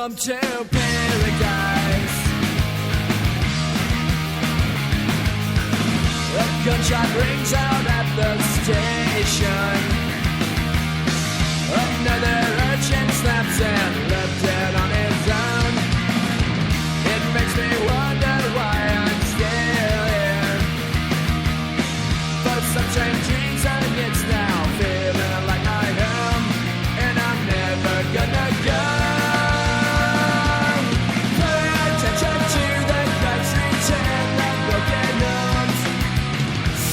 Welcome to paradise. A gunshot rings out at the station. Another urchin snaps and left dead on his own. It makes me wonder why I'm still here. For some strange reason it's now feeling like my home, and I'm never gonna go. Pay attention to the countries and the broken homes.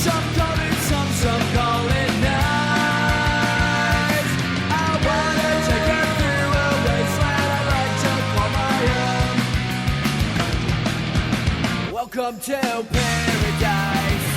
Some call it some call it nice. I wanna take her through a wasteland I'd like to call my own. Welcome to paradise.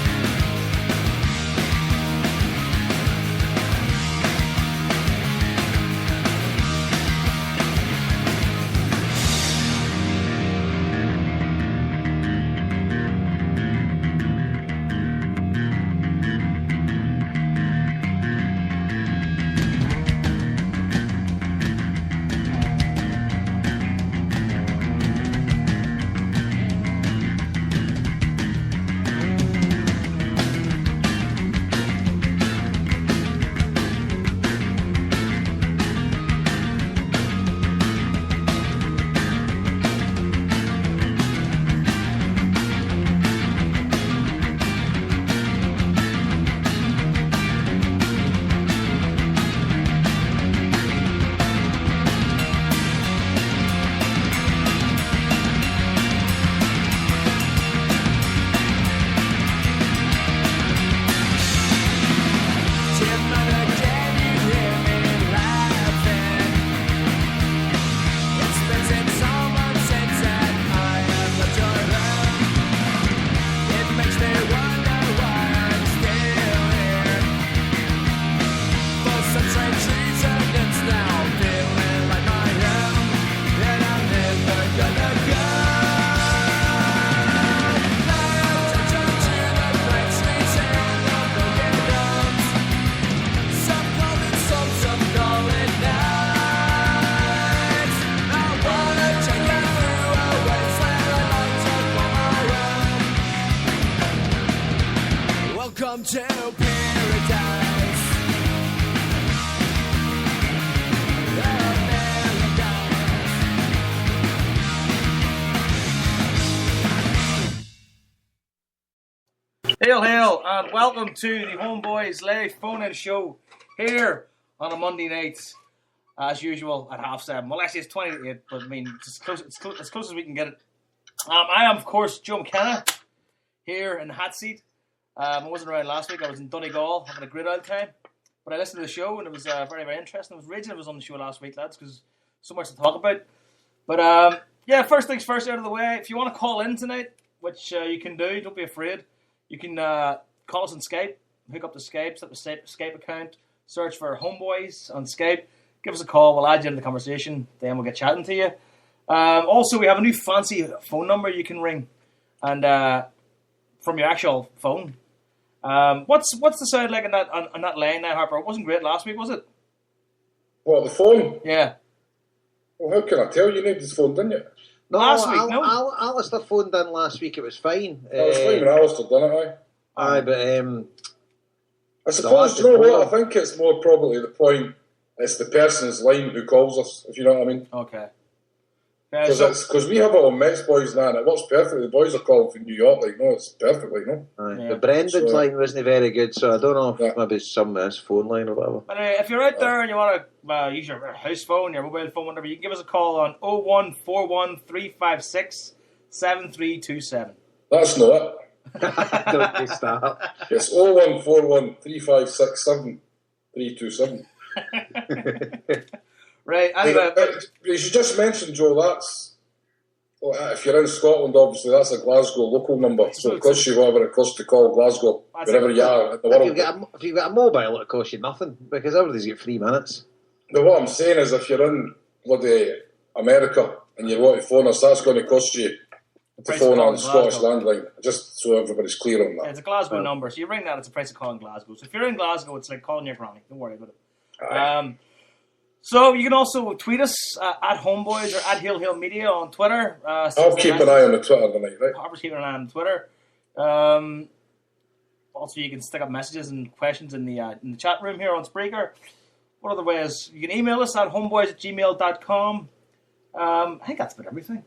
Welcome to paradise. Hail, hail, and welcome to the HomeBhoys live phone-in show here on a Monday night, as usual, at 7:30. Well, actually, it's 20 to 8, but I mean, it's as close as we can get it. I am, of course, Joe McKenna, here in the hot seat. I wasn't around last week. I was in Donegal having a great old time. But I listened to the show, and it was very, very interesting. I was raging I was on the show last week, lads, because so much to talk about. But, yeah, first things first out of the way. If you want to call in tonight, which you can do, don't be afraid. You can call us on Skype, hook up the Skype, set the Skype account, search for HomeBhoys on Skype. Give us a call. We'll add you into the conversation. Then we'll get chatting to you. Also, we have a new fancy phone number you can ring, and from your actual phone. What's the sound like on that line now, Harper? It wasn't great last week, was it? What, the phone? Yeah. Well, how can I tell? You need this phone, didn't you? No, last week, no. Alistair phoned in last week. It was fine. It was fine when Alistair done it, aye, but I suppose, you know what? I think it's more probably the point. It's the person's line who calls us, if you know what I mean. Okay. Because we have it on Mets Boys now, and it works perfectly. The boys are calling from New York, like, no, it's perfect, like, no. Yeah. But Brendan's line wasn't very good, so I don't know if maybe some his phone line or whatever. But if you're out there and you want to use your house phone, your mobile phone, whatever, you can give us a call on 01413567327. That's not it. Don't you start. It's 01413567327. Right, anyway. You should just mention, Joe, that's, if you're in Scotland, obviously, that's a Glasgow local number. So it costs you whatever it costs to call Glasgow, wherever you are in the world. If you've got a mobile, it'll cost you nothing, because everybody's got 3 minutes. No, what I'm saying is, if you're in bloody America and you want to phone us, that's going to cost you to phone on Scottish landline, just so everybody's clear on that. Yeah, it's a Glasgow number, so you ring that, it's the price of calling Glasgow. So if you're in Glasgow, it's like calling your granny. Don't worry about it. So you can also tweet us at HomeBhoys or at Hill Media on Twitter. I'll keep an eye on the Twitter tonight, right? Harper's keeping an eye on Twitter. Also, you can stick up messages and questions in the chat room here on Spreaker. What other ways? You can email us at homeboys@gmail.com. I think that's about everything.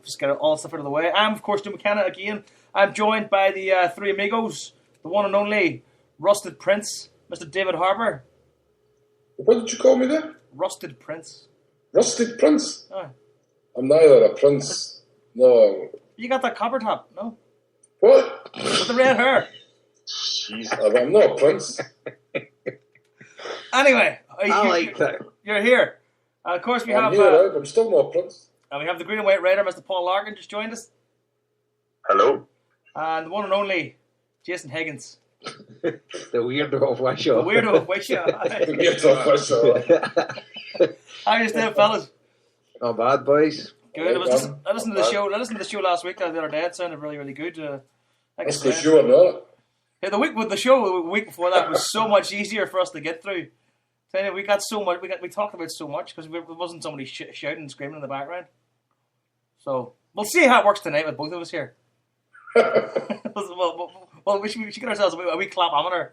Just get all the stuff out of the way. I'm, of course, Jim McKenna again. I'm joined by the three amigos, the one and only Rusted Prince, Mr. David Harper. What did you call me there? Rusted Prince. Rusted Prince? Oh. I'm neither a prince. No. You got that copper top, no? What? With the red hair. Jeez, I'm not a prince. Anyway, I like that. You're here. Of course, we have. I'm here, right? I'm still not a prince. We have the green and white raider, Mr. Paul Larkin, just joined us. Hello. And the one and only Jason Higgins. The weirdo of Wishaw. The weirdo of Wishaw. How you doing, fellas? Not bad, boys. Good. I listened to the show. I listened to the show last week. The other day, it sounded really, really good. That's because you were not. Yeah, the week before that was so much easier for us to get through. So we got so much. We talked about so much because there wasn't somebody shouting and screaming in the background. So we'll see how it works tonight with both of us here. well, we should get ourselves a wee clapometer.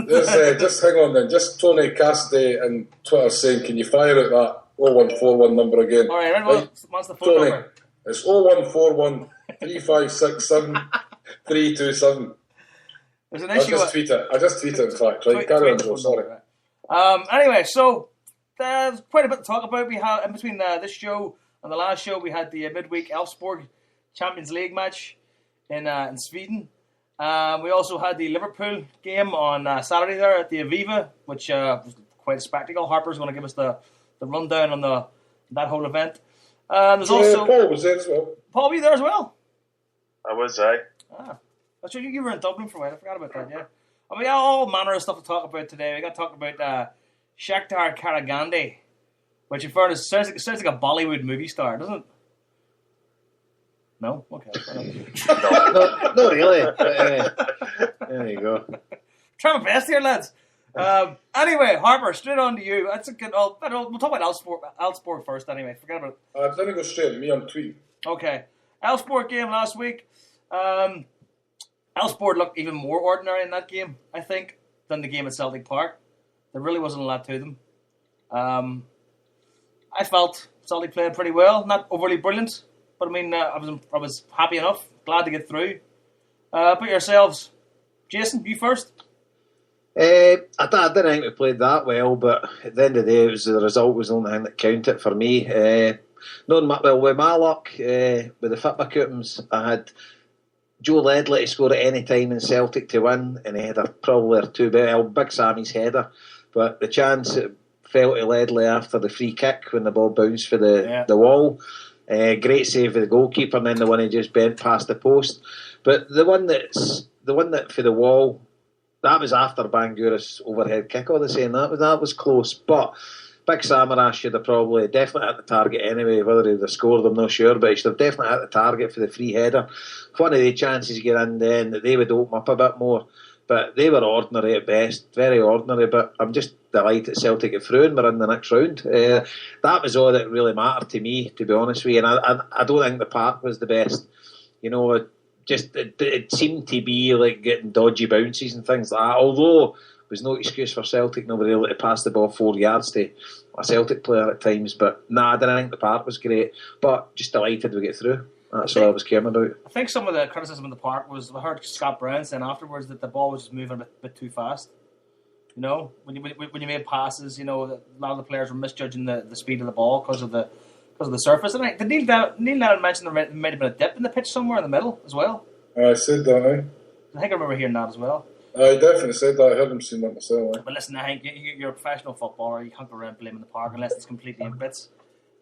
Just hang on then. Just Tony Cassidy and Twitter saying, can you fire out that 0141 number again? All right, what's the phone Tony, number? it's 0141 3567 327. There's an I issue. just tweet it, in fact. Right? Carry on, Joe. Sorry. Anyway, so there's quite a bit to talk about. We have in between this show and the last show, we had the midweek Elfsborg Champions League match in Sweden. We also had the Liverpool game on Saturday there at the Aviva, which was quite a spectacle. Harper's going to give us the rundown on that whole event. There's also Paul was there as well. Paul, were you there as well? I was, I. That's right, you were in Dublin for a while. I forgot about that. Yeah, I mean, we got all manner of stuff to talk about today. We got to talk about Shakhtar Karagandhi, which in fairness sounds like a Bollywood movie star, doesn't it? No? Okay. No, really. There you go. Try my best here, lads. Anyway, Harper, straight on to you. That's a good. We'll talk about Elfsborg first. Anyway, forget about it. Let me go straight to me on tweet. Okay, Elfsborg game last week. Elfsborg looked even more ordinary in that game, I think, than the game at Celtic Park. There really wasn't a lot to them. I felt Celtic played pretty well, not overly brilliant, but I mean, I was happy enough, glad to get through. Put yourselves, Jason, you first. I didn't think we played that well, but at the end of the day, the result was the only thing that counted for me. With my luck, with the Fitba Coupons, I had Joe Ledley to score at any time in Celtic to win, and he had probably or two Big Sammy's header, but the chance fell to Ledley after the free kick when the ball bounced for the wall. Great save for the goalkeeper, and then the one he just bent past the post. But the one that for the wall, that was after Bangura's overhead kick. All the same, that was close, but Big Samurai should have probably definitely hit the target anyway. Whether he'd have scored, I'm not sure, but he should have definitely hit the target for the free header. If one of the chances you get in, then they would open up a bit more. But they were ordinary at best, very ordinary. But I'm just delighted Celtic get through and we're in the next round. That was all that really mattered to me, to be honest with you. And I don't think the park was the best. You know, it seemed to be like getting dodgy bounces and things like that. Although there was no excuse for Celtic, nobody able to pass the ball 4 yards to a Celtic player at times. But I didn't think the park was great. But just delighted we get through. That's all I was caring about. I think some of the criticism of the park was, I heard Scott Brown saying afterwards that the ball was just moving a bit too fast. You know, when you made passes, you know, a lot of the players were misjudging the speed of the ball because of the surface. And did Neil Lennon mention there might have been a dip in the pitch somewhere in the middle as well? I said that, I think I remember hearing that as well. I definitely said that. I heard him saying that myself. But listen, I think you're a professional footballer. You can't go around blaming the park unless it's completely in bits.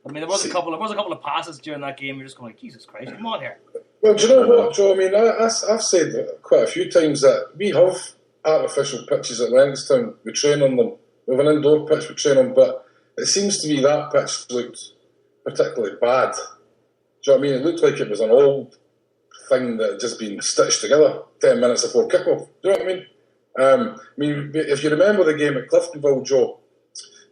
I mean, there was a couple of passes during that game. You're just going like, Jesus Christ, come on here. Well, do you know what, Joe? I mean, I've said quite a few times that we have artificial pitches at Lennoxtown. We train on them. We have an indoor pitch. We train on, but it seems to me that pitch looked particularly bad. Do you know what I mean? It looked like it was an old thing that had just been stitched together 10 minutes before kickoff. Do you know what I mean? If you remember the game at Cliftonville, Joe,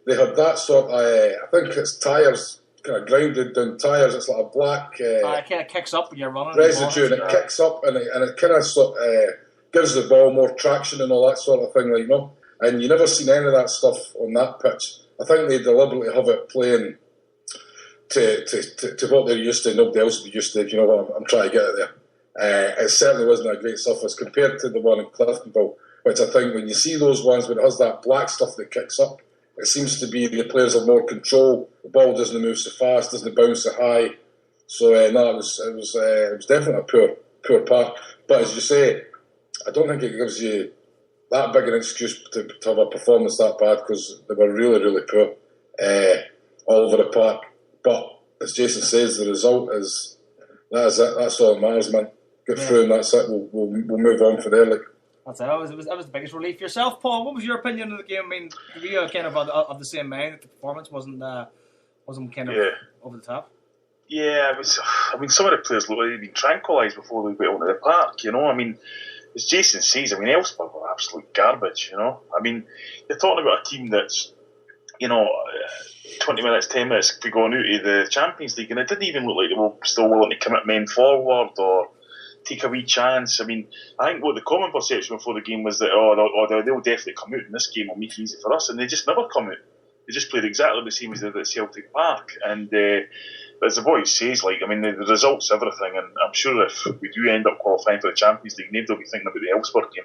they had that sort of, I think it's tyres, kind of grounded down tyres. It's like a black It kind of kicks up when you're running. residue, and it kicks up, and it kind of sort gives the ball more traction and all that sort of thing, like, you know. And you never seen any of that stuff on that pitch. I think they deliberately have it playing to what they're used to. Nobody else would be used to, if you know what I'm trying to get at there. It certainly wasn't a great surface compared to the one in Cliftonville, which I think when you see those ones when it has that black stuff that kicks up, it seems to be the players have more control. The ball doesn't move so fast, doesn't bounce so high. So no, it was definitely a poor park. But as you say, I don't think it gives you that big an excuse to have a performance that bad, because they were really, really poor all over the park. But as Jason says, the result is that's it. That's all that matters, man. Get through, and that's it. We'll move on from there. Like. That's it. That was the biggest relief. Yourself, Paul, what was your opinion of the game? I mean, were you kind of the same mind that the performance wasn't kind of over the top? Yeah, it was. I mean, some of the players looked like they'd been tranquilised before they went onto the park. You know, I mean, as Jason says, I mean, Elfsborg were absolute garbage. You know, I mean, you're talking about a team that's, 20 minutes, 10 minutes to go on out of the Champions League, and it didn't even look like they were still willing to commit men forward or take a wee chance. I mean, I think what the common perception before the game was that they'll definitely come out in this game, will make it easy for us, and they just never come out. They just played exactly the same as they did at Celtic Park, and as the boys says, like, I mean, the results, everything, and I'm sure if we do end up qualifying for the Champions League, nobody will be thinking about the Elfsborg game.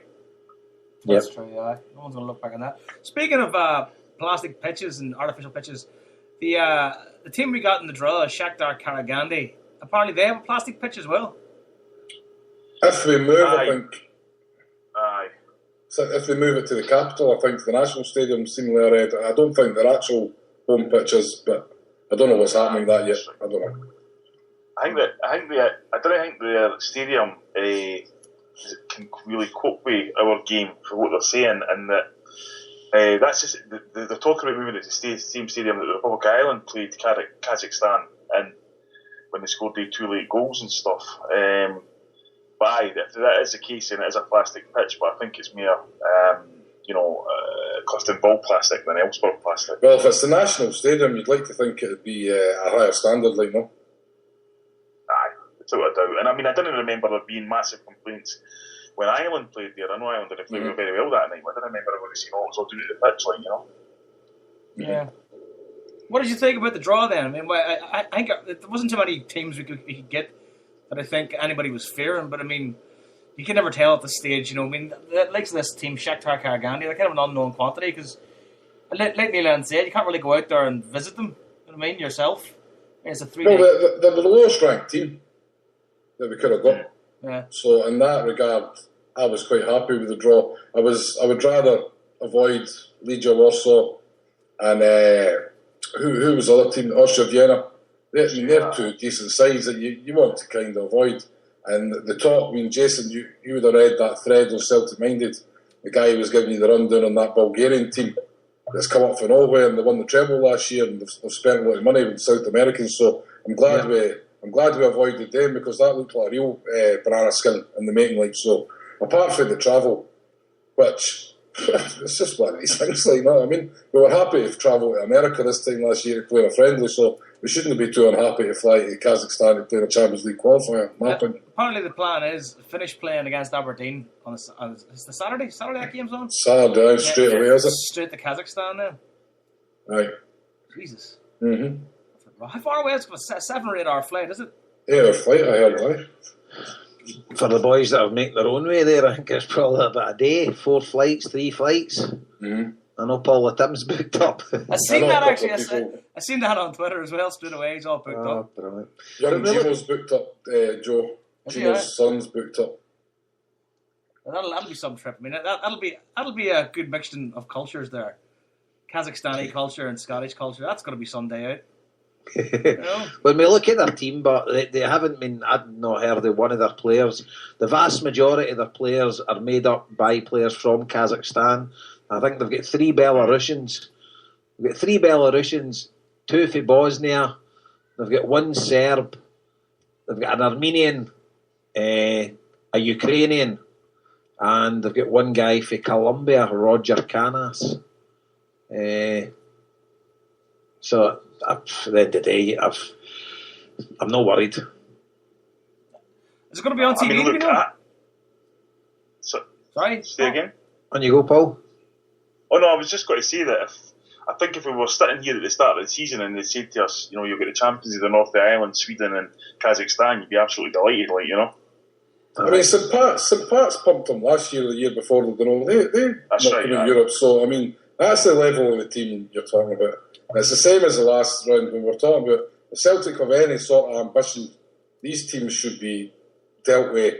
That's true, yeah. No one's going to look back on that. Speaking of plastic pitches and artificial pitches, the team we got in the draw, Shakhtar Karagandhi, apparently they have a plastic pitch as well. If we move, Aye. I think. Aye. So if they move it to the capital, I think the National Stadium seemingly are red. I don't think their actual home pitch is, but I don't know what's happening with that yet. I don't know. I don't think the stadium can really cope with our game for what they're saying, and that that's just they're talking about moving it to the same stadium that the Republic of Ireland played Kazakhstan, and when they scored the 2 late goals and stuff. But aye, if that is the case, then it is a plastic pitch, but I think it's more, Cliftonville plastic than Elfsborg plastic. Well, if it's the National Stadium, you'd like to think it would be a higher standard, like, no? Aye, without a doubt. And I mean, I didn't remember there being massive complaints when Ireland played there. I know Ireland didn't play very well that night, but I didn't remember everybody saying, it was all due to the pitch, like, you know. Yeah. What did you think about the draw then? I mean, I think there wasn't too many teams we could get that I think anybody was fearing, but I mean, you can never tell at this stage, I mean, the likes of this team, Shakhtar Karagandhi, they're kind of an unknown quantity, because, like Neil said, you can't really go out there and visit them, you know what I mean, yourself. It's a 3-day... Well, they're the lowest ranked team that we could have got. Yeah. So in that regard, I was quite happy with the draw. I would rather avoid Legia Warsaw and who was the other team? Austria Vienna. They're two decent sides that you want to kind of avoid. And the top, I mean, Jason, you would have read that thread on Celtic Minded. The guy who was giving you the rundown on that Bulgarian team that's come up from nowhere, and they won the treble last year, and they've spent a lot of money with the South Americans. So I'm glad we avoided them, because that looked like a real banana skin in the making. Like, so apart from the travel, which it's just one of these things, like, I mean, we were happy to travel to America this time last year to play a friendly, so we shouldn't be too unhappy to fly to Kazakhstan to play a Champions League qualifier. Apparently the plan is finish playing against Aberdeen on it's the Saturday that game's on? Saturday, straight away, is it? Straight to Kazakhstan then? Right. Jesus. Mm-hmm. How far away is it? A 7 or 8 hour flight, is it? 8 hour flight, I heard, right? For the boys that have made their own way there, I think it's probably about a day, 4 flights, 3 flights. Mm-hmm. I know Paul the Tim's booked up. I seen that actually. I seen that on Twitter as well. Straight away, he's all booked up. Brilliant. Young Gino's booked up, Joe. Gino's son's booked up. That'll be some trip. I mean, that'll be a good mixture of cultures there. Kazakhstani culture and Scottish culture. That's going to be some day out. You know? When we look at their team, but they haven't been. I've not heard of one of their players. The vast majority of their players are made up by players from Kazakhstan. I think they've got 3 Belarusians. They've got 3 Belarusians, 2 from Bosnia. They've got 1 Serb. They've got an Armenian, a Ukrainian, and they've got 1 guy from Colombia, Roger Canas. So at the end of the day, I'm not worried. Is it going to be on TV? I mean, look, Sorry? Say again? On you go, Paul. Oh no, I was just going to say that I think if we were sitting here at the start of the season and they said to us, you know, you'll get the champions of the North of the Island, Sweden and Kazakhstan, you'd be absolutely delighted, like, you know. I mean, St. Pat's pumped them last year or the year before. They That's not right, come yeah. in Europe. So, I mean, that's the level of the team you're talking about. And it's the same as the last round when we're talking about if Celtic have any sort of ambition, these teams should be dealt with,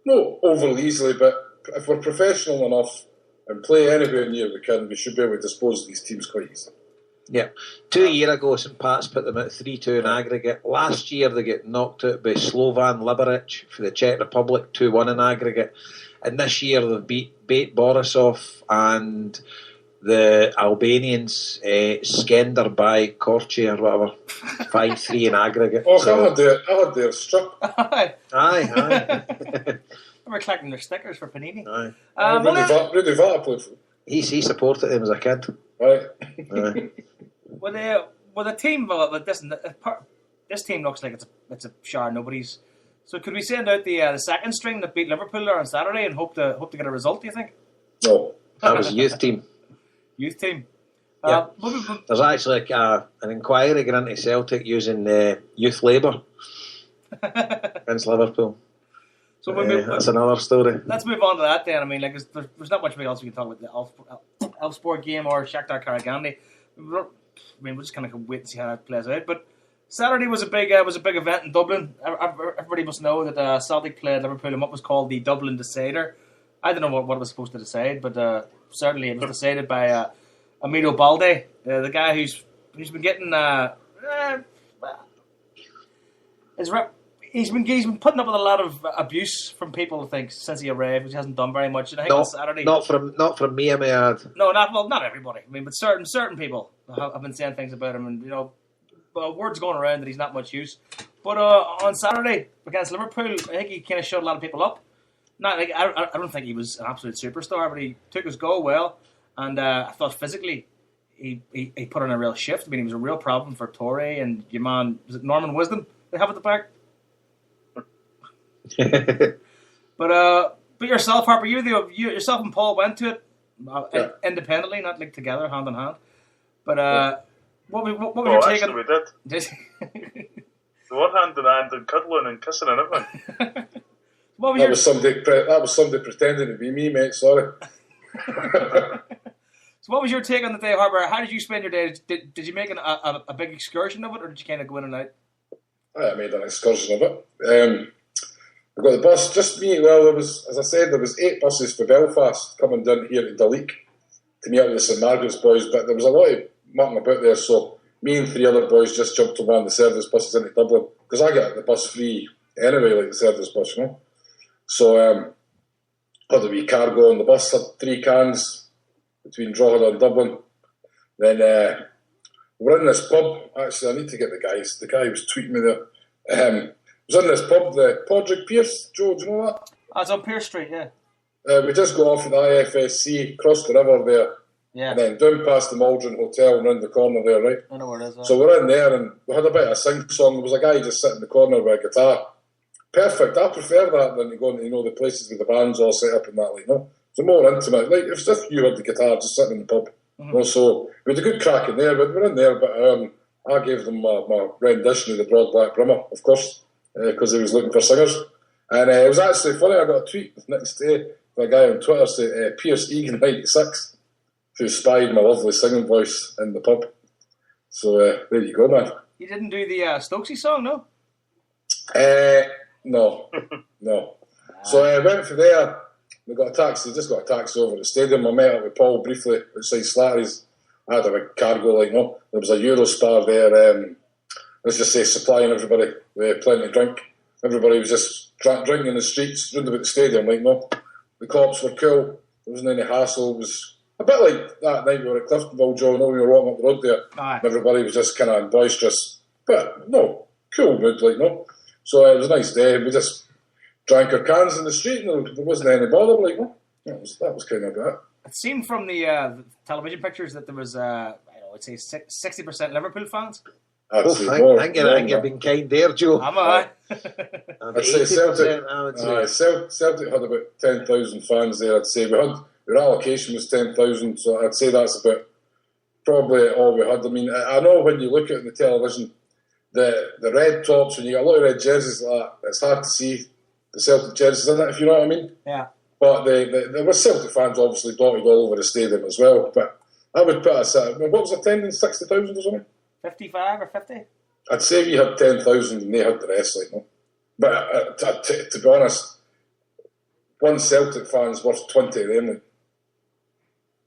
not overly easily, but if we're professional enough and play anywhere near we should be able to dispose of these teams quite easily. Yeah. 2 years ago, St. Pat's put them at 3-2 in aggregate. Last year, they get knocked out by Slovan Liberec for the Czech Republic, 2-1 in aggregate. And this year, they've beat Borisov and the Albanians, Skender by Korchi or whatever, 5-3 in aggregate. Oh, I had their strip. Aye. Aye. They were collecting their stickers for Panini. Aye. Rudy Vata played for them. He supported them as a kid. Right. Aye. With a team like this team looks like it's a shower nobody's. So could we send out the second string that beat Liverpool there on Saturday and hope to get a result? Do you think? No. That was a youth team. Youth team. Yeah. There's actually an inquiry going into Celtic using youth labour against Liverpool. So that's another story. Let's move on to that then. I mean, like, there's not much else we can talk about the Elfsport game or Shakhtar Karagandhi. I mean, we're just kind of wait and see how that plays out. But Saturday was a big event in Dublin. Everybody must know that Celtic played Liverpool and what was called the Dublin Decider. I don't know what it was supposed to decide, but certainly it was decided by Amino Balde, the guy who's been getting he's been putting up with a lot of abuse from people, I think, since he arrived, which hasn't done very much. And I think on Saturday, not from me, I may add. No, not everybody. I mean, but certain people have been saying things about him, and you know, words going around that he's not much use. But on Saturday against Liverpool, I think he kind of showed a lot of people up. Not like I don't think he was an absolute superstar, but he took his goal well, and I thought physically he put on a real shift. I mean, he was a real problem for Torre and your man, was it Norman Wisdom they have at the back? But yourself, Harper, yourself and Paul went to it independently, not like together, hand in hand. But what was your take on? We did. We were hand in hand and cuddling and kissing and everything. That was somebody pretending to be me, mate. Sorry. So, what was your take on the day, Harper? How did you spend your day? Did you make a big excursion of it, or did you kind of go in and out? I made an excursion of it. I got the bus, just me. Well, there was 8 buses for Belfast coming down here to Dalik to meet up with the St Margaret's boys, but there was a lot of mucking about there, so me and 3 other boys just jumped on one of the service buses into Dublin, because I get the bus free anyway, like the service bus, you know. So, got the wee cargo on the bus, had 3 cans between Drogheda and Dublin. Then we're in this pub. Actually, I need to get the guy who was tweeting me there. Was in this pub, the Podrick Pierce. Joe, do you know that? It's on Pierce Street, yeah. We just got off at the IFSC, crossed the river there, and then down past the Maldron Hotel and round the corner there, right? I know where it is. So we're in there and we had a bit of a sing-song. There was a guy just sitting in the corner with a guitar. Perfect. I prefer that than to go into, the places with the bands all set up and that, like, It's more intimate. Like, if you had the guitar just sitting in the pub. Mm-hmm. So we had a good crack in there, but we're in there, but I gave them my rendition of the Broad Black Brimmer, of course, because he was looking for singers. And it was actually funny, I got a tweet the next day from a guy on Twitter saying, Pierce Egan 96, who spied my lovely singing voice in the pub. So there you go, man. You didn't do the Stokesy song, no? No. So I went from there. We got a taxi, just got a taxi over to the stadium. I met up with Paul briefly outside Slattery's. I had a big cargo, like, There was a Eurospar there, let's just say supplying everybody with plenty of drink. Everybody was just drinking in the streets, round about the stadium, like, The cops were cool. There wasn't any hassle. It was a bit like that night we were at Cliftonville, Joe, we were walking up the road there. Aye. Everybody was just kind of boisterous. But, cool mood, like, So it was a nice day. We just drank our cans in the street and there wasn't any bother, like, That was kind of it. It seemed from the television pictures that there was would say 60% Liverpool fans. I'd say I more. think you're being kind there, Joe. Am I? I'd say Celtic. I would say. Celtic had about 10,000 fans there. I'd say our allocation was 10,000, so I'd say that's about probably all we had. I mean, I know when you look at the television, the red tops, when you got a lot of red jerseys like that, it's hard to see the Celtic jerseys in it, if you know what I mean. Yeah. But there were Celtic fans obviously dotted all over the stadium as well. But I would put us at, what was attendance, 60,000 or something? 55 or 50? I'd say we had 10,000 and they had the rest, like, no. But to be honest, one Celtic fan's worth 20 of them, like.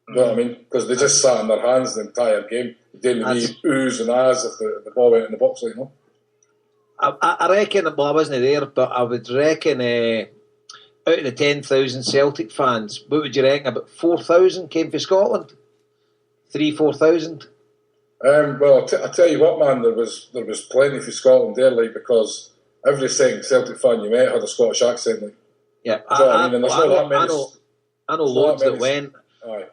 You know what I mean? Because they just sat on their hands the entire game, doing the wee oohs and ahs if the ball went in the box, like, no. I reckon, well, I wasn't there, but I would reckon out of the 10,000 Celtic fans, what would you reckon? About 4,000 came from Scotland? 4,000? Well, I tell you what, man, there was plenty for Scotland there, like, because every second Celtic fan you met had a Scottish accent, like. Yeah, I know loads that went. Aye.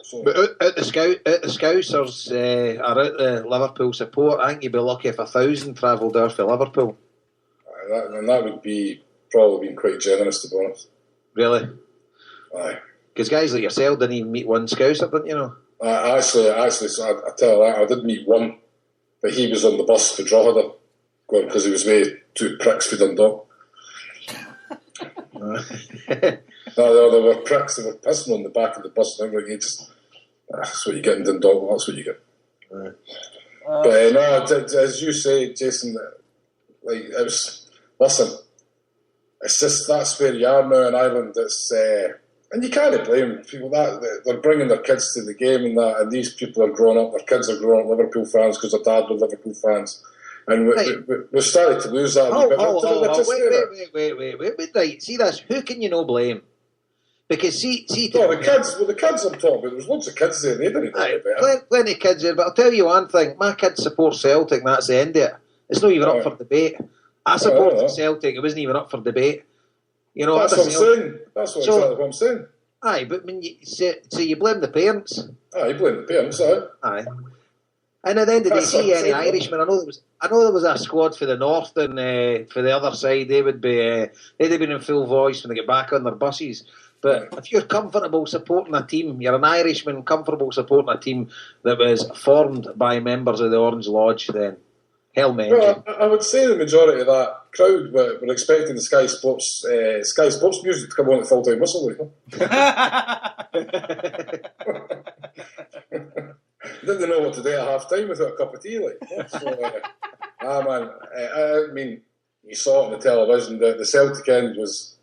So, But out the Scousers are out the Liverpool support. I think you'd be lucky if 1,000 travelled there for Liverpool. that would be probably being quite generous, to be honest. Really? Aye. Because guys like yourself didn't even meet one Scouser, didn't you know? Actually, so I tell you that, I did meet one, but he was on the bus for Drogheda, going because he was with two pricks for Dundalk. No, they were pricks. They were pissing on the back of the bus and everything. That's what you get in Dundalk. That's what you get. But no, as you say, Jason, like it was. Listen, it's just that's where you are now in Ireland. It's and you can't blame people that they're bringing their kids to the game and that, and these people are growing up. Their kids are growing up Liverpool fans because their dad was Liverpool fans. And we started to lose that. Wait, right. See this? Who can you no blame? Because see. The kids I'm talking about. There's loads of kids there. They didn't know better. Plenty of kids there. But I'll tell you one thing: my kids support Celtic, and that's the end of it. It's not even up for debate. I supported Celtic. It wasn't even up for debate. You know, that's what I'm saying. That's exactly what I'm saying. Aye, but when you you blame the parents. Aye, you blame the parents. Aye. And at the end of the day, see any Irishman. I know there was a squad for the north and for the other side. They'd have been in full voice when they get back on their buses. But if you're comfortable supporting a team, you're an Irishman comfortable supporting a team that was formed by members of the Orange Lodge, then hell may. Well, I would say the majority of that crowd were expecting the Sky Sports music to come on at full time whistle. Didn't know what to do at half time without a cup of tea, like. So, man. I mean, you saw it on the television. The Celtic end was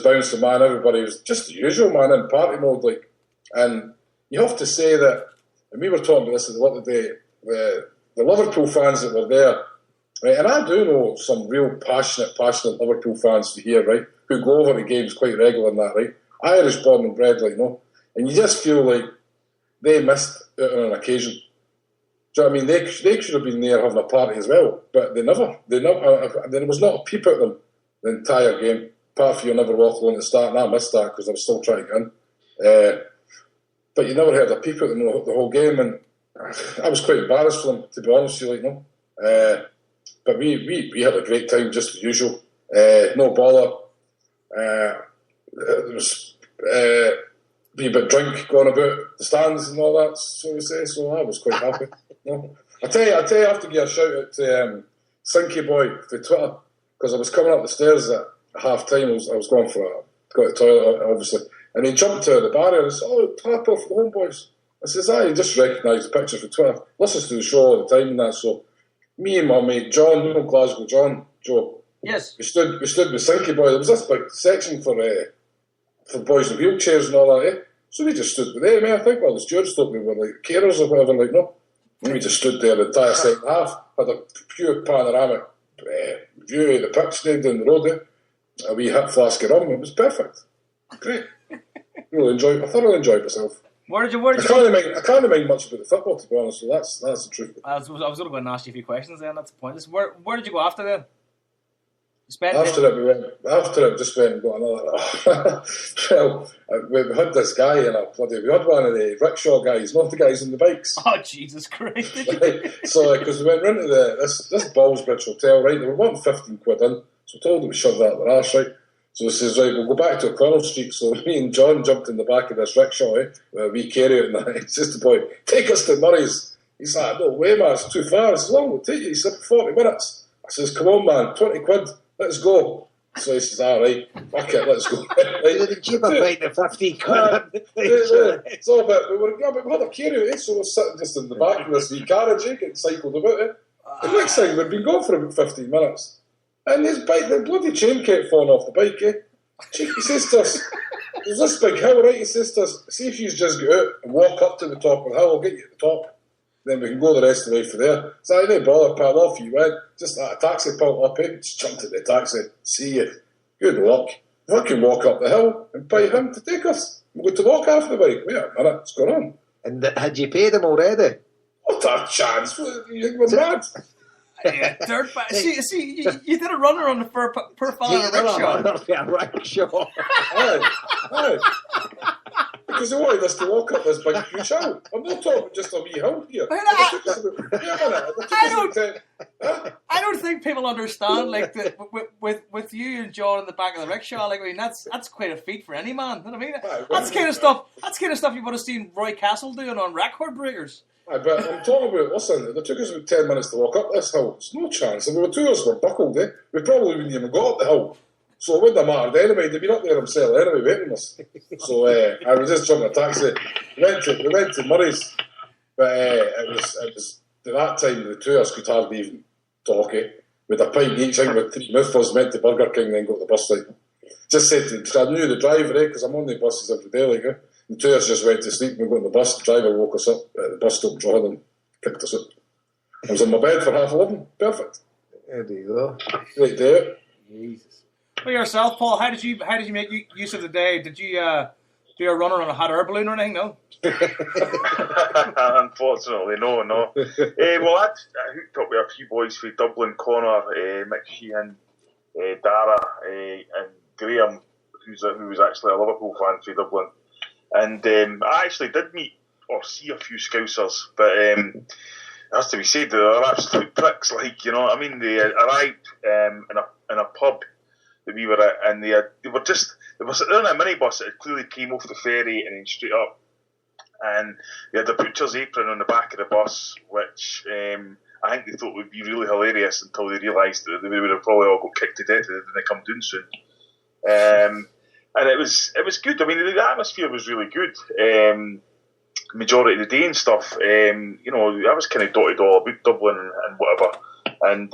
bouncing, man. Everybody was just the usual, man, in party mode, like. And you have to say that, and we were talking about this the other day, the Liverpool fans that were there, right? And I do know some real passionate Liverpool fans here, right, who go over to games quite regular and that, right? Irish born and bred, like, no. And you just feel like they missed out on an occasion. Do you know what I mean? They should have been there having a party as well, but they never. There was not a peep at them the entire game. Apart from you never walk alone at the start, and I missed that because I was still trying to get in. But you never heard a peep at them the whole game, and I was quite embarrassed for them, to be honest with you, like, no. But we had a great time, just as usual. No bother. There was be a bit drink going about the stands and all that, so we say. So I was quite happy. No. I tell you, I have to give a shout out to Sinky Boy for Twitter, because I was coming up the stairs at half time. I was going to the toilet, obviously, and he jumped out of the barrier and said, "Oh, tap off the HomeBhoys." I says, "I just recognised the picture for Twitter. Listens to the show all the time and that." So me and my mate John, you know Glasgow John, Joe. Yes. We stood with Sinky Boy. There was this big section for boys in wheelchairs and all that. So we just stood with them. I think all the stewards thought we were like carers or whatever, like, no. And we just stood there the entire second half, had a pure panoramic view of the pitch down the road. A wee hot flask of rum. It was perfect. Great. I thoroughly enjoyed myself. Where did you I can't mind much about the football, to be honest. So that's the truth. I was going to go and ask you a few questions then. That's the point. Where did you go after then? After it, just went and got another. Well, we had this guy in we had one of the rickshaw guys, not the guys on the bikes. Oh, Jesus Christ. So, because we went round to this Ballsbridge hotel, right, they were wanting 15 quid in, so we told them to shove that up their arse, right. So he says, right, we'll go back to O'Connell Street. So me and John jumped in the back of this rickshaw, with a wee carry out, and that. He says to the boy, take us to Murray's. He's like, no way, man, it's too far. I says, long will take you. He said, 40 minutes. I says, come on, man, 20 quid. Let's go. So he says, all right, fuck it, let's go. Right. The cheaper bite the 15 quid. So, but we had a carry out, so we're sitting just in the back of this wee carriage, getting cycled about it. The next thing, we'd been going for about 15 minutes. And his bike, the bloody chain kept falling off the bike, eh? He says to us, there's this big hill, right? He says to us, see if you just get out and walk up to the top of the hill, I'll get you at the top. Then we can go the rest of the way from there. So I didn't bother, pal, off you went. Just a taxi pulled up, eh? Just jumped in the taxi. See you. Good luck. If I can walk up the hill and pay him to take us, we're going to walk after the bike. Wait a minute, what's going on? And had you paid him already? What a chance. You think we're mad? Yeah, dirtbag. See, you did a runner on the per fella rickshaw. Aye. Because they wanted us to walk up this big huge hill. I'm not talking just a wee hill here. I don't think people understand, like, with you and John in the back of the rickshaw. Like, I mean, that's quite a feat for any man. You know what I mean? That's kind of stuff you would have seen Roy Castle doing on Record Breakers. But I'm talking about, listen, it took us about 10 minutes to walk up this hill. There's no chance. If we were 2 hours were buckled, eh? We probably wouldn't even got up the hill. So it wouldn't have mattered anyway. They'd been up there themselves anyway, waiting us. So I was just jumping a taxi. We went to Murray's. But it was at that time, the 2 of us could hardly even talk, eh? With a pint each, I think with 3 mouthfuls, went to Burger King, then got the bus line. Just said to I knew the driver, eh? Because I'm on the buses every day, like, eh? The 2 of us just went to sleep. We got on the bus. The driver woke us up at the bus stop, John, and picked us up. I was in my bed for 11:30. Perfect. There you go. Right there. Jesus. Well, yourself, Paul, how did you make use of the day? Did you do a runner on a hot air balloon or anything? No. Unfortunately, no. Well, I hooked up with a few boys from Dublin, Connor, Mick Sheehan, Dara, and Graham, who was actually a Liverpool fan from Dublin. And I actually did meet or see a few Scousers, but it has to be said, they're absolute pricks. Like, you know what I mean? They arrived in a pub that we were at, and they were in a minibus that had clearly came off the ferry and then straight up. And they had a butcher's apron on the back of the bus, which I think they thought would be really hilarious until they realised that they would have probably all got kicked to death if they didn't come down soon. And it was good. I mean, the atmosphere was really good. Majority of the day and stuff. You know, I was kind of dotted all about Dublin and whatever. And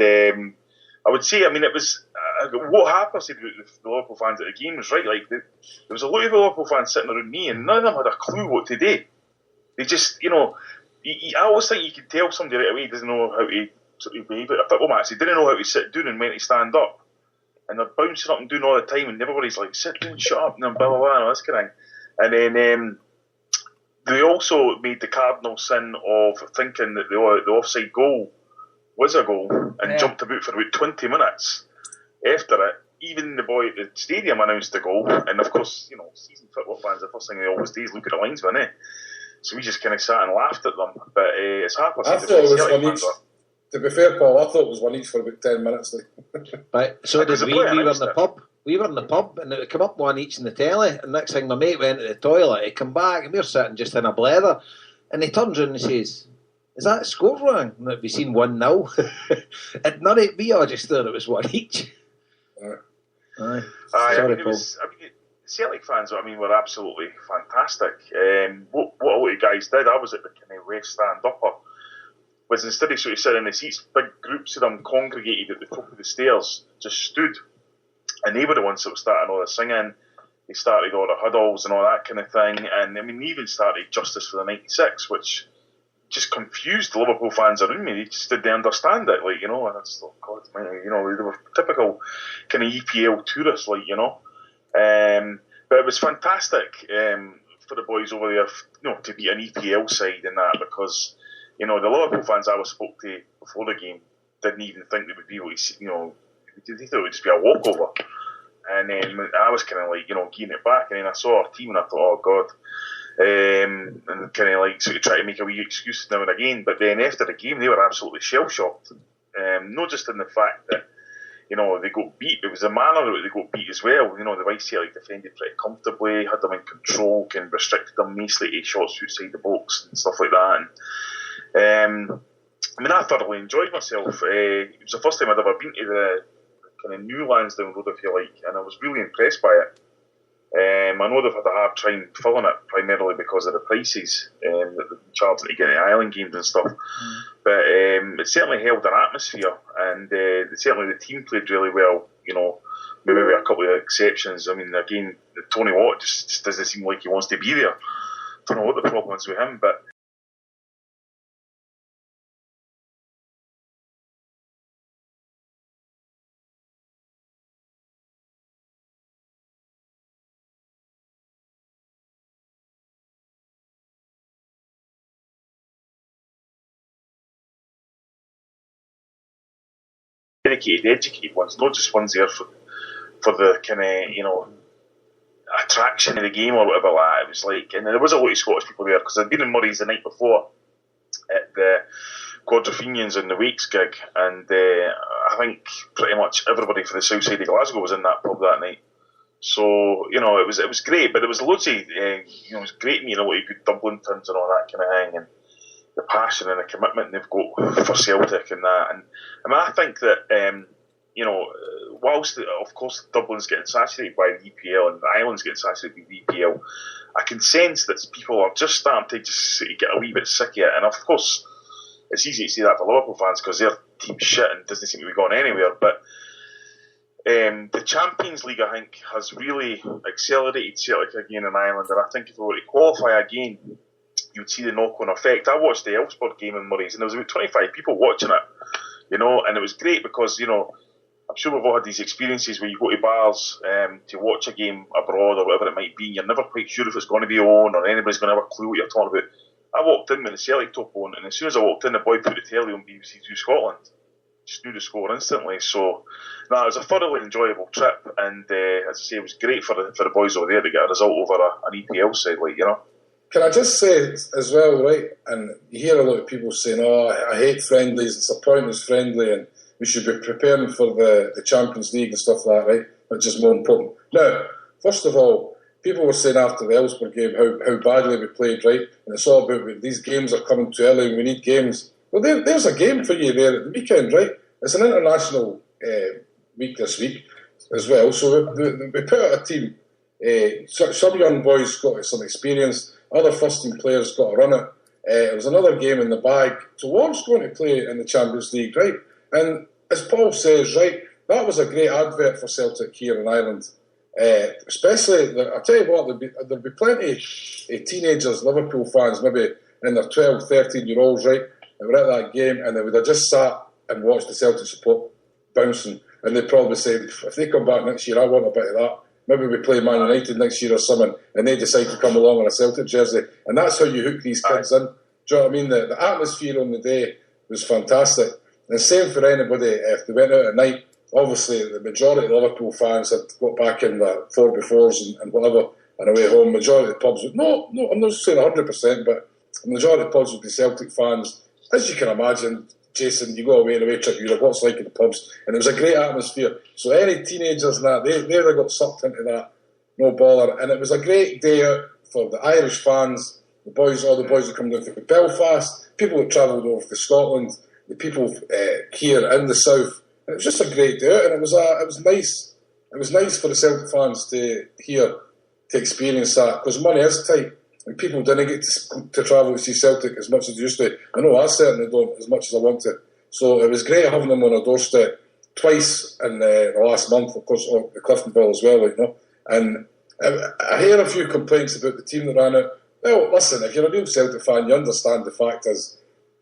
I would say, I mean, it was what happened. I said the Liverpool fans at the game was right. Like there was a lot of Liverpool fans sitting around me, and none of them had a clue what to do. They just, you know, I always think you can tell somebody right away he doesn't know how to sort of behave. A football match, they didn't know how to sit down and when to stand up. And they're bouncing up and doing all the time, and everybody's like, sit down, shut up, and blah, blah, blah, and all this kind of thing. And then they also made the cardinal sin of thinking that the offside goal was a goal and jumped about for about 20 minutes after it. Even the boy at the stadium announced the goal, and of course, you know, seasoned football fans, the first thing they always do is look at the linesman, eh? So we just kind of sat and laughed at them. But it's hard to I thought it was one each. To be fair, Paul, I thought it was one each for about 10 minutes. Like. Right, so did we. We were in the pub. We were in the pub, and it would come up one each in the telly. And next thing, my mate went to the toilet. He come back, and we were sitting just in a blether. And he turns around and says, "Is that score wrong?" And we seen 1-0. And none of we all just thought it was one each. Aye. Sorry, Paul. Celtic fans, I mean, were absolutely fantastic. What a lot of guys did, I was at the kind of West Stand upper, was instead of sort of sitting in the seats, big groups of them congregated at the top of the stairs, just stood, and they were the ones that were starting all the singing. They started all the huddles and all that kind of thing, and I mean, they even started Justice for the 96, which just confused the Liverpool fans around me. They just didn't understand it, like, you know, and it's like, God, man, you know, they were typical kind of EPL tourists, like, you know. But it was fantastic for the boys over there, you know, to be an EPL side in that, because, you know, the Liverpool fans I was spoke to before the game didn't even think they would be able to, you know, They thought it would just be a walkover. And then I was kind of like, getting it back. And then I saw our team and I thought, oh, God. And kind of like sort of try to make a wee excuse now and again. But then after the game, they were absolutely shell-shocked. Not just in the fact that, they got beat, it was the manner that they got beat as well. The Vice Celtic defended pretty comfortably, had them in control, kind of restricted them nicely to shots outside the box and stuff like that. And I thoroughly enjoyed myself. It was the first time I'd ever been to the kind of new Lansdowne Road, if you like, and I was really impressed by it. I know they've had a hard time filling it, primarily because of the prices that they've been charging to get the island games and stuff. But it certainly held an atmosphere, and certainly the team played really well. Maybe with a couple of exceptions. I mean, again, Tony Watt just doesn't seem like he wants to be there. Don't know what the problem is with him, but. Dedicated, educated ones, not just ones there for the kind of attraction of the game or whatever. Like it was like, and there was a lot of Scottish people there because I'd been in Murray's the night before at the Quadrophenians in the Wakes gig, and I think pretty much everybody for the south side of Glasgow was in that pub that night. So it was great, but there was loads of it was great meeting a lot of good Dublin tins and all that kind of thing, and the passion and the commitment they've got for Celtic and that. And I think that, whilst, of course, Dublin's getting saturated by the EPL and the island's getting saturated by the EPL, I can sense that people are just starting to just get a wee bit sick of it. And, of course, it's easy to say that for Liverpool fans because their team's shit and doesn't seem to be going anywhere. But the Champions League, I think, has really accelerated Celtic again in Ireland. And I think if we were to qualify again, you would see the knock-on effect. I watched the Elfsborg game in Murray's, and there was about 25 people watching it, and it was great because, I'm sure we've all had these experiences where you go to bars to watch a game abroad or whatever it might be, and you're never quite sure if it's going to be on or anybody's going to have a clue what you're talking about. I walked in when the Celtic top on, and as soon as I walked in, the boy put the telly on BBC Two Scotland. Just knew the score instantly. So, it was a thoroughly enjoyable trip, and as I say, it was great for the boys over there to get a result over an EPL side, Can I just say as well, right, and you hear a lot of people saying, I hate friendlies, it's a pointless friendly, and we should be preparing for the Champions League and stuff like that, right, which is more important. Now, first of all, people were saying after the Elfsborg game how badly we played, right, and it's all about these games are coming too early and we need games. Well, there's a game for you there at the weekend, right? It's an international week this week as well, so we put out a team. Some young boys got some experience. Other first-team players got to run it. It was another game in the bag. So Ward's going to play in the Champions League, right? And as Paul says, right, that was a great advert for Celtic here in Ireland. Especially, I'll tell you what, there'll be plenty of teenagers, Liverpool fans, maybe in their 12, 13-year-olds, right, that were at that game, and they would have just sat and watched the Celtic support bouncing, and they'd probably say, if they come back next year, I want a bit of that. Maybe we play Man United next year or something, and they decide to come along in a Celtic jersey, and that's how you hook these kids in. Do you know what I mean? The atmosphere on the day was fantastic, and same for anybody if they went out at night. Obviously, the majority of Liverpool fans had got back in the 4x4s and whatever on the way home. Majority of the pubs would, no, I'm not saying 100%, but the majority of the pubs would be Celtic fans. As you can imagine, Jason, you go away on a away trip, Europe, what's like in the pubs, and it was a great atmosphere. So any teenagers and that, they got sucked into that, no bother. And it was a great day out for the Irish fans, all the boys that come down from Belfast, people that travelled over to Scotland, the people here in the south. And it was just a great day out, and it was nice. It was nice for the Celtic fans to experience that, because money is tight. And people didn't get to travel to see Celtic as much as they used to. I know I certainly don't as much as I want to. So it was great having them on our doorstep twice in the last month, of course, the Cliftonville as well, And I hear a few complaints about the team that ran out. Well, listen, if you're a real Celtic fan, you understand the fact is,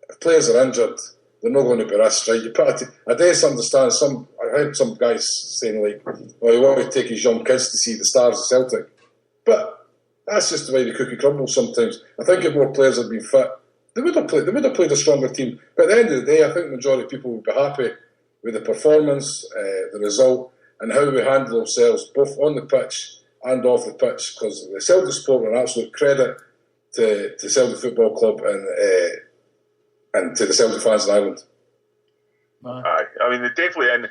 if players are injured, they're not going to be risked, right? I do understand I heard some guys saying, like, well, he wanted to take his young kids to see the stars of Celtic. But that's just the way the cookie crumbles sometimes. I think if more players had been fit, they would have played a stronger team. But at the end of the day, I think the majority of people would be happy with the performance, the result, and how we handle ourselves both on the pitch and off the pitch. Because the Celtic support are an absolute credit to Celtic Football Club and to the Celtic fans in Ireland. Aye, I mean, they definitely. And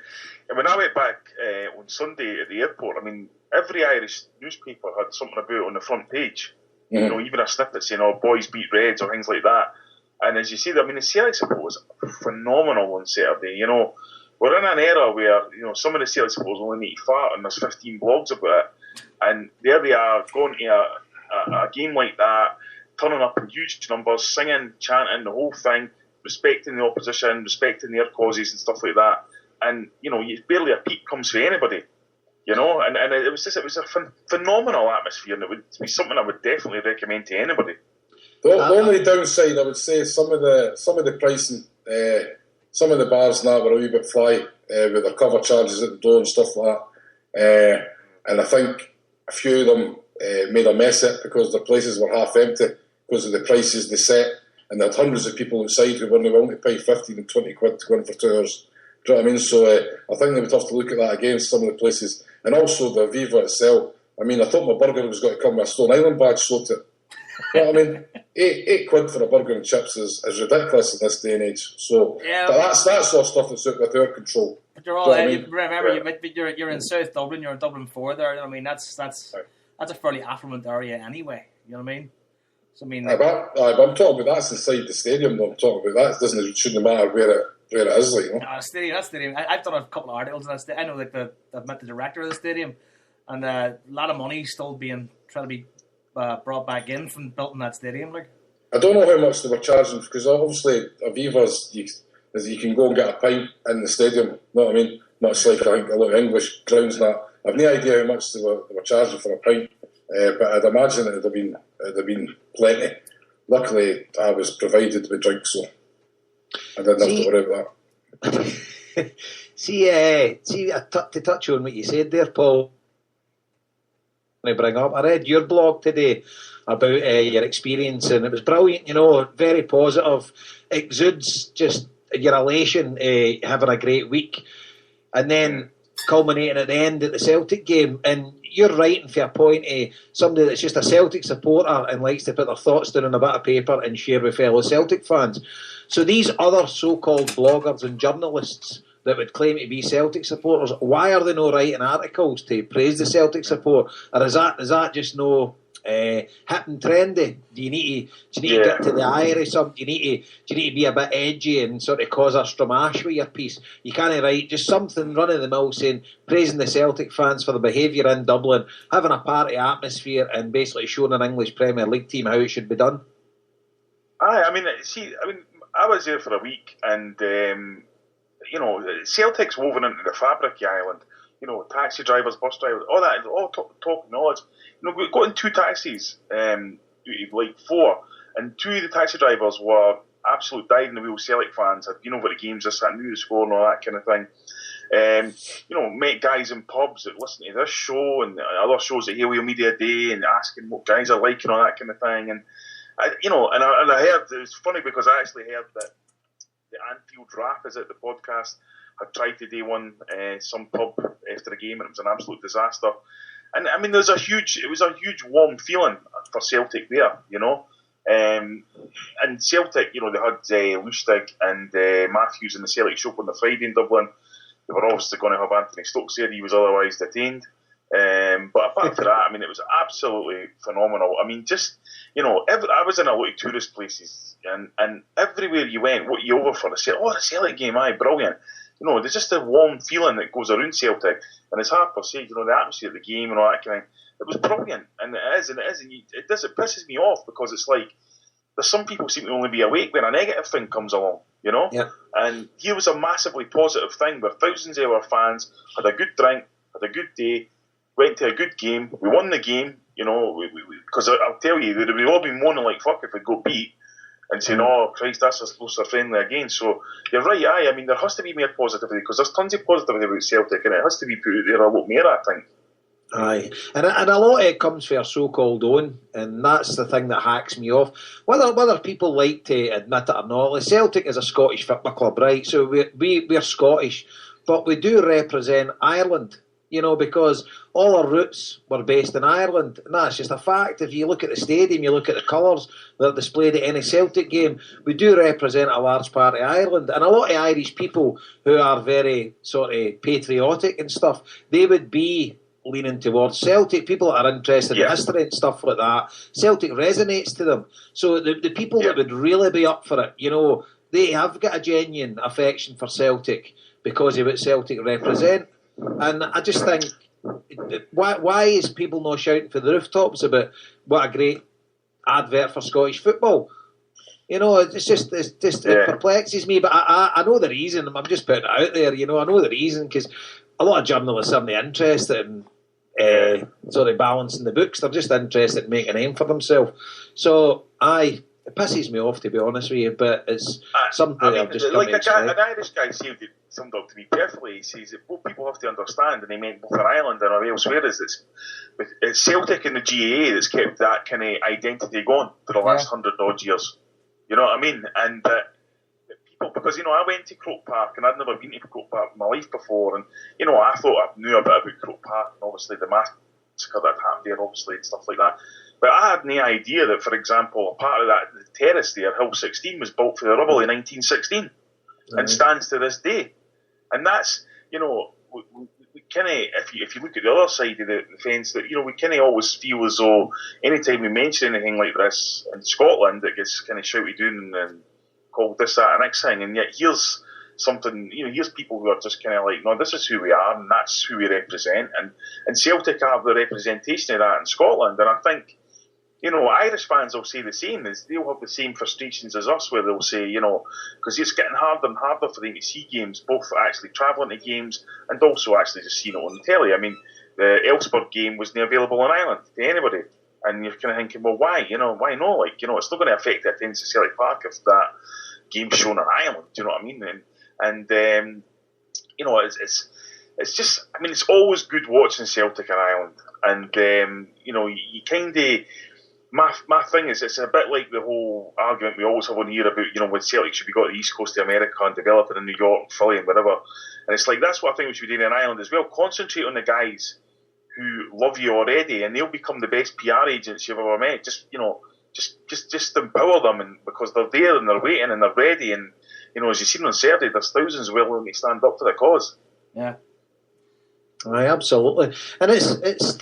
when I went back on Sunday at the airport, I mean, every Irish newspaper had something about it on the front page. You know, even a snippet saying, "Oh, boys beat Reds" or things like that. And as you see, I mean, the Celtic support was phenomenal on Saturday. You know, we're in an era where, you know, some of the Celtic supporters only need to fart, and there's 15 blogs about it. And there they are going to a game like that, turning up in huge numbers, singing, chanting, the whole thing, respecting the opposition, respecting their causes and stuff like that. And, you know, barely a peep comes for anybody. You know, and it was a phenomenal atmosphere, and it would be something I would definitely recommend to anybody. The only downside, I would say, some of the pricing, some of the bars now were a wee bit fly with their cover charges at the door and stuff like that. And I think a few of them made a mess of it because their places were half empty because of the prices they set, and they had hundreds of people outside who weren't willing to pay 15 and 20 quid to go in for 2 hours. Do you know what I mean? So I think they would have to look at that against some of the places. And also the Viva itself. I mean, I thought my burger was going to come with a Stone Island badge sold it. You know what I mean? Eight quid for a burger and chips is ridiculous in this day and age. So but that's all stuff that's out with our control. But you're all, remember, you're in South Dublin, you're in Dublin 4 there. I mean, that's a fairly affluent area anyway. You know what I mean? So I mean, but I'm talking about that's inside the stadium. Though I'm talking about that. It shouldn't matter where it is. Like, you know? That stadium. I've done a couple of articles on that stadium. I know like I've met the director of the stadium, and a lot of money still being trying to be brought back in from building that stadium. Like, I don't know how much they were charging because obviously Aviva's you can go and get a pint in the stadium. You know what I mean? Much like I think a lot of English grounds and that. I've no idea how much they were charging for a pint, but I'd imagine it would have been plenty. Luckily, I was provided with drinks, so I didn't have to worry about that. To touch on what you said there, Paul, I bring up. I read your blog today about your experience, and it was brilliant. You know, very positive. It exudes just your elation, having a great week, and then culminating at the end at the Celtic game. And you're writing for a point somebody that's just a Celtic supporter and likes to put their thoughts down on a bit of paper and share with fellow Celtic fans. So these other so-called bloggers and journalists that would claim to be Celtic supporters, why are they not writing articles to praise the Celtic support? Or is that just no hip and trendy? Do you need to get to the eye or something? Do you need to be a bit edgy and sort of cause a stramash with your piece? You can't write just something run of the mill saying praising the Celtic fans for the behaviour in Dublin, having a party atmosphere, and basically showing an English Premier League team how it should be done. I mean, I was there for a week, and you know, Celtic's woven into the fabric of the island. You know, taxi drivers, bus drivers, all that, all talk knowledge. You know, we got in 2 taxis, like 4, and 2 of the taxi drivers were absolute dyed-in-the-wheel Celtic fans, had been over the games, this, that, knew the score and all that kind of thing. You know, met guys in pubs that listen to this show and other shows at Haley Media Day and asking what guys are like and all that kind of thing. And, I heard, it was funny because I actually heard that the Anfield Draft, is it, the podcast, had tried to do one some pub after the game, and it was an absolute disaster. And I mean, it was a huge warm feeling for Celtic there, you know. And Celtic, you know, they had Lustig and Matthews in the Celtic Shop on the Friday in Dublin. They were obviously going to have Anthony Stokes there. He was otherwise detained. But apart from that, I mean, it was absolutely phenomenal. I mean, just, you know, I was in a lot of tourist places, and everywhere you went, what you over for? The Celtic game, aye, brilliant. You know, there's just a warm feeling that goes around Celtic, and as Harper said, you know, the atmosphere of the game and all that kind of thing, it was brilliant, and it is, and it pisses me off because it's like there's some people seem to only be awake when a negative thing comes along, you know. Yeah. And here was a massively positive thing where thousands of our fans had a good drink, had a good day, went to a good game, we won the game, you know, because I'll tell you, we'd all been moaning like fuck if we got beat and saying, oh Christ, that's as close to friendly again. So you're right, I mean, there has to be more positivity because there's tons of positivity about Celtic and it has to be put out there a lot more, I think. Aye, and a lot of it comes for our so-called own, and that's the thing that hacks me off. Whether people like to admit it or not, like Celtic is a Scottish football club, right? So we're Scottish, but we do represent Ireland, because all our roots were based in Ireland, and that's just a fact. If you look at the stadium, you look at the colours that are displayed at any Celtic game, we do represent a large part of Ireland, and a lot of Irish people who are very sort of patriotic and stuff, they would be leaning towards Celtic. People that are interested in history and stuff like that, Celtic resonates to them. So the people that would really be up for it, they have got a genuine affection for Celtic because of what Celtic represent. And I just think, why is people not shouting for the rooftops about what a great advert for Scottish football? It perplexes me, but I know the reason. I'm just putting it out there, I know the reason, because a lot of journalists aren't interested in sort of balancing the books. They're just interested in making a name for themselves. So, it pisses me off, to be honest with you, but it's something I've just come to expect. An Irish guy summed up to me perfectly. He says that what people have to understand, and he meant both in Ireland and elsewhere, is it's Celtic and the GAA that's kept that kind of identity going for the last 100-odd years. You know what I mean? And people, because, I went to Croke Park, and I'd never been to Croke Park in my life before, and, I thought I knew a bit about Croke Park, and obviously the massacre that happened there, obviously, and stuff like that. But I had no idea that, for example, a part of that, the terrace there, Hill 16, was built for the rubble in 1916 and stands to this day. And that's, we kind of, if you look at the other side of the fence, that, we kind of always feel as though anytime we mention anything like this in Scotland, it gets kind of shouted down and called this, that, and next thing. And yet here's something, here's people who are just kind of like, no, this is who we are and that's who we represent. And Celtic have the representation of that in Scotland. And I think, Irish fans will say the same. They'll have the same frustrations as us, where they'll say, because it's getting harder and harder for them to see games, both actually travelling to games and also actually just seeing it on the telly. I mean, the Elfsborg game wasn't available in Ireland to anybody. And you're kind of thinking, well, why? Why not? Like, it's still going to affect the attendance at Celtic Park if that game's shown in Ireland. Do you know what I mean? And it's just, I mean, it's always good watching Celtic in Ireland. And, you kind of, my thing is, it's a bit like the whole argument we always have on here about, when Celtic should be got to the East Coast of America and develop it in New York, Philly and whatever. And it's like, that's what I think we should be doing in Ireland as well. Concentrate on the guys who love you already, and they'll become the best PR agents you've ever met. Just empower them, and because they're there and they're waiting and they're ready. And, as you've seen on Saturday, there's thousands willing to stand up for the cause. Yeah. Aye, absolutely. And it's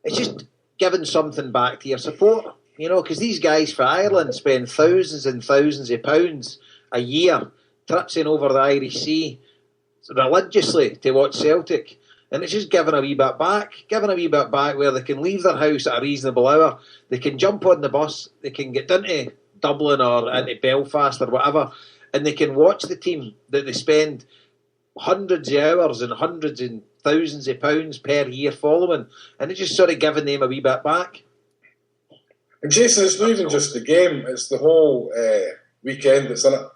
just giving something back to your support, because these guys for Ireland spend thousands and thousands of pounds a year tripsing over the Irish Sea religiously to watch Celtic, and it's just giving a wee bit back where they can leave their house at a reasonable hour, they can jump on the bus, they can get down to Dublin or into Belfast or whatever, and they can watch the team that they spend hundreds of hours and hundreds and thousands of pounds per year following, and it's just sort of giving them a wee bit back. And Jason, it's not even just the game, it's the whole weekend that's in it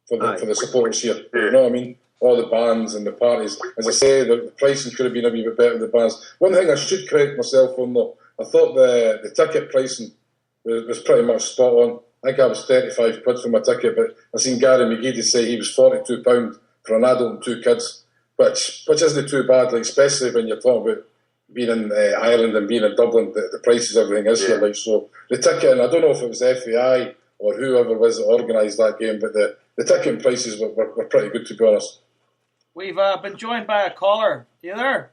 for the supporters here. You know what I mean? All the bands and the parties. As I say, the pricing could have been a wee bit better with the bands. One thing I should correct myself on though, I thought the ticket pricing was pretty much spot on. I think I was £35 for my ticket, but I seen Gary McGee say he was £42 for an adult and two kids, which isn't too bad, like, especially when you're talking about being in Ireland and being in Dublin, the prices, everything is here. Like, so the ticket, and I don't know if it was FAI or whoever was that organised that game, but the ticket prices were pretty good, to be honest. We've been joined by a caller. Are you there?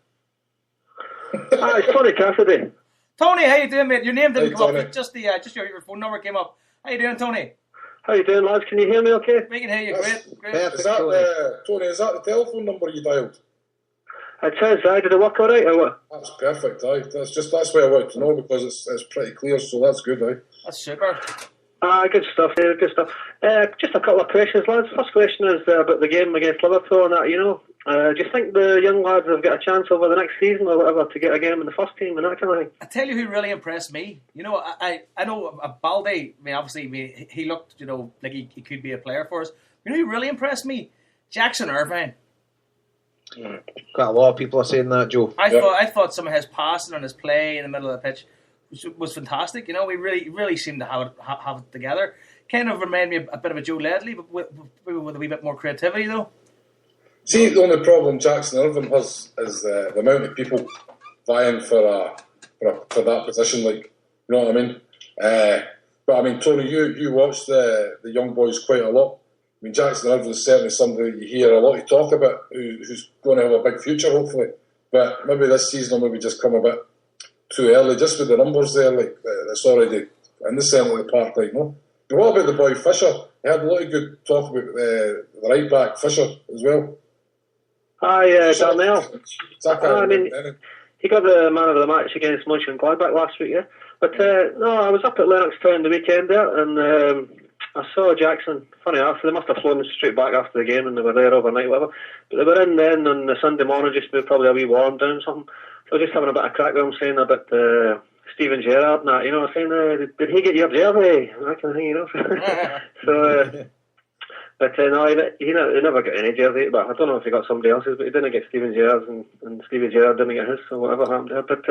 Hi, it's Tony Cassidy. Tony, how you doing, mate? Your name didn't come Tony. up. Just your phone number came up. How you doing, Tony? How you doing, lads? Can you hear me okay? We can hear you. Great. Is that, Tony, is that the telephone number you dialed? It says, did it work all right or what? That's perfect, aye. That's what I wanted to know, because it's pretty clear, so that's good, aye. That's super. Good stuff, David, good stuff. Just a couple of questions, lads. First question is about the game against Liverpool and that, do you think the young lads have got a chance over the next season or whatever to get a game in the first team and that kind of thing? I tell you who really impressed me. I know Balde, I mean, obviously, he looked, like he could be a player for us. You know who really impressed me? Jackson Irvine. Quite a lot of people are saying that, Joe. I thought some of his passing and his play in the middle of the pitch was fantastic. You know, we really seemed to have it together. Kind of reminded me a bit of a Joe Ledley, but with a wee bit more creativity, though. See, the only problem Jackson Irvine has is the amount of people vying for that position. Like, you know what I mean? But I mean, Tony, you watch the young boys quite a lot. I mean, Jackson Irvine is certainly somebody you hear a lot of talk about, who's going to have a big future, hopefully. But maybe this season will maybe just come a bit too early, just with the numbers there, like that's already in the centre of the park, like, no. But what about the boy Fisher? He had a lot of good talk about the right back Fisher as well. Aye, Darnell. I mean, Darnell. he got the man of the match against Mönchengladbach last week, yeah. But no, I was up at Lennoxtown the weekend there, and I saw Jackson. Funny enough, they must have flown straight back after the game, and they were there overnight, whatever. But they were in then on the Sunday morning, just probably a wee warm down something. So I was just having a bit of crack with him, saying about Steven Gerrard and that, you know, saying, did he get your jersey? That kind of thing, you know. So, but no, he never got any jersey. But I don't know if he got somebody else's, but he didn't get Steven Gerrard's, and Steven Gerrard didn't get his, so whatever happened there. But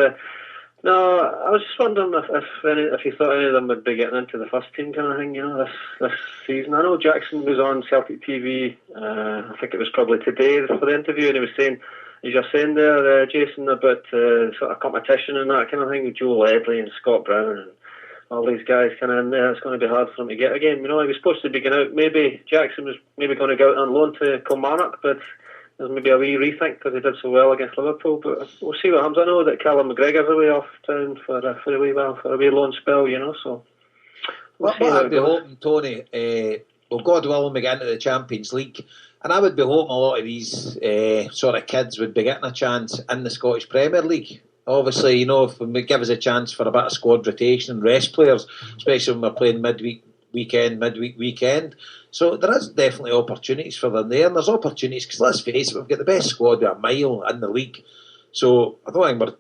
no, I was just wondering if you thought any of them would be getting into the first team kind of thing, you know, this season. I know Jackson was on Celtic TV, I think it was probably today for the interview, and he was saying, as you're saying there, Jason, about sort of competition and that kind of thing with Joe Ledley and Scott Brown and all these guys kind of in there. It's going to be hard for him to get again. You know, he was supposed to be going out. Maybe Jackson was maybe going to go out on loan to Kilmarnock, but there's maybe a wee rethink because he did so well against Liverpool. But we'll see what happens. I know that Callum McGregor's away off town for a wee loan spell. You know, so What I'd be hoping, Tony, well, God willing, we get into the Champions League, and I would be hoping a lot of these sort of kids would be getting a chance in the Scottish Premier League. Obviously, you know, if we give us a chance for a bit of squad rotation and rest players, especially when we're playing midweek, weekend. So there is definitely opportunities for them there, and there's opportunities because let's face it, we've got the best squad by a mile in the league. So I don't think we're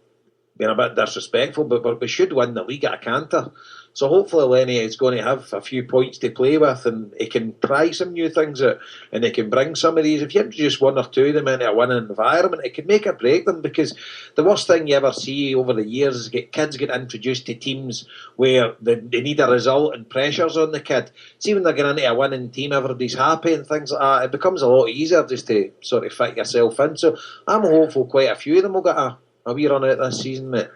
being a bit disrespectful, but we should win the league at a canter. So hopefully Lenny is going to have a few points to play with, and he can try some new things out, and he can bring some of these. If you introduce one or two of them into a winning environment, it can make or break them, because the worst thing you ever see over the years is kids get introduced to teams where they need a result and pressures on the kid. See, when they're getting into a winning team, everybody's happy and things like that. It becomes a lot easier just to sort of fit yourself in. So I'm hopeful quite a few of them will get a wee run out this season, mate.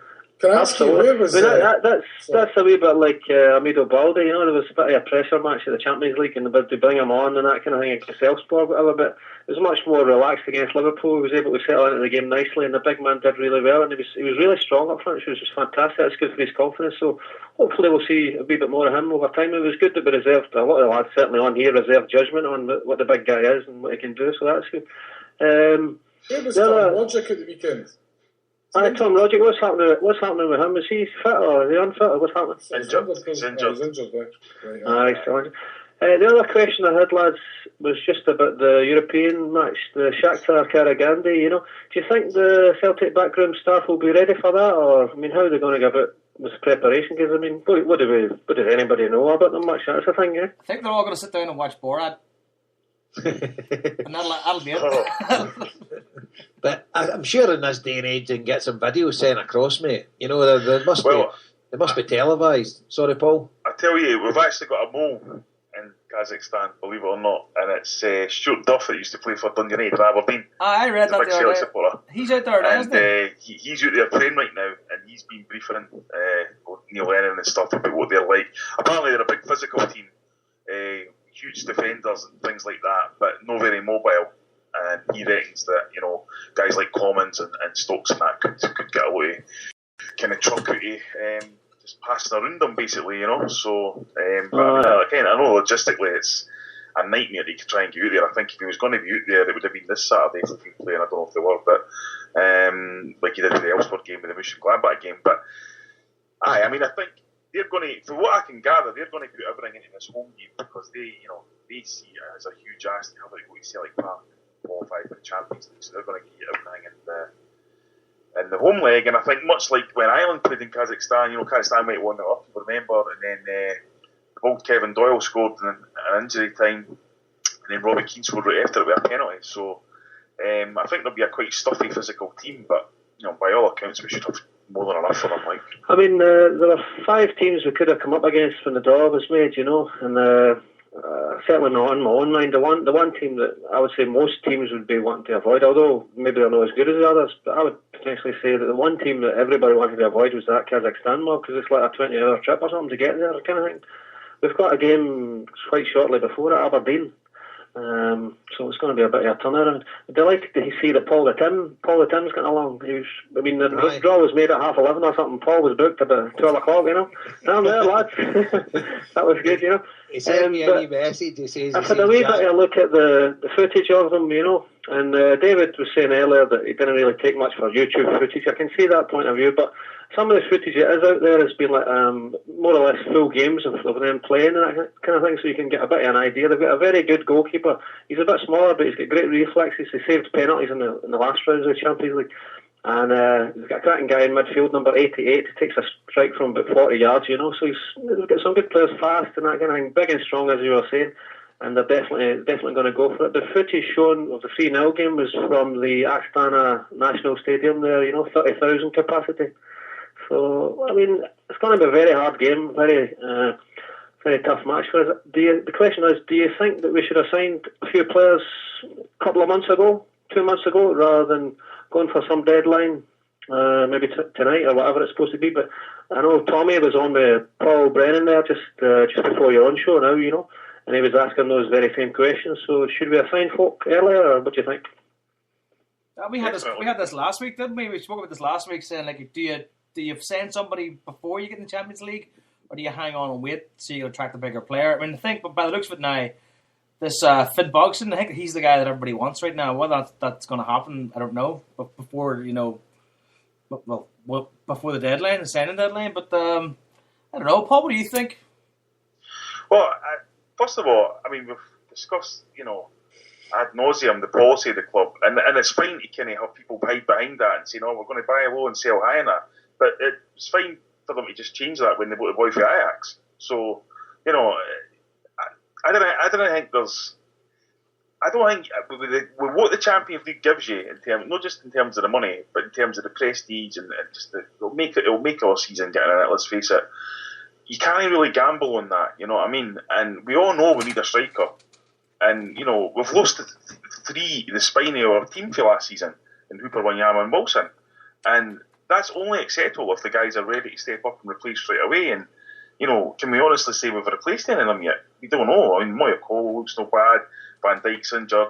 Can I ask you, where was that's a wee bit like Amido Balde, you know, there was a bit of a pressure match at the Champions League and about to bring him on and that kind of thing against Elfsborg, whatever, but it was much more relaxed against Liverpool. He was able to settle into the game nicely, and the big man did really well, and he was really strong up front, which was just fantastic. That's good for his confidence, so hopefully we'll see a wee bit more of him over time. It was good that we reserved, a lot of the lads certainly on here reserved judgment on what the big guy is and what he can do, so that's good. Where was Tom Logic at the weekend? Tom Rodgick, what's happening with him? Is he fit or is he unfit or what's happening? He's injured. Aye, so the other question I had, lads, was just about the European match, the Shakhtar Karagandhi. You know, do you think the Celtic backroom staff will be ready for that, or I mean, how are they going to go about this preparation? Because I mean, what does anybody know about them much? That's the thing, yeah. I think they're all going to sit down and watch Borat. And that'll be it. But I'm sure in this day and age they can get some videos sent across, mate. You know, they must be televised. Sorry, Paul. I tell you, we've actually got a mole in Kazakhstan, believe it or not, and it's Stuart Duff that used to play for Dundee United in Aberdeen. I read that the other day. Supporter. He's out there now, isn't he? He's out there playing right now, and he's been briefing Neil Lennon and stuff about what they're like. Apparently they're a big physical team, huge defenders and things like that, but not very mobile. And he reckons that, you know, guys like Commons and Stokes and that could get away, kind of truck out of just passing around them, basically, you know. So, but I know logistically it's a nightmare to try and get out there. I think if he was going to be out there, it would have been this Saturday if he was playing. I don't know if they were, but like he did with the Elfsborg game, with the Mönchengladbach game. But I mean, I think they're going to, from what I can gather, they're going to put everything into this home game because they see it as a huge ask to have it go to Celtic Park, qualify for the Champions League, so they're going to get everything in the home leg. And I think much like when Ireland played in Kazakhstan, you know, Kazakhstan might have won it up, if you remember, and then the old Kevin Doyle scored in an injury time, and then Robbie Keane scored right after it with a penalty. So I think they'll be a quite stuffy physical team, but by all accounts, we should have more than enough for them. Like, I mean, there were 5 teams we could have come up against when the draw was made, and certainly not on my own mind. The one team that I would say most teams would be wanting to avoid, although maybe they're not as good as the others, but I would potentially say that the one team that everybody wanted to avoid was that Kazakhstan mob, because it's like a 20-hour trip or something to get there, kind of thing. We've got a game quite shortly before at Aberdeen. So it's going to be a bit of a turnaround. I'm delighted to see that Paul the Tim's getting along. The draw was made at 11:30 or something. Paul was booked about 12 o'clock, I'm there, lads. That was good, He sent me a message. He says I've had a wee bit of a look at the footage of them, and David was saying earlier that he didn't really take much for YouTube footage. I can see that point of view, but some of the footage that is out there has been like more or less full games of them playing and that kind of thing, so you can get a bit of an idea. They've got a very good goalkeeper. He's a bit smaller, but he's got great reflexes. He saved penalties in the last rounds of the Champions League. And he's got a cracking guy in midfield, number 88, who takes a strike from about 40 yards, so he's got some good players, fast and that kind of thing, big and strong, as you were saying, and they're definitely going to go for it. The footage shown of the 3-0 game was from the Astana National Stadium there, 30,000 capacity. So, I mean, it's going to be a very hard game, very tough match for us. The question is, do you think that we should have signed a few players a couple of months ago, 2 months ago, rather than going for some deadline, maybe tonight or whatever it's supposed to be? But I know Tommy was on with Paul Brennan there just before your own show now, and he was asking those very same questions. So should we have signed folk earlier, or what do you think? We had this last week, didn't we? We spoke about this last week, saying like, do you send somebody before you get in the Champions League, or do you hang on and wait so you attract a bigger player? I mean, but by the looks of it now, this Finn Bogson, I think he's the guy that everybody wants right now. Whether that's going to happen, I don't know. But before before the deadline, the signing deadline. But I don't know, Paul. What do you think? Well, first of all, I mean, we've discussed, ad nauseum the policy of the club, and it's fine to kind of have people hide behind that and say, no, we're going to buy low and sell high and that. But it's fine for them to just change that when they bought the boy for Ajax. So, I don't think with what the Champions League gives you, not just in terms of the money, but in terms of the prestige and just it'll make our season getting in it. Let's face it, you can't really gamble on that. You know what I mean? And we all know we need a striker, and we've lost the spine of our team for last season in Hooper, Wanyama, and Wilson, and that's only acceptable if the guys are ready to step up and replace straight away. And can we honestly say we've replaced any of them yet? We don't know. I mean, Moya Cole looks no bad. Van Dijk's injured.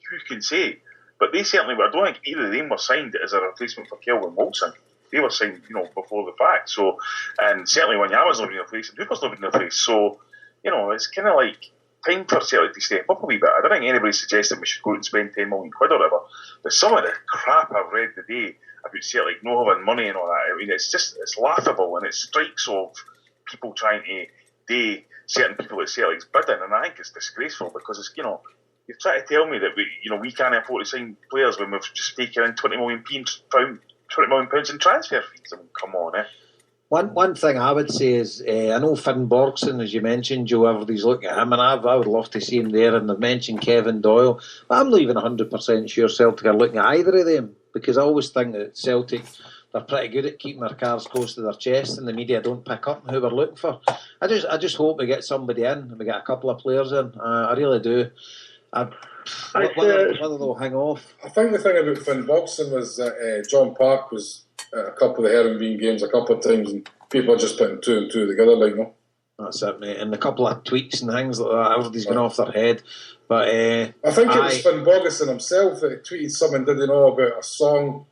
Who can say? But they certainly, I don't think either of them were signed as a replacement for Kelvin Wilson. They were signed, before the fact. So, and certainly Wanyama's not been replaced and Hooper's not been replaced. So, it's kind of like time for Celtic to step up a wee bit. I don't think anybody's suggesting we should go out and spend 10 million quid or whatever. But some of the crap I've read today about Celtic not having money and all that, I mean, it's laughable, and it strikes of people trying to day certain people at Celtic's bidding, and I think it's disgraceful because it's, you're trying to tell me that we can't afford to sign players when we've just taken in £20 million in transfer fees. I mean, come on, eh? One thing I would say is, I know Finn Borgson, as you mentioned, Joe, everybody's looking at him, and I would love to see him there, and they've mentioned Kevin Doyle, but I'm not even 100% sure Celtic are looking at either of them, because I always think that Celtic, they're pretty good at keeping their cards close to their chest, and the media don't pick up who we're looking for. I just hope we get somebody in, and we get a couple of players in. I really do. Whether they'll hang off. I think the thing about Finn Bogson was that John Park was at a couple of Heronveen games a couple of times, and people are just putting two and two together, like, no. That's it, mate. And a couple of tweets and things like that, everybody's gone off their head. But I think it was Finn Bogson himself that tweeted something, did he know, about a song.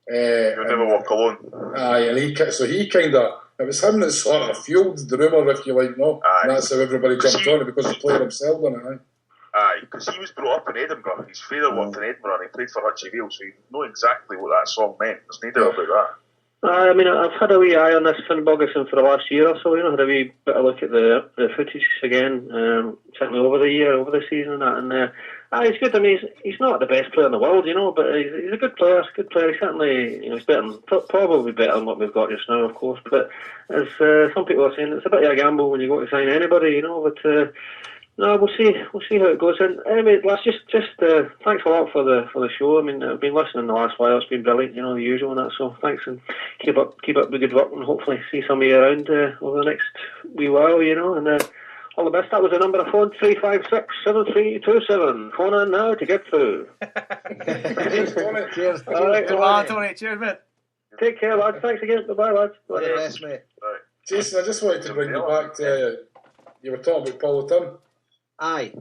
You'll never walk alone. Aye, and he kind of, it was him that sort of fueled the rumour, if you like, no? Aye. And that's how everybody jumped on it, because the player himself done it, aye. Aye, because he was brought up in Edinburgh. His father worked in Edinburgh and he played for Hutchie Vale, so he know exactly what that song meant. There's no doubt about that. I mean, I've had a wee eye on this Finn Bogson for the last year or so, had a wee bit of look at the footage again, certainly over the season and that, and he's good. I mean, he's not the best player in the world, but he's a good player. He's certainly, he's better, probably better than what we've got just now, of course, but as some people are saying, it's a bit of a gamble when you go to sign anybody, but No, we'll see. We'll see how it goes. And anyway, let's just thanks a lot for the show. I mean, I've been listening the last while. It's been brilliant, the usual and that. So thanks, and keep up the good work, and hopefully see some of you around over the next wee while, And all the best. That was the number of phone 356-7327. Phone in now to get through. Cheers. All right, Come on, Tony. Cheers, mate. Take care, lads. Thanks again. Bye, lads. All the best, mate. Jason, I just wanted to bring you back to you were talking about Paul Tim. Aye,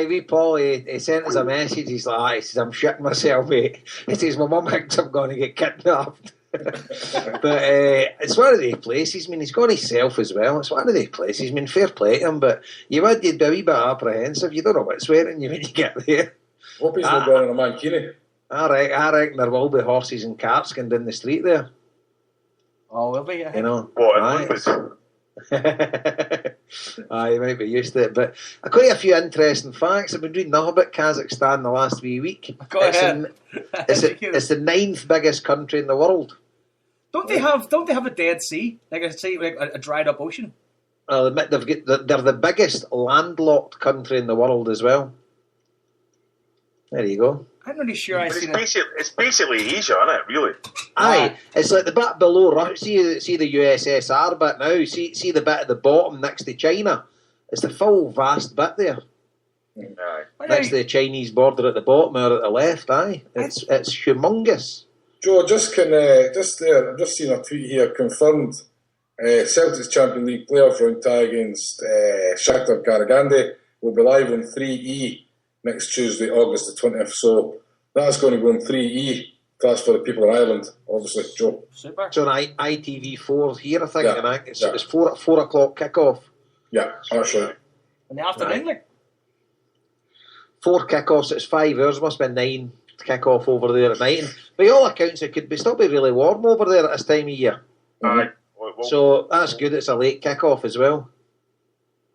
wee Paul, he sent us a message. He's like, he says, I'm shitting myself, mate. He says, my mum thinks I'm going to get kidnapped. But it's one of the places. I mean, he's got himself as well. It's one of the places. I mean, fair play to him, but you'd be a wee bit apprehensive. You don't know what's waiting you when you get there. Hope he's not going on a mankini. I reckon there will be horses and carts going down the street there. Oh, will be, What, aye. in London? Aye, you might be used to it, but I've got a few interesting facts. I've been reading up about Kazakhstan the last wee week. Go ahead. It's the 9th biggest country in the world. Don't they have a Dead Sea? Like a dried up ocean? They're the biggest landlocked country in the world as well. There you go. I'm not really sure I've seen it. It's basically Asia, isn't it, really? Aye, it's like the bit below Russia. See the USSR bit now. See the bit at the bottom next to China. It's the full vast bit there. Aye. Next to the Chinese border at the bottom or at the left. Aye, it's humongous. Joe, I've just seen a tweet here confirmed. Celtics Champions League playoff round tie against Shakhtar Karagandhi will be live on 3E next Tuesday, August the 20th. So that's going to go on 3E. That's for the people in Ireland, obviously, Joe. Super. It's on ITV4 here, I think. Yeah. And it's 4 o'clock kickoff. Yeah, that's right. In the afternoon, like? 4 kickoffs. It's 5 hours. Must be 9 to kick off over there at night. And by all accounts, it could still be really warm over there at this time of year. Aye. So that's good. It's a late kickoff as well.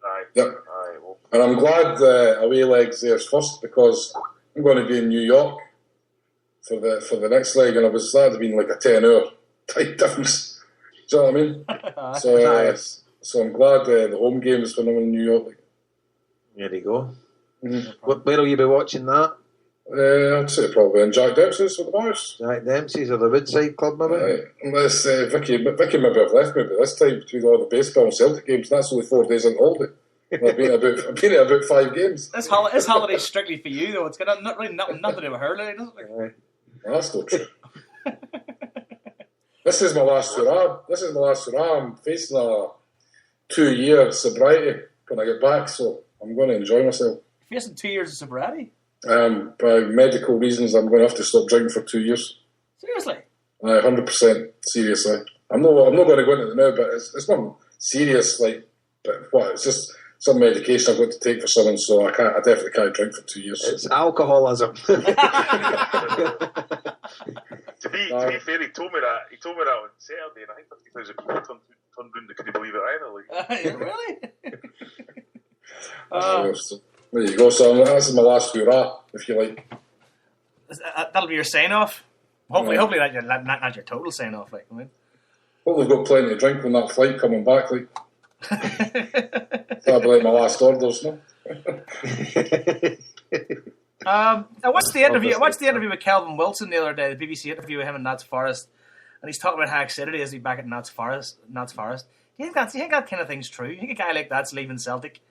Aye. Yep. Aye. Well, And I'm glad away legs there's first because I'm going to be in New York for the next leg, and that'd have been like a 10-hour type difference. Do you know what I mean? So I'm glad the home game is when I'm in New York. There you go. Mm-hmm. Where will you be watching that? I'd say probably in Jack Dempsey's with the boys. Jack Dempsey's or the Woodside Club, maybe? Unless Vicky maybe have left me by this time between all the baseball and Celtic games. That's only 4 days on holiday. I've been at about 5 games. This holiday's strictly for you, though. It's got nothing to do with her, does it? Aye. Well, that's not true. This is my last hurrah. I'm facing a 2-year sobriety when I get back, so I'm going to enjoy myself. Facing 2 years of sobriety? By medical reasons, I'm going to have to stop drinking for 2 years. Seriously? 100% seriously. I'm not going to go into it now, but it's not serious. It's just some medication I've got to take for something, so I definitely can't drink for 2 years. It's alcoholism. to be fair, he told me that on Saturday, and I think 50,000 people turned round. They couldn't believe it either. Really? So, there you go. So that's my last hurrah, if you like. That'll be your sign-off. Hopefully not your total sign-off. Like, I mean. Well, they've got plenty to drink on that flight coming back. That'll be like my last orders, no? I watched the interview with Kelvin Wilson the other day. The BBC interview with him in Notts Forest, and he's talking about how excited he is to be back at Notts Forest. Do you think that kind of thing's true? You think a guy like that's leaving Celtic?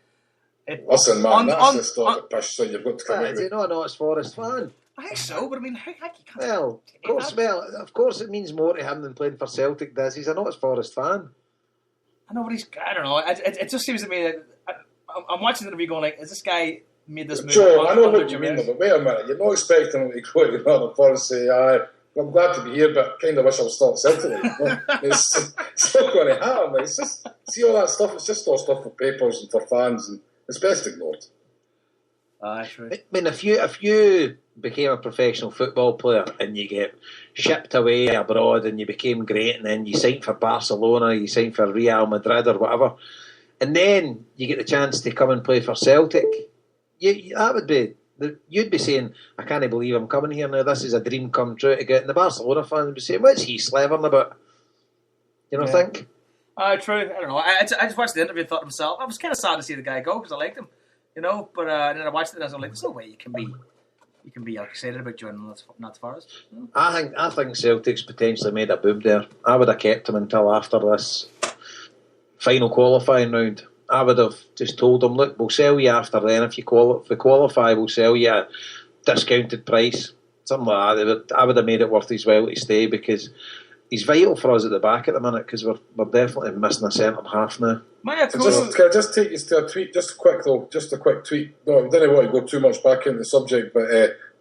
Listen, man, that's the sort of pish that you've got to come out Is he with. not a Notts Forest fan? I think so, but I mean, how you can't? Well, of course it means more to him than playing for Celtic does. He's a Notts Forest fan. I know, but I don't know. It just seems to me that I'm watching the interview going like, is this guy made this move? Joe, I know what you mean, but wait a minute. You're not expecting him to go to Northern Forest and say, I'm glad to be here, but kind of wish I was still at Celtic. It's not going to happen. It's just, see all that stuff, it's just all stuff for papers and for fans, and it's best ignored. True. I mean, if you became a professional football player and you get shipped away abroad and you became great and then you signed for Barcelona, you signed for Real Madrid or whatever, and then you get the chance to come and play for Celtic, you'd be saying, I can't believe I'm coming here now, this is a dream come true to get. And the Barcelona fans would be saying, what's he slavering about? You don't think? True. I don't know. I just watched the interview and thought to myself, I was kind of sad to see the guy go because I liked him. you know. But and then I watched it and I was like, there's no way you can be excited about joining Notts Forest. You know? I think Celtic's potentially made a boob there. I would have kept him until after this final qualifying round. I would have just told him, look, we'll sell you after then. If you qualify, we'll sell you a discounted price. Something like that. I would have made it worth his while to stay because he's vital for us at the back at the minute because we're definitely missing a centre half now. Can I just take you to a tweet, just a quick tweet. No, I don't want to go too much back into the subject, but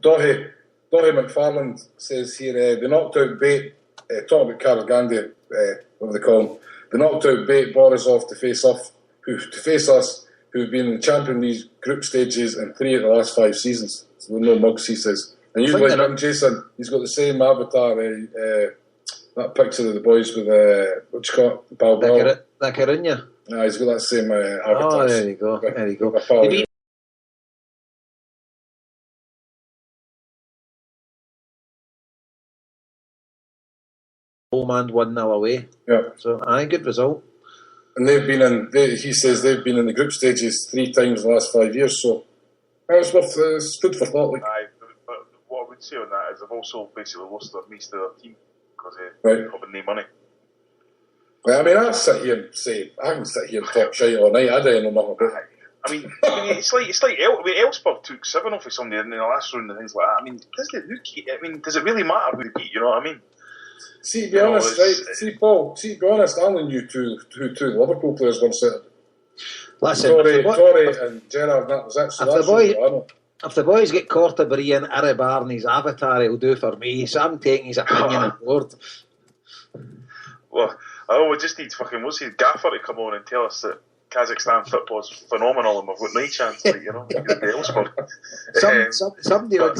Daithí McFarland says here, they knocked out Bate, talking about Carol Gandhi, whatever they call him, they knocked out Bate Borisov to face us, who've been in the Champions League group stages in 3 of the last 5 seasons. So no mugs, he says. And you like him, Jason, he's got the same avatar, that picture of the boys with, what you call it, Balbao. That Carinha. He's got that same avatar. Oh, there you go. Home and 1-0 away. Yeah. So, good result. And he says they've been in the group stages 3 times in the last 5 years, so it's good for thought. Like. Aye, but what I would say on that is they've also basically lost their most of their team because right. Of no money. I mean, I can sit here and talk shite all night. I don't know nothing about it. I mean, it's like Elfsborg took 7 off of somebody in the last round and things like that. I mean, does it really matter who they beat? You know what I mean? See, to be honest, Paul. To be honest, I only knew two Liverpool players once Saturday. Listen, Torre and Gerrard. That was it. If the boys get Cortabury and Arabar and his avatar, it'll do for me. So I'm taking his opinion on board. Well, we just need fucking Gaffer to come on and tell us that Kazakhstan football's phenomenal and we've got no chance, you know, somebody on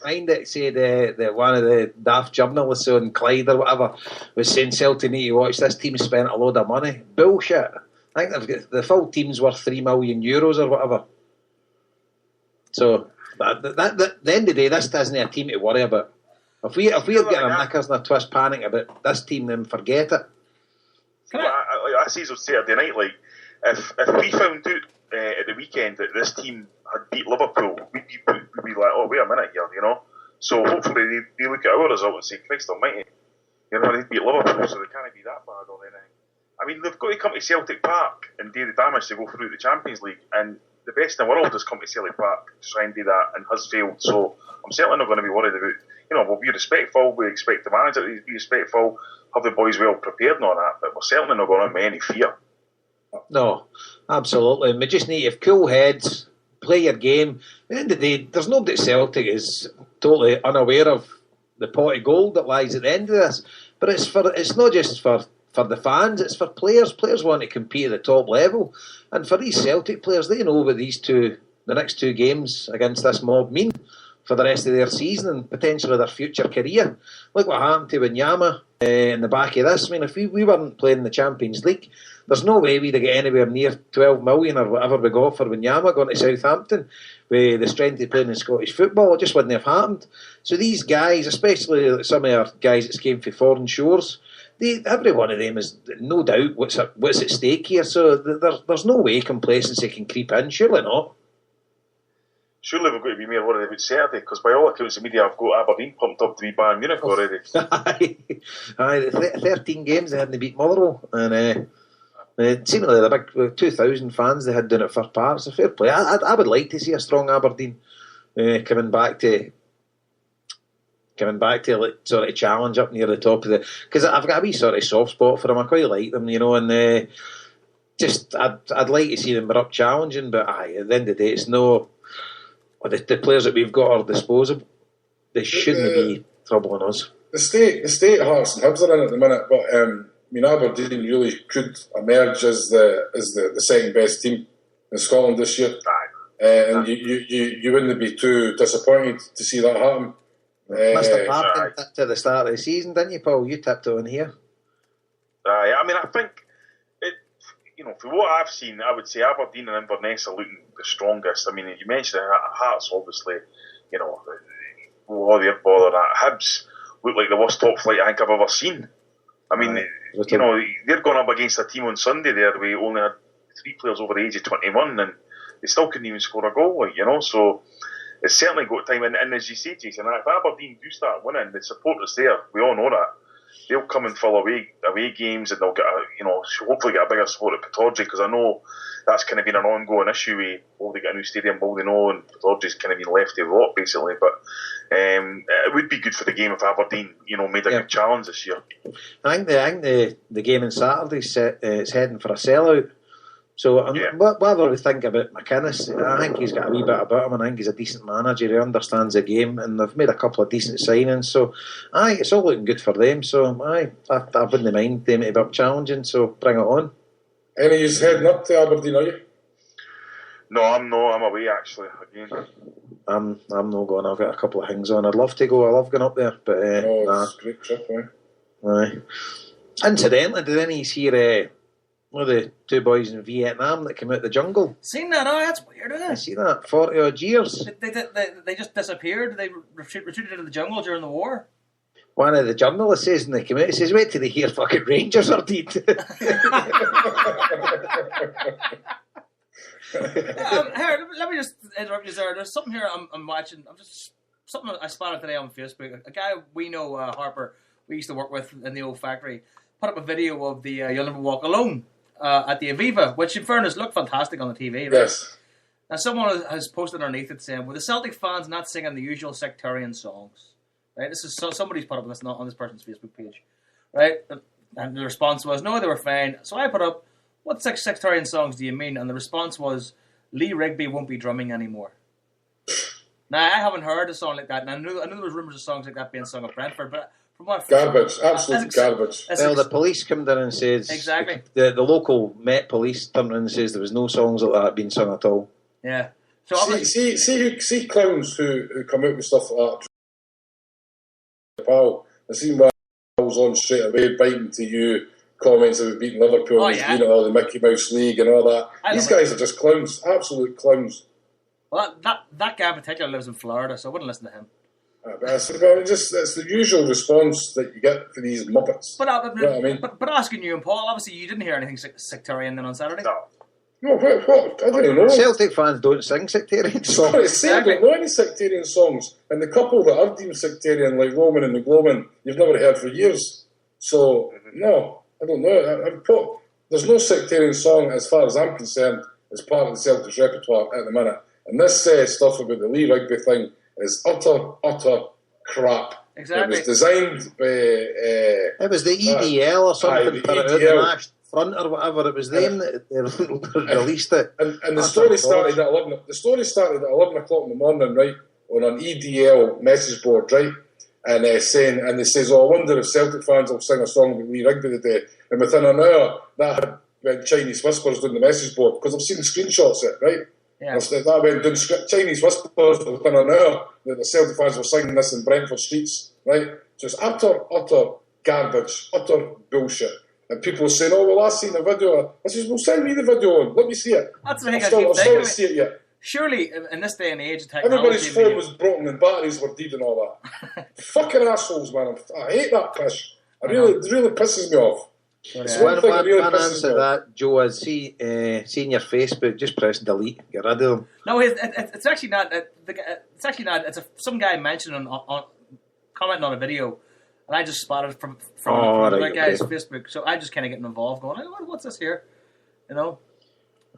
mind it said that one of the daft journalists on Clyde or whatever was saying Celtic need to watch this team spent a load of money. Bullshit. I think they've got the full team's worth €3 million or whatever. So at the end of the day, this isn't a team to worry about. If we're getting our knickers and a twist panic about this team, then forget it. I see on Saturday night, like if we found out at the weekend that this team had beat Liverpool, we'd be like, oh wait a minute here, you know. So hopefully they look at our result and say, Christ Almighty, you know, they beat Liverpool, so they can't be that bad or anything. I mean, they've got to come to Celtic Park and do the damage to go through the Champions League, and the best in the world has come to Celtic Park to try and do that and has failed. So I'm certainly not going to be worried about. You know, we'll be respectful. We expect the manager to be respectful. Have the boys well prepared and all that, but we're certainly not going to have any fear. No, absolutely. We just need to have cool heads, play your game. At the end of the day, there's nobody at Celtic is totally unaware of the pot of gold that lies at the end of this. But it's not just for the fans, it's for players. Players want to compete at the top level. And for these Celtic players, they know what the next 2 games against this mob mean for the rest of their season and potentially their future career. Look what happened to Wanyama in the back of this. I mean, if we weren't playing the Champions League, there's no way we'd get anywhere near 12 million or whatever we got for Wanyama going to Southampton with the strength of playing in Scottish football. It just wouldn't have happened. So these guys, especially some of our guys that came from foreign shores, every one of them is no doubt what's at stake here. So there's no way complacency can creep in. Surely not. Surely we've got to be more worried about Saturday, because by all accounts of media, I've got Aberdeen pumped up to be Bayern Munich already. Aye, 13 games they hadn't beat Motherwell, and seemingly the big 2,000 fans they had down at Fir Park. So fair play. I would like to see a strong Aberdeen coming back to like, sort of challenge up near the top of because I've got a wee sort of soft spot for them. I quite like them, you know, and just I'd like to see them up challenging, but at the end of the day, it's no. The players that we've got are disposable. They shouldn't be troubling us. The state Hearts and Hibs are in at the minute, but I mean, Aberdeen really could emerge as the second best team in Scotland this year. And you wouldn't be too disappointed to see that happen. Mr. Parkin tipped at the start of the season, didn't you, Paul? You tipped on here. I mean, I think for what I've seen, I would say Aberdeen and Inverness are looking the strongest. I mean, you mentioned Hearts, obviously, all their bother at Hibs look like the worst top flight I think I've ever seen. I mean, they're going up against a team on Sunday there where we only had 3 players over the age of 21, and they still couldn't even score a goal, like, you know. So it's certainly got time. And as you say, Jason, if Aberdeen do start winning, the supporters there, we all know that, they'll come and fill away games, and they'll get hopefully get a bigger support at Pittodrie, because I know that's kind of been an ongoing issue with, will they get a new stadium, will they know, and Pittodrie's kind of been left to rot basically. But it would be good for the game if Aberdeen, made a good challenge this year. I think the game on Saturday is heading for a sellout. So whatever we think about McInnes, I think he's got a wee bit about him, and I think he's a decent manager. He understands the game, and they've made a couple of decent signings. So I think it's all looking good for them. So I wouldn't mind them to be up challenging. So bring it on. Any of you heading up to Aberdeen, are you? No, I'm not. I'm away actually again. I'm not going. I've got a couple of things on. I'd love to go. I love going up there, but it's a great trip, man. Aye. Incidentally, did any of you hear one of the two boys in Vietnam that came out of the jungle? Seen that? Oh, that's weird, isn't it? I see that. 40 odd years. They just disappeared. They retreated into the jungle during the war. One of the journalists says when they came out, he says, wait till they hear fucking Rangers are dead. Here, let me just interrupt you there. There's something here I'm watching. Something I spotted today on Facebook. A guy we know, Harper, we used to work with in the old factory, put up a video of the You'll Never Walk Alone at the Aviva, which in fairness looked fantastic on the TV. Right? Yes. Now someone has posted underneath it saying, "Were the Celtic fans not singing the usual sectarian songs?" Right? This is somebody's put up this on this person's Facebook page, right? And the response was, "No, they were fine." So I put up, "What sectarian songs do you mean?" And the response was, "Lee Rigby won't be drumming anymore." Now I haven't heard a song like that, and I knew there was rumours of songs like that being sung at Brentford, but from what garbage, absolute garbage. Well, the police come down and says exactly. The local Met Police come down and says there was no songs like that being sung at all. Yeah. So see clowns who come out with stuff like that. Pal, I seen one was on straight away biting to you comments about beating Liverpool, all the Mickey Mouse League and all that. These guys are just clowns, absolute clowns. Well, that guy in particular lives in Florida, so I wouldn't listen to him. But it's the usual response that you get for these muppets. But, you know what I mean? But asking you and Paul, obviously you didn't hear anything sectarian then on Saturday. No, what? I don't even know. Celtic fans don't sing sectarian songs. Sorry, I don't know any sectarian songs. And the couple that I've deemed sectarian, like Roman and the Gloman, you've never heard for years. So, no, I don't know. There's no sectarian song, as far as I'm concerned, as part of the Celtics repertoire at the minute. And this stuff about the Lee Rigby thing is utter crap. Exactly. It was designed by... it was the EDL or something. The EDL. Front or whatever, it was them that released it. And the story started at 11. The story started at 11 o'clock in the morning, right, on an EDL message board, right, and they says, "Oh, I wonder if Celtic fans will sing a song with Lee Rigby today." And within an hour, that went Chinese whispers down the message board, because I've seen screenshots of it, right. Yeah. That went down Chinese whispers within an hour that the Celtic fans were singing this in Brentford streets, right. So it's utter garbage, utter bullshit. And people are saying, "Oh, well, I've seen the video." I says, "Well, send me the video on. Let me see it." That's the thing I've still not see it yet. Surely, in this day and age of technology... Everybody's phone was broken and batteries were dead and all that. Fucking assholes, man. I hate that piss. It really pisses me off. So one answer to that, Joe, is see in your Facebook, just press delete, get rid of them. No, it's actually not. It's actually not. It's some guy mentioning on commenting on a video, and I just spotted it from that guy's Facebook. So I just kind of getting involved, going, "What's this here?" You know.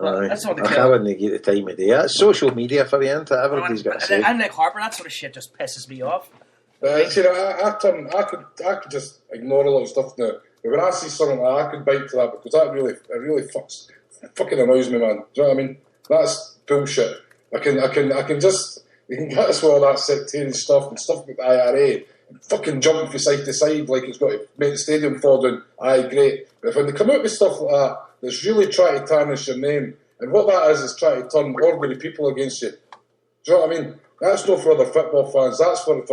That's what I wouldn't get the time of day. That's social media for you, isn't it? Everybody's got to say. I'm like Harper. That sort of shit just pisses me off. I could just ignore a lot of stuff now. But when I see something like that, I could bite to that, because that really fucking annoys me, man. Do you know what I mean? That's bullshit. You can get us with all that sectarian stuff and stuff with the IRA, and fucking jumping from side to side like it's got to make the stadium fall down. Aye, great. But when they come out with stuff like that, that's really trying to tarnish your name, and what that is trying to turn ordinary people against you. Do you know what I mean? That's not for other football fans. That's for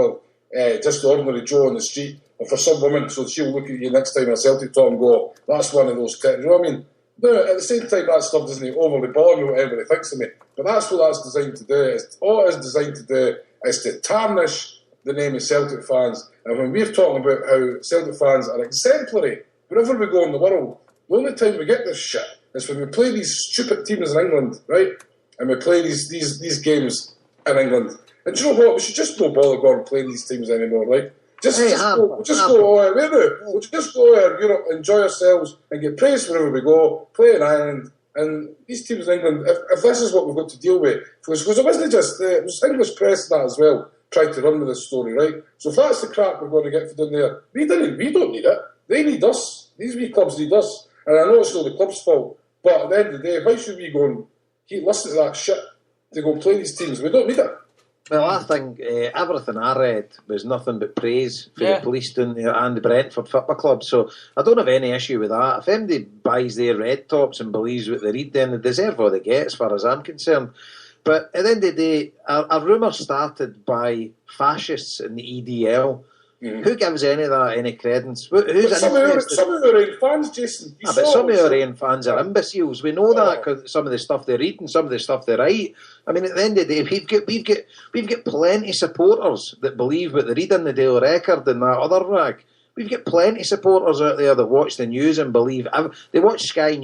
just the ordinary Joe on the street, or for some woman, so she'll look at you next time in a Celtic talk and go, "That's one of those." Do you know what I mean? No, at the same time, that stuff doesn't overly bother me what everybody thinks of me. But that's what that's designed to do. All it is designed to do is to tarnish the name of Celtic fans. And when we're talking about how Celtic fans are exemplary, wherever we go in the world, the only time we get this shit is when we play these stupid teams in England, right? and we play these games in England. And do you know what? We should just no bother going and playing these teams anymore, right? Just go to Europe, enjoy ourselves, and get praised wherever we go. Play in Ireland, and these teams in England. If this is what we've got to deal with, because it wasn't just it was English press that as well tried to run with this story, right? So if that's the crap we're going to get for down there, we don't need it. They need us. These wee clubs need us, and I know it's not the club's fault. But at the end of the day, why should we go and keep listening to that shit to go and play these teams? We don't need it. Well, I think everything I read was nothing but praise for the police down there and the Brentford Football Club. So I don't have any issue with that. If anybody buys their red tops and believes what they read, then they deserve what they get, as far as I'm concerned. But at the end of the day, a rumour started by fascists in the EDL. Who gives any of that any credence? Some of our own fans, Jason. But some of our own fans are imbeciles. We know that because some of the stuff they read and some of the stuff they write. I mean, at the end of the day, we've got plenty of supporters that believe what they read in the Daily Record and that other rag. We've got plenty of supporters out there that watch the news and believe... They watch Sky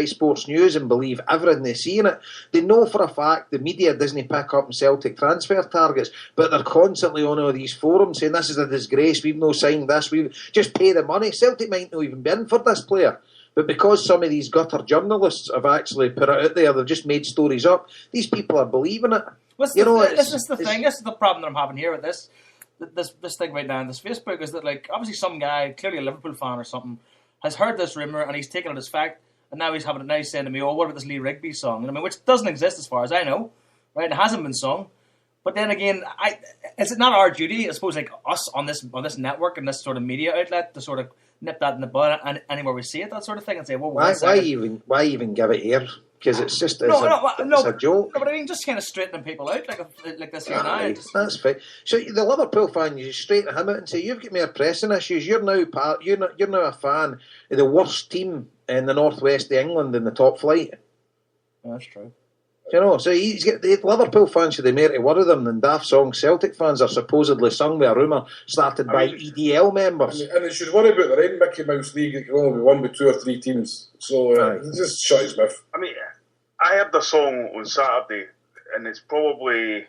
Sports News and believe everything they see in it. They know for a fact the media doesn't pick up Celtic transfer targets, but they're constantly on all these forums saying this is a disgrace, we've no signed this, we've just pay the money. Celtic might not even been for this player. But because some of these gutter journalists have actually put it out there, they've just made stories up, these people are believing it. This is the problem that I'm having here with this thing right now on this Facebook is that, like, obviously some guy, clearly a Liverpool fan or something, has heard this rumour and he's taken it as fact, and now he's saying to me, oh, what about this Lee Rigby song? I mean, which doesn't exist as far as I know, right? It hasn't been sung. But then again, is it not our duty, I suppose, like us on this network and this sort of media outlet to sort of nip that in the bud and anywhere we see it, that sort of thing, and say, well, why even give it here? Because it's just it's a joke. No, but I mean, just kind of straightening people out like this here now. That's fine. So the Liverpool fan, you straighten him out and say, you've got more pressing issues. You're now a fan of the worst team in the northwest of England in the top flight. That's true. So he's got the Liverpool fans should have more to worry them than daft songs Celtic fans are supposedly sung with a rumour started by EDL members. And they should worry about their own Mickey Mouse League. It can only be won by 2 or 3 teams. So just shut his mouth. I mean, I heard the song on Saturday, and it's probably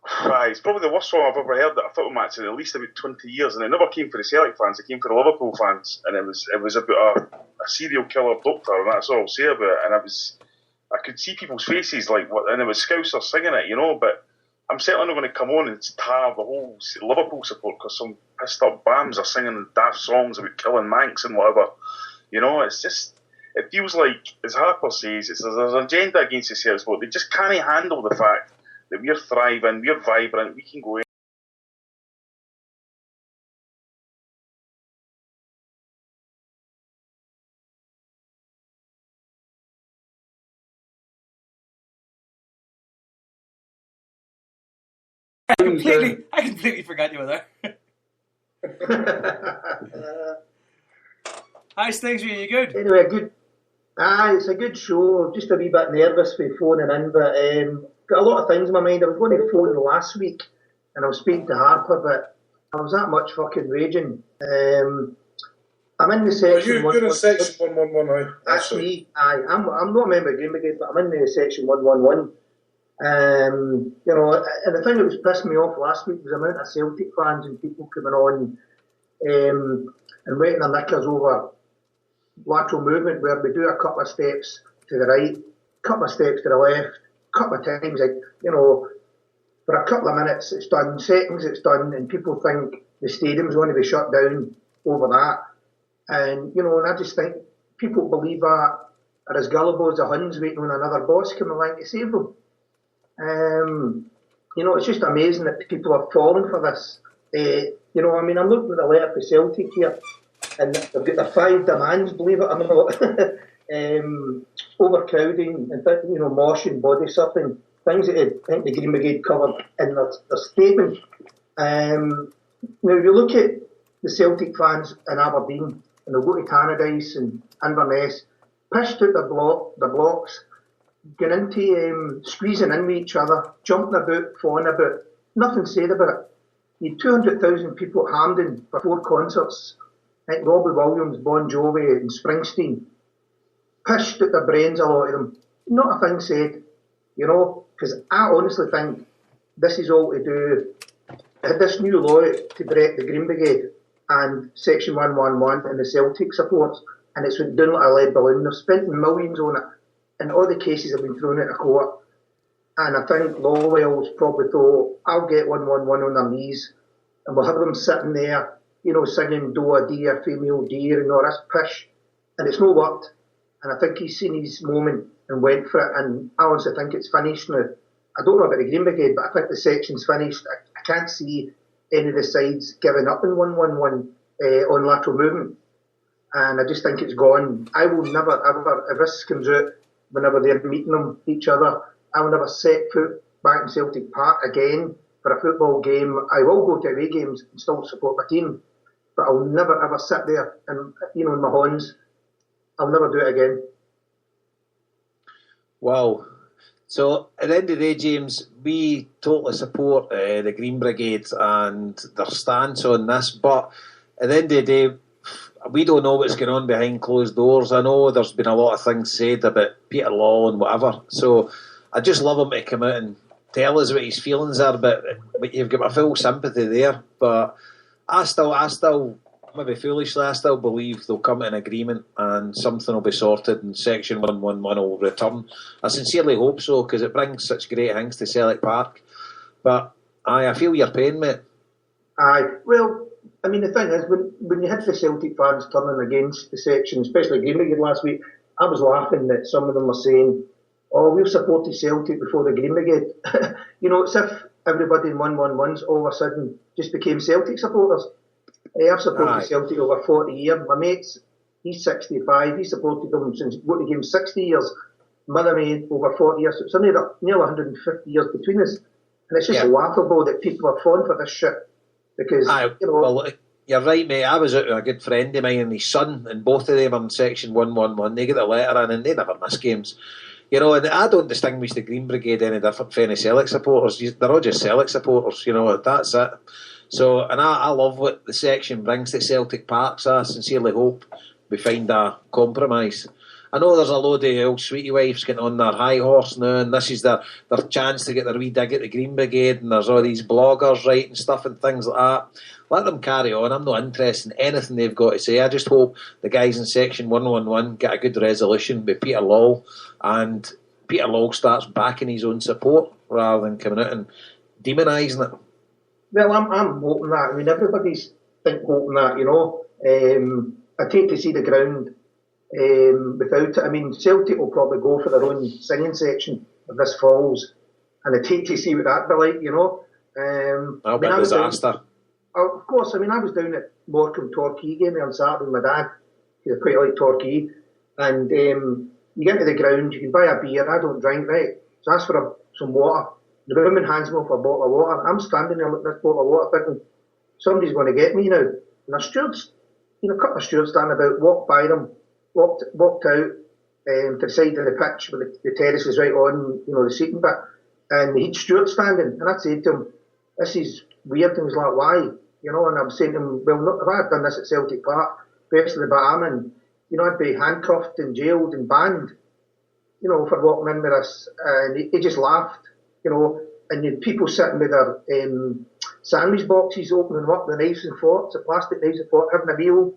the worst song I've ever heard at a football match in at least about 20 years. And it never came for the Celtic fans; it came for the Liverpool fans. And it was about a serial killer doctor, and that's all I'll say about it. And I could see people's faces and it was Scousers singing it, but I'm certainly not going to come on and tar the whole Liverpool support because some pissed up bams are singing daft songs about killing Manx and whatever. It's just, it feels like, as Harper says, there's an agenda against the Celtic sport. They just can't handle the fact that we're thriving, we're vibrant, we can go in. I completely forgot you were there. How's things with you? You good? Anyway, good. It's a good show. Just a wee bit nervous with phoning in, but got a lot of things in my mind. I was going to phone last week, and I was speaking to Harper, but I was that much fucking raging. I'm in the section. You're in section 111. That's me. I'm not a member of Green Brigade, but I'm in the section 111. And the thing that was pissing me off last week was the amount of Celtic fans and people coming on and wetting their knickers over lateral movement, where we do a couple of steps to the right, couple of steps to the left, couple of times, for a couple of minutes it's done, seconds it's done, and people think the stadium's going to be shut down over that. And I just think people believe that are as gullible as the Huns waiting on another boss coming along to save them. It's just amazing that people are falling for this. I'm looking at the letter for Celtic here, and they've got the 5 demands, believe it or not. Overcrowding, and motion, body surfing, things that I think the Green Brigade covered in their statement. Now, if you look at the Celtic fans in Aberdeen, and they'll go to Tannadice and Inverness, pushed out the blocks, going into squeezing in with each other, jumping about, falling about, nothing said about it. You had 200,000 people at Hampden for 4 concerts, like Robbie Williams, Bon Jovi and Springsteen. Pished out their brains, a lot of them. Not a thing said. because I honestly think this is all to do, this new law to break the Green Brigade and Section 111 and the Celtic supports, and it's been done like a lead balloon. They've spent millions on it, and all the cases have been thrown into court. And I think Lawwell's probably thought, I'll get 111 on their knees, and we'll have them sitting there, singing Do a Dear, Female Dear, and all this pish. And it's not worked. And I think he's seen his moment and went for it. And I honestly think it's finished now. I don't know about the Green Brigade, but I think the section's finished. I can't see any of the sides giving up in 111 on lateral movement. And I just think it's gone. I will never, ever, if this comes out, whenever they're meeting them, each other, I will never set foot back in Celtic Park again for a football game. I will go to away games and still support my team, but I'll never ever sit there and in my horns. I'll never do it again. Wow. So at the end of the day, James, we totally support the Green Brigade and their stance on this, but at the end of the day, we don't know what's going on behind closed doors. I know there's been a lot of things said about Peter Law and whatever, so I just love him to come out and tell us what his feelings are, but you've got my full sympathy there. But I still, maybe foolishly, I still believe they'll come to an agreement and something will be sorted and Section 111 will return. I sincerely hope so, because it brings such great things to Celtic Park. But I feel your pain, mate. Aye, well, I mean, the thing is, when you had the Celtic fans turning against the section, especially Green Brigade last week, I was laughing that some of them were saying, oh, we've supported Celtic before the Green Brigade. It's if everybody in 111s all of a sudden just became Celtic supporters. I've supported Celtic over 40 years. My mate's, he's 65, he supported them since what he gave him 60 years. Mother made over 40 years, so it's only nearly 150 years between us. And it's just laughable that people are falling for this shit. Because, Well, you're right, mate. I was out with a good friend of mine and his son, and both of them are in Section 111. They get the letter in and they never miss games. And I don't distinguish the Green Brigade any different from any Celtic supporters. They're all just Celtic supporters, that's it. So, and I love what the section brings to Celtic Park, so I sincerely hope we find a compromise. I know there's a load of old sweetie wives getting on their high horse now, and this is their chance to get their wee dig at the Green Brigade, and there's all these bloggers writing stuff and things like that. Let them carry on. I'm not interested in anything they've got to say. I just hope the guys in Section 111 get a good resolution with Peter Law, and Peter Law starts backing his own support rather than coming out and demonising it. Well, I'm hoping that. I mean, everybody's hoping that, I take to see the ground without it. I mean, Celtic will probably go for their own singing section if this falls, and I take to see what that'd be like, That'll be a disaster. Of course, I mean, I was down at Morecambe Torquay game on Saturday with my dad, because I quite like Torquay, and you get into the ground, you can buy a beer. I don't drink, right? So I ask for some water. The woman hands me off a bottle of water. I'm standing there with this bottle of water thinking, somebody's going to get me now. And our stewards, a couple of stewards standing about, walked by them, walked out to the side of the pitch where the terrace is right on, the seating bit. And the head steward standing. And I said to him, this is weird. And he was like, why? And I'm saying to him, well, not, if I had done this at Celtic Park, best of the Batman, I'd be handcuffed and jailed and banned, for walking in with us. And he just laughed. And you had people sitting with their sandwich boxes, opening up the knives and forks, the plastic knives and forks, having a meal,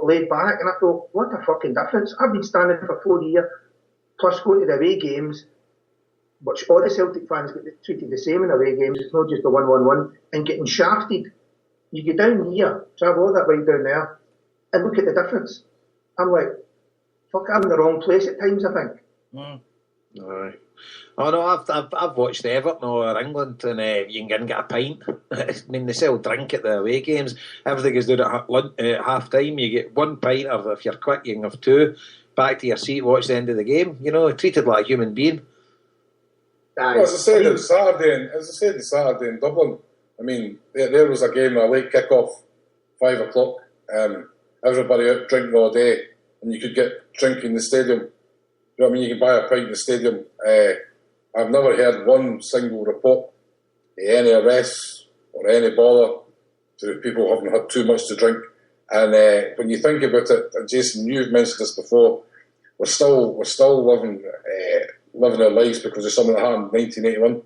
laid back. And I thought, what a fucking difference. I've been standing for 4 years, plus going to the away games, which all the Celtic fans get treated the same in away games. It's not just the 111, and getting shafted. You get down here, travel all that way down there, and look at the difference. I'm like, fuck, I'm in the wrong place at times, I think. Aye. Oh no, I've watched Everton or England, and you can go and get a pint. I mean, they sell drink at the away games. Everything is done at half time. You get 1 pint, or if you're quick, you can have 2. Back to your seat, watch the end of the game. Treated like a human being. Well, as I said Saturday in Dublin, I mean, there was a game, a late kick-off, 5 o'clock. Everybody out drinking all day, and you could get drink in the stadium. You know what I mean? You can buy a pint in the stadium. I've never heard one single report of any arrests or any bother to people having had too much to drink. And when you think about it, and Jason, you've mentioned this before, we're still living living their lives because of something that happened in 1981.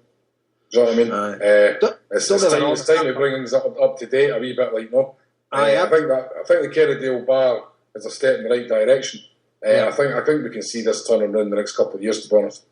Do you know what I mean? It's time to bring things up to date a wee bit, like, no. I think the Kerrydale bar is a step in the right direction. I think we can see this turning around the next couple of years, to be honest.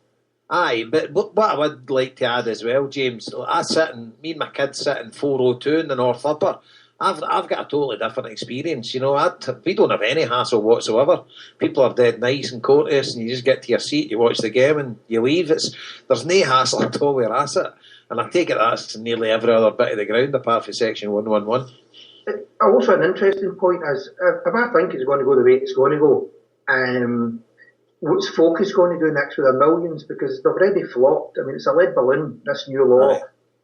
Aye, but what I would like to add as well, James, me and my kids sit in 402 in the North Upper. I've got a totally different experience. You know, we don't have any hassle whatsoever. People are dead nice and courteous, and you just get to your seat, you watch the game, and you leave. There's no hassle at all where I sit. And I take it that's nearly every other bit of the ground apart from section 111. Also, an interesting point is, if I think it's going to go the way it's going to go, what's Focus going to do next with their millions? Because they've already flopped. I mean, it's a lead balloon, this new law. Right.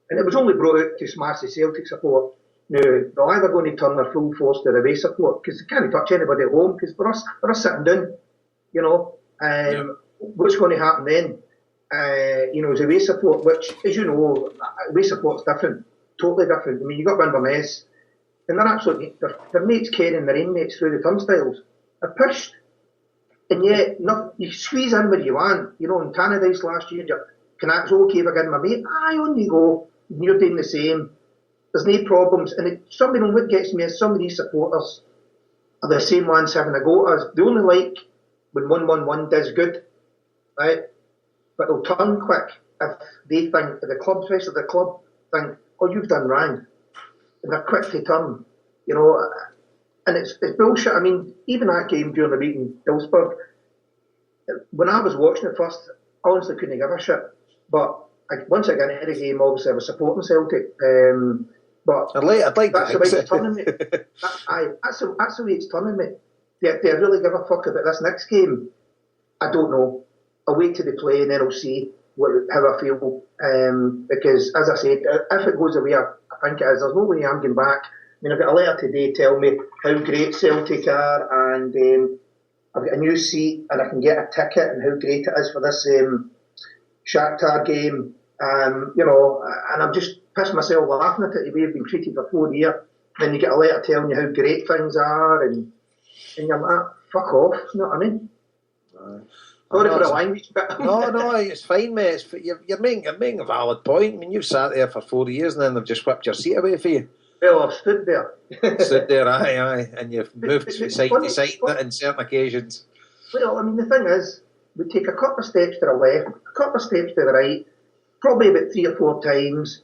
And it was only brought out to smash the Celtic support. Now, they're either going to turn their full force to the away support, because they can't touch anybody at home, because for us sitting down, you know. What's going to happen then? Is away support, which, as you know, away support's different, totally different. I mean, you got Inverness, and they're absolutely, their mates carrying their inmates through the turnstiles. They're pushed. And yet, you squeeze in where you want. You know, in Tannadice last year, it's okay if I get my mate. On you go. And you're doing the same. There's no problems. And what gets me is some of these supporters are the same ones having a go at us. They only like when 111 does good, right? But they'll turn quick if they think, the rest of the club think, you've done wrong. And they're quick to turn, you know. And it's bullshit. I mean, even that game during the week in Hillsburg, when I was watching it first, I honestly couldn't give a shit. But once I got into the game, obviously I was supporting Celtic. But I'd like that's the way it's turning me. That's the way it's turning me. Do I really give a fuck about this next game? I don't know. I'll wait till they play and then I'll see how I feel. Because, as I said, if it goes the way I think it is, there's no way I'm going back. I mean, I've got a letter today telling me how great Celtic are, and I've got a new seat, and I can get a ticket, and how great it is for this Shakhtar game. And I'm just pissed myself laughing at it, the way I've been treated for 4 years. Then you get a letter telling you how great things are, and you're like, fuck off, you know what I mean? Sorry for the language, but... No, it's fine, mate. You're making a valid point. I mean, you've sat there for 4 years, and then they've just whipped your seat away for you. Well, I've stood there. Aye, and you've moved from side to side on certain occasions. Well, I mean, the thing is, we take a couple of steps to the left, a couple of steps to the right, probably about 3 or 4 times.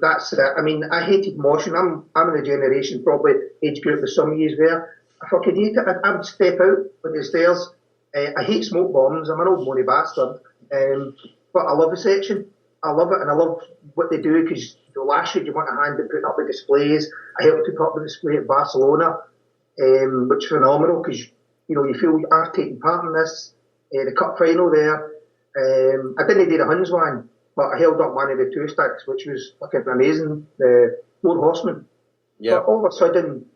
That's it. I mean, I hated motion. I'm in a generation, probably age group with some years where I fucking hate it. I would step out on the stairs. I hate smoke bombs. I'm an old money bastard. But I love the section. I love it, and I love what they do, because last year you want a hand at putting up the displays. I helped to put up the display at Barcelona, which is phenomenal, because you feel you are taking part in this. The cup final there. I didn't do the Huns one, but I held up one of the 2 sticks, which was fucking amazing. The 4 Horsemen. Yeah. But all of a sudden,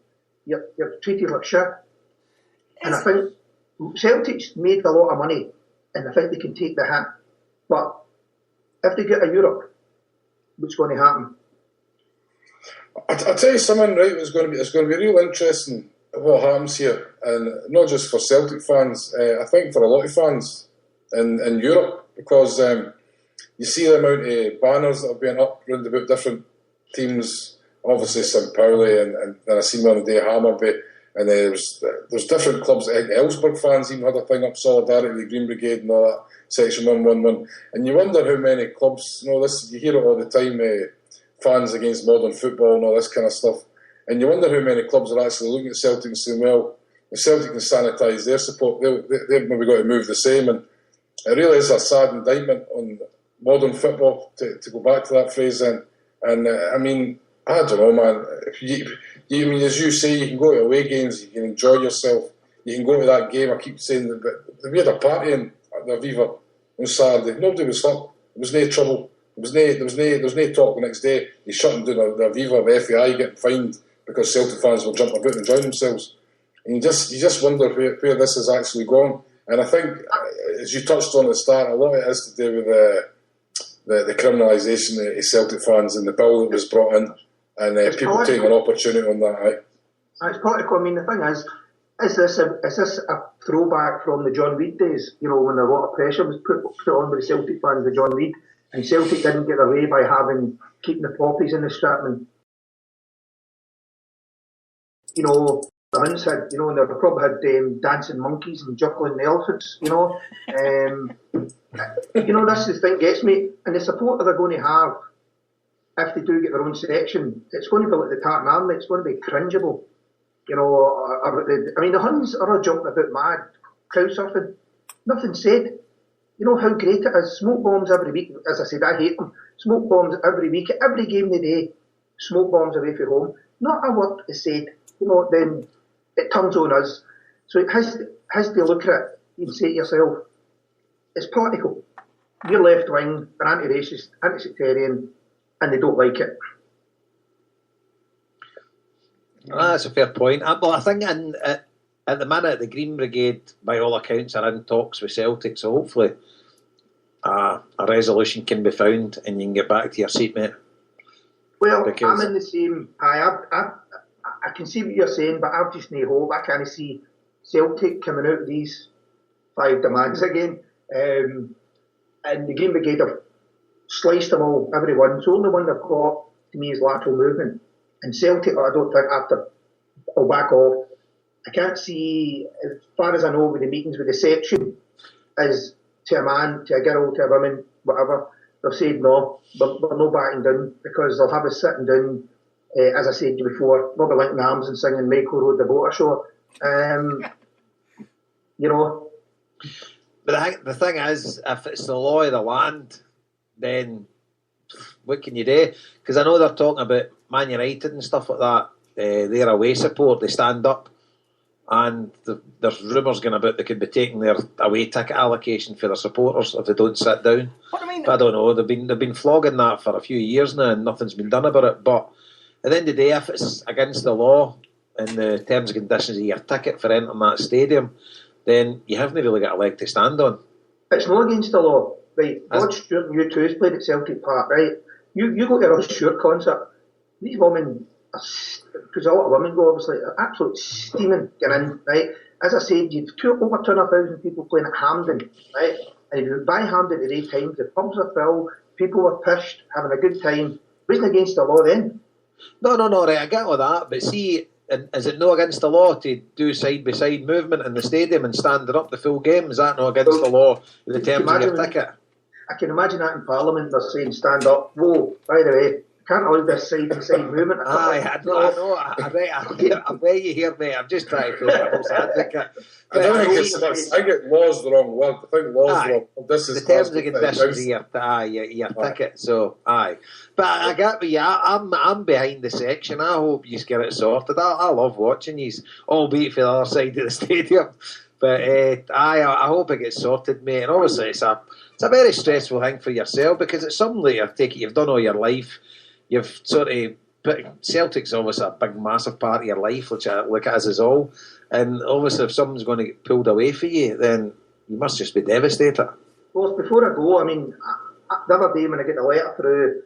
you're treated like shit. And I think Celtic's made a lot of money, and I think they can take the hit. But if they get a Europe, what's going to happen? I'll tell you something, right? It's going to be real interesting what happens here, and not just for Celtic fans. I think for a lot of fans in Europe, because you see the amount of banners that have been up round about different teams. Obviously, St. Pauli, and then I seen one the day Hammarby, and there's different clubs. I think Ellsberg fans even had a thing up, Solidarity, the Green Brigade, and all that. Section 111, and you wonder how many clubs. You hear it all the time. Fans against modern football and all this kind of stuff, and you wonder how many clubs are actually looking at Celtic and saying, "Well, if Celtic can sanitise their support, they've maybe got to move the same." And it really is a sad indictment on modern football to go back to that phrase. And I mean, I don't know, man. I mean, as you say, you can go to away games, you can enjoy yourself, you can go to that game. I keep saying that we had a party in the Aviva on Saturday. Nobody was hurt. There was no trouble. There was no talk the next day. They shut them down the Aviva, the FAI getting fined because Celtic fans will jump about and enjoy themselves. And you just wonder where this is actually gone. And I think, as you touched on at the start, a lot of it is to do with the criminalisation of Celtic fans and the bill that was brought in, and people taking an opportunity on that. It's political. I mean, the thing is, Is this a throwback from the John Reid days? You know, when a lot of pressure was put on with the Celtic fans, the John Reid, and Celtic didn't get their way by keeping the poppies in the Stratman. You know, the Hunts had, you know, and they probably had dancing monkeys and juggling elephants. You know, you know, that's the thing gets me, and the support that they're going to have if they do get their own section, it's going to be like the Tartan Army. It's going to be cringeable. You know, I mean, the Huns are all jumping about mad, crowd surfing, nothing said. You know how great it is. Smoke bombs every week. As I said, I hate them. Smoke bombs every week, every game of the day. Smoke bombs away from home. Not a word is said. You know, then it turns on us. So it has to look at it and say to yourself, it's political. You're left wing, they're anti-racist, anti-sectarian, and they don't like it. That's a fair point. Well, I think at the minute, the Green Brigade, by all accounts, are in talks with Celtic, so hopefully a resolution can be found and you can get back to your seat, mate. Well, I'm in the same. I can see what you're saying, but I've just no hope. I can't see Celtic coming out of these 5 demands again. And the Green Brigade have sliced them all, every one. So the only one they've got, to me, is lateral movement. And Celtic, I don't think, after a whack off, I can't see, as far as I know, with the meetings with the section, as to a man, to a girl, to a woman, whatever, they've said no, we're no backing down, because they'll have us sitting down, as I said before, we'll be linking arms and singing Michael Road the Boat Show. You know. But the thing is, if it's the law of the land, then what can you do? Because I know they're talking about Man United and stuff like that. Their away support, they stand up, and there's rumours going about they could be taking their away ticket allocation for their supporters if they don't sit down. What I mean, I don't know. They've been flogging that for a few years now, and nothing's been done about it. But at the end of the day, if it's against the law and the terms and conditions of your ticket for entering that stadium, then you haven't really got a leg to stand on. It's not against the law, right? Rod Stewart and U2 has played at Celtic Park, right? You go to a Rod Stewart concert, these women, because a lot of women go, obviously, are absolute steaming getting in, right? As I said, you've over 200,000 people playing at Hampden, right? And if you buy Hampden at 8 times, the pubs are full, people were pushed, having a good time. It wasn't against the law then. No, right, I get all that, but see, is it no against the law to do side-by-side movement in the stadium and standing up the full game? Is that no against the law in the terms of your ticket? I can imagine that in Parliament, they're saying, stand up. Whoa, by the way, can't allow this side-by-side movement. I know. I bet you hear me. I'm just trying to play devil's advocate. I think law's the wrong word. I think law's the wrong. This is the terms and conditions of your ticket. So, aye. But I get you. I'm behind the section. I hope you get it sorted. I love watching you, albeit for the other side of the stadium. But I hope it gets sorted, mate. And obviously, it's a very stressful thing for yourself, because it's something that you've done all your life. You've sort of Celtic's obviously a big, massive part of your life, which I look at as all. And obviously, if someone's going to get pulled away from you, then you must just be devastated. Well, before I go, I mean, the other day when I get the letter through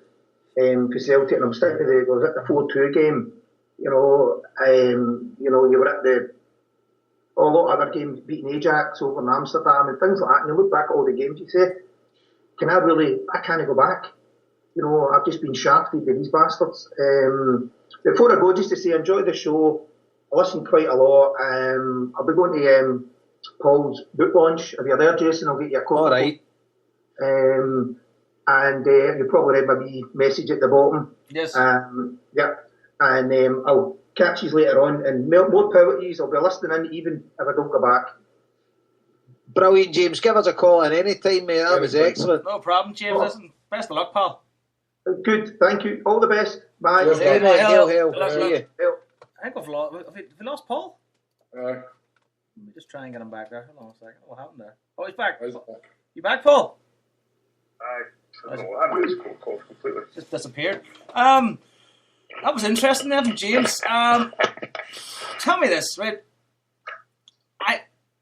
for Celtic, and I'm sitting there, I was at the 4-2 game. You know, you were at a lot of other games, beating Ajax over in Amsterdam and things like that. And you look back at all the games, you say, I can't go back. You know, I've just been shafted by these bastards. Before I go, just to say, I enjoy the show. I listen quite a lot. I'll be going to Paul's book launch. If you're there, Jason, I'll get you a copy. All right. And you probably read my wee message at the bottom. Yes. Yeah. And I'll catch you later on. And more power to you. I'll be listening in even if I don't go back. Brilliant, James. Give us a call at any time, mate. That was excellent. No problem, James. Listen, best of luck, pal. Good, thank you. All the best. Bye. Yes, Hail. See you. I think we've lost Paul. Let Let me just try and get him back there. Hold on a second. What happened there? Oh, he's back. He's back. You back, Paul? I don't know what happened. It's called completely. Just disappeared. That was interesting there from James. Tell me this, right?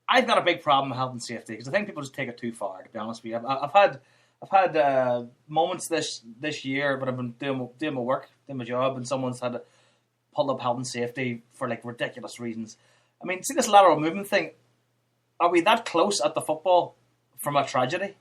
I've got a big problem with health and safety, because I think people just take it too far, to be honest with you. I've had moments this year when I've been doing my work, doing my job, and someone's had to pull up health and safety for like ridiculous reasons. I mean, see this lateral movement thing. Are we that close at the football from a tragedy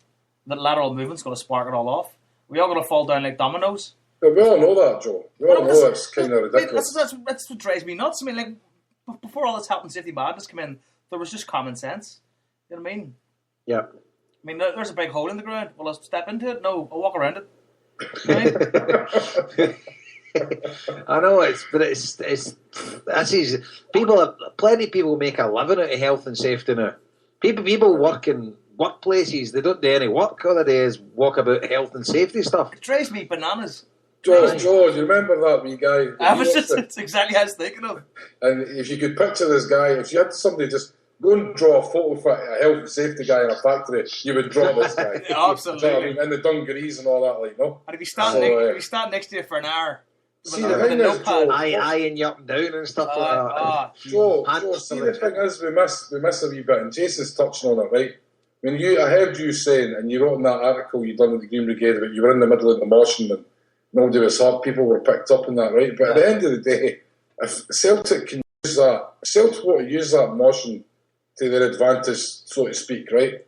that lateral movement's going to spark it all off? We all going to fall down like dominoes. But we all know that, Joe. We all know it's kind of ridiculous. That's what drives me nuts. I mean, like before all this health and safety madness came in, there was just common sense. You know what I mean? Yeah. I mean, there's a big hole in the ground. Will I step into it? No, I'll walk around it. You know what I mean? I know that's easy. Plenty of people make a living out of health and safety now. People work in workplaces. They don't do any work. All they do is walk about health and safety stuff. It drives me bananas. Joe, you remember that wee guy? It's exactly what I was thinking of. And if you could picture this guy, if you had somebody just go and draw a photo for a health and safety guy in a factory, you would draw this guy. Yeah, absolutely. You know what I mean? In the dungarees and all that, like, no? And if you stand next to you for an hour, see, the thing is, Joe, eyeing you up and down and stuff like that. Joe, see, the thing is, we miss a wee bit, and Jason's touching on it, right? I mean, I heard you saying, and you wrote in that article you done with the Green Brigade, but you were in the middle of the motion and nobody was hurt, people were picked up in that, right? But at the end of the day, if Celtic can use that, Celtic want to use that motion to their advantage, so to speak, right?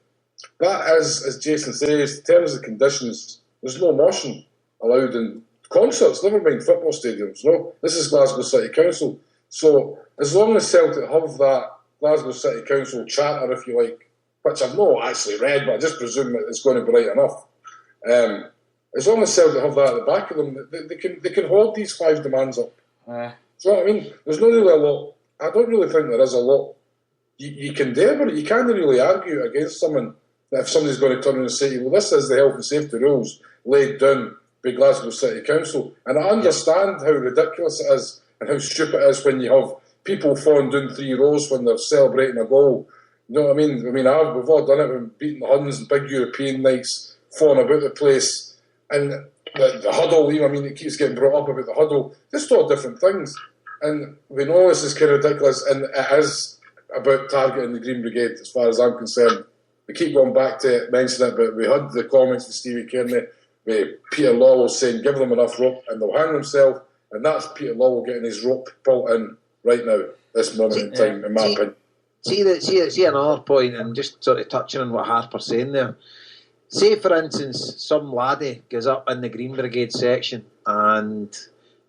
That is, as Jason says, in terms of conditions, there's no motion allowed in concerts, never mind football stadiums, no? This is Glasgow City Council. So, as long as Celtic have that Glasgow City Council charter, if you like, which I've not actually read, but I just presume that it's going to be right enough. As long as Celtic have that at the back of them, they can hold these 5 demands up. Do you know what I mean? There's not really a lot. I don't really think there is a lot you can do, but you can't really argue against someone that if somebody's going to turn around and say, well, this is the health and safety rules laid down by Glasgow City Council. And I understand how ridiculous it is and how stupid it is when you have people falling down 3 rows when they're celebrating a goal. You know what I mean? We've all done it when beating the Huns and big European nights, falling about the place. And the huddle, you know, I mean, it keeps getting brought up about the huddle. Just all different things. And we know this is kind of ridiculous, and it is about targeting the Green Brigade as far as I'm concerned. We keep going back to it, mentioning it, but we had the comments from Stevie Kearney with Peter Lawwell saying, give them enough rope and they'll hang themselves. And that's Peter Lawwell getting his rope pulled in right now, this moment in time, in my opinion. See another point, and just sort of touching on what Harper's saying there. Say, for instance, some laddie goes up in the Green Brigade section and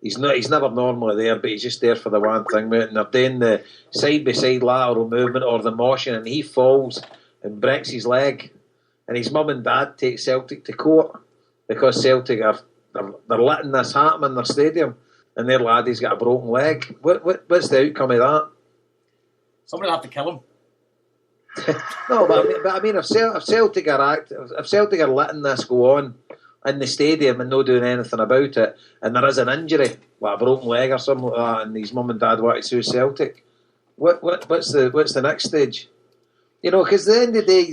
he's never normally there, but he's just there for the one thing, mate, and they're doing the side-by-side lateral movement or the motion, and he falls and breaks his leg, and his mum and dad take Celtic to court because Celtic they're letting this happen in their stadium, and their laddie's got a broken leg. What's the outcome of that? Somebody will have to kill him. No, but I mean, if Celtic are letting this go on in the stadium and not doing anything about it, and there is an injury, like a broken leg or something like that, and his mum and dad want to sue Celtic, what's the next stage? You know, because at the end of the day,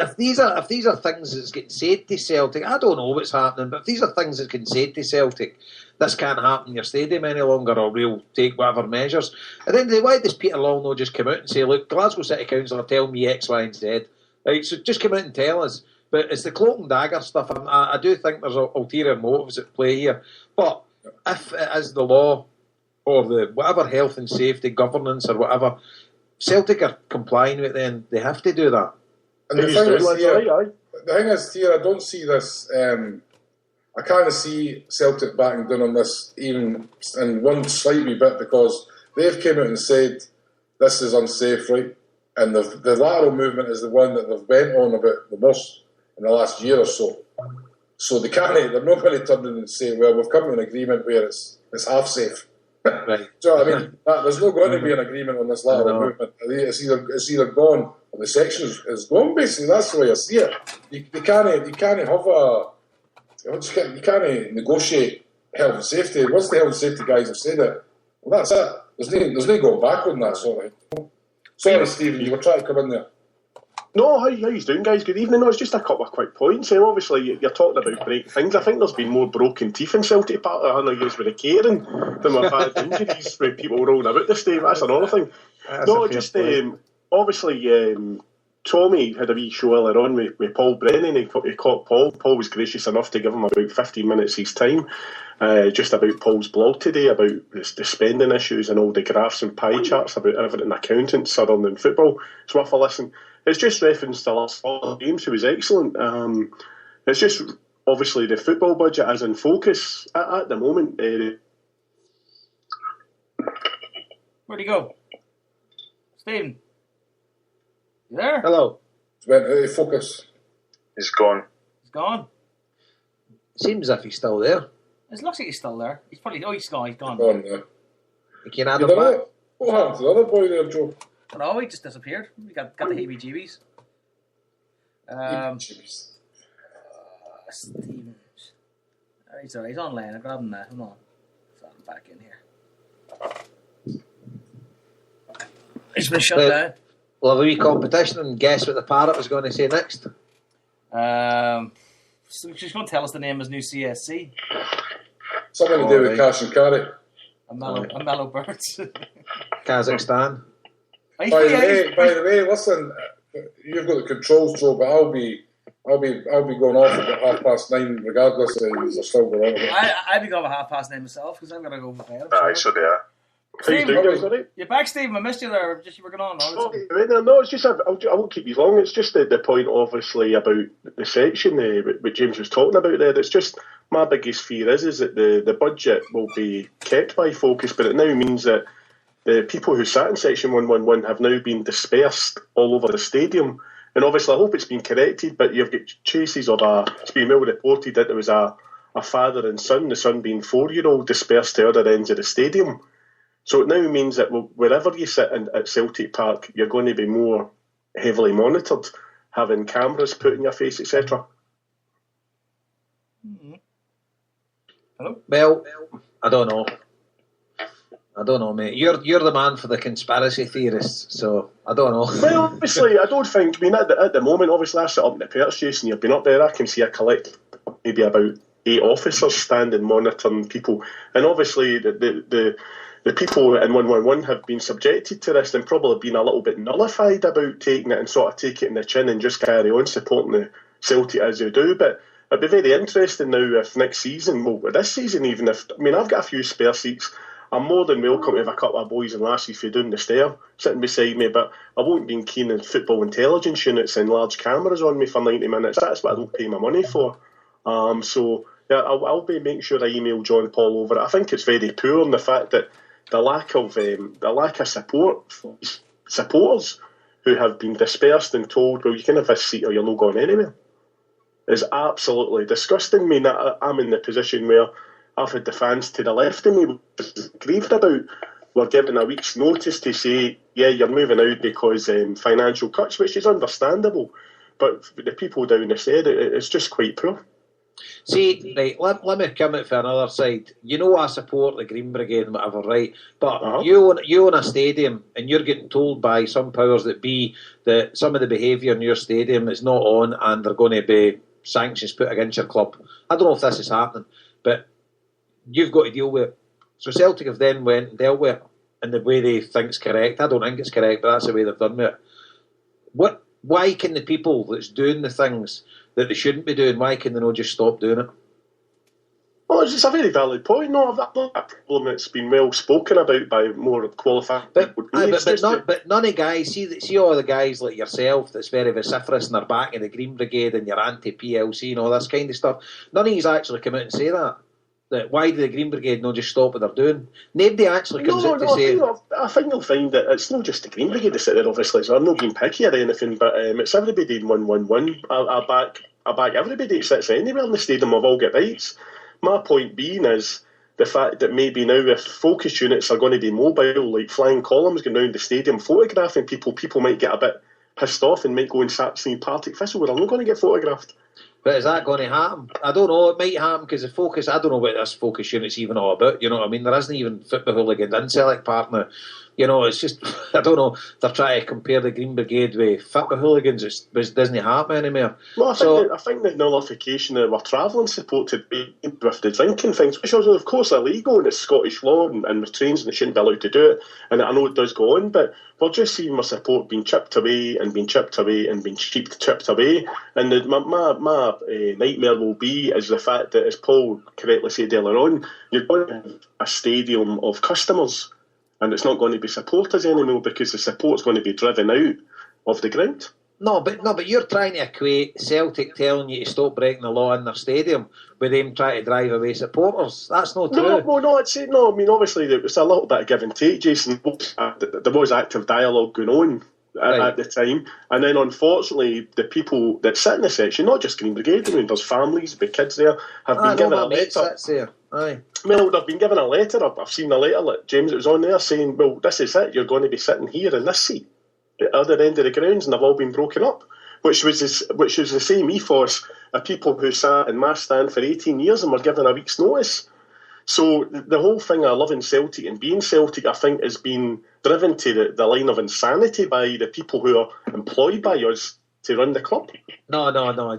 if these are things that's getting said to Celtic, I don't know what's happening, but if these are things that can say to Celtic, this can't happen in your stadium any longer, or we'll take whatever measures. At the end of the day, why does Peter Lawwell not just come out and say, look, Glasgow City Council are telling me X, Y and Z. Right, so just come out and tell us. But it's the cloak and dagger stuff. I do think there's ulterior motives at play here. But if it is the law or the whatever health and safety governance or whatever, Celtic are complying with it, then they have to do that. And the thing is, here, I don't see this. I kind of see Celtic backing down on this even in one slight wee bit, because they've came out and said this is unsafe, right? And the lateral movement is the one that they've bent on about the most in the last year or so. So they're not going to turn in and say, well, we've come to an agreement where it's half safe. Right. Do you know what I mean? There's not going to be an agreement on this lateral movement. It's either gone or the section is gone. Basically, that's the way I see it. You can't negotiate health and safety. Once the health and safety guys have said it, well, that's it. There's no going back on that sort of thing. Sorry, Stephen, you were trying to come in there. No, how you doing, guys? Good evening. No, it's just a couple of quick points. Obviously, you're talking about breaking things. I think there's been more broken teeth in Celtic part of 100 years with the catering than we've had injuries with people rolling about this day. That's another thing. Obviously, Tommy had a wee show earlier on with Paul Brennan. He caught Paul. Paul was gracious enough to give him about 15 minutes of his time, just about Paul's blog today, about the spending issues and all the graphs and pie charts about everything accountants are on in football. It's worth a listen. It's just reference to last games, who was excellent. It's just obviously the football budget is in focus at the moment. Where'd he go? Stephen? You there? Hello. It's went out of focus. He's gone. He's gone. Seems as if he's still there. It looks like he's still there. He's probably... Oh, he's gone. He's gone. Go on there. You can add You him don't back. know? What happened to the other boy there, Joe? No, he just disappeared. He got the heebie-jeebies. Jeez. Stephen. He's alright. He's online. I grabbed him there. Hold on. Let's add him back in here. He's been shut Right. down. We'll have a wee competition and guess what the parrot was going to say next. So she's going to tell us the name of his new CSC. Something to do with cash and carry. A mellow birds. Kazakhstan. He's By pretty- the way, listen, you've got the controls, Joe, but I'll be going off at 9:30 regardless of if they're still going on. I'd be going with 9:30 myself because I'm going to go for bed. Aye, so they are. How you doing, guys? All right? You're back, Stephen. I missed you there. Just you were going on. No, it's just I won't keep you long. It's just the point, obviously, about the section what James was talking about there. It's just my biggest fear is that the budget will be kept by focus, but it now means that the people who sat in section 111 have now been dispersed all over the stadium. And obviously, I hope it's been corrected, but you've got chases of it's been well reported that there was a father and son, the son being 4-year-old, dispersed to other ends of the stadium. So it now means that wherever you sit at Celtic Park, you're going to be more heavily monitored, having cameras put in your face, etc. Mm-hmm. Hello? Well, I don't know, mate. You're the man for the conspiracy theorists, so I don't know. Well, obviously, I don't think. I mean, at the moment, obviously, I sit up in the perch, Jason. You've been up there. I can see a collect maybe about 8 officers standing monitoring people, and obviously the people in 111 have been subjected to this and probably been a little bit nullified about taking it and sort of take it in the chin and just carry on supporting the Celtic as they do. But it'd be very interesting now if next season, well, this season even, I've got a few spare seats. I'm more than welcome to have a couple of boys and lassies who down the stair sitting beside me, but I won't be keen on football intelligence units and large cameras on me for 90 minutes. That's what I don't pay my money for. So yeah, I'll be making sure I email John Paul over it. I think it's very poor in the fact that the lack of support for supporters who have been dispersed and told, well, you can have this seat or you're not going anywhere, is absolutely disgusting. I mean, I'm in the position where I've had the fans to the left of me grieved about. We're given a week's notice to say, yeah, you're moving out because financial cuts, which is understandable. But the people down the stair, it's just quite poor. See, right, let me come out for another side. You know I support the Green Brigade and whatever, right? But you own a stadium and you're getting told by some powers that be that some of the behaviour in your stadium is not on and they're going to be sanctions put against your club. I don't know if this is happening, but you've got to deal with it. So Celtic have then went and dealt with it in the way they think's correct. I don't think it's correct, but that's the way they've done with it. Why can the people that's doing the things that they shouldn't be doing, why can they not just stop doing it? Well, it's a very valid point. No, that's not a problem that's been well spoken about by more qualified people. But none of guys, see all the guys like yourself that's very vociferous and are backing the Green Brigade and you're anti-PLC and all this kind of stuff. None of you actually come out and say that. That why do the Green Brigade not just stop what they're doing? Nobody actually comes out to say... I think you'll find that it's not just the Green Brigade that sit there, obviously, so I'm not being picky or anything, but it's everybody in 111. I back everybody that sits anywhere in the stadium. We've all got rights. My point being is the fact that maybe now if focus units are going to be mobile, like flying columns going around the stadium photographing people might get a bit pissed off and might go and start seeing Partick Thistle where they're not going to get photographed. But is that going to happen? I don't know. It might happen because the focus. I don't know what this focus unit's even all about. You know what I mean? There isn't even football hooligans in Select Park now. You know, it's just I don't know. They're trying to compare the Green Brigade with football hooligans. It doesn't happen anymore. Well, I think the nullification of our travelling support to be with the drinking things, which is of course illegal and it's Scottish law and with trains and they shouldn't be allowed to do it. And I know it does go on, but we're just seeing my support being chipped away and being chipped away and being chipped away. And my nightmare will be is the fact that, as Paul correctly said earlier on, you're going to have a stadium of customers. And it's not going to be supporters anymore because the support's going to be driven out of the ground. No, but you're trying to equate Celtic telling you to stop breaking the law in their stadium with them trying to drive away supporters. That's not true. No. I mean, obviously, it's a little bit of give and take, Jason. There was active dialogue going on at the time. And then, unfortunately, the people that sit in the section, not just Green Brigade, I mean, there's families, big kids there, have been given a letter. Well, they've been given a letter. I've seen a letter, like James, it was on there, saying, well, this is it, you're going to be sitting here in this seat at the other end of the grounds, and they've all been broken up, which was the same ethos of people who sat in mass stand for 18 years and were given a week's notice. So the whole thing of loving Celtic and being Celtic, I think, has been driven to the line of insanity by the people who are employed by us to run the club. No.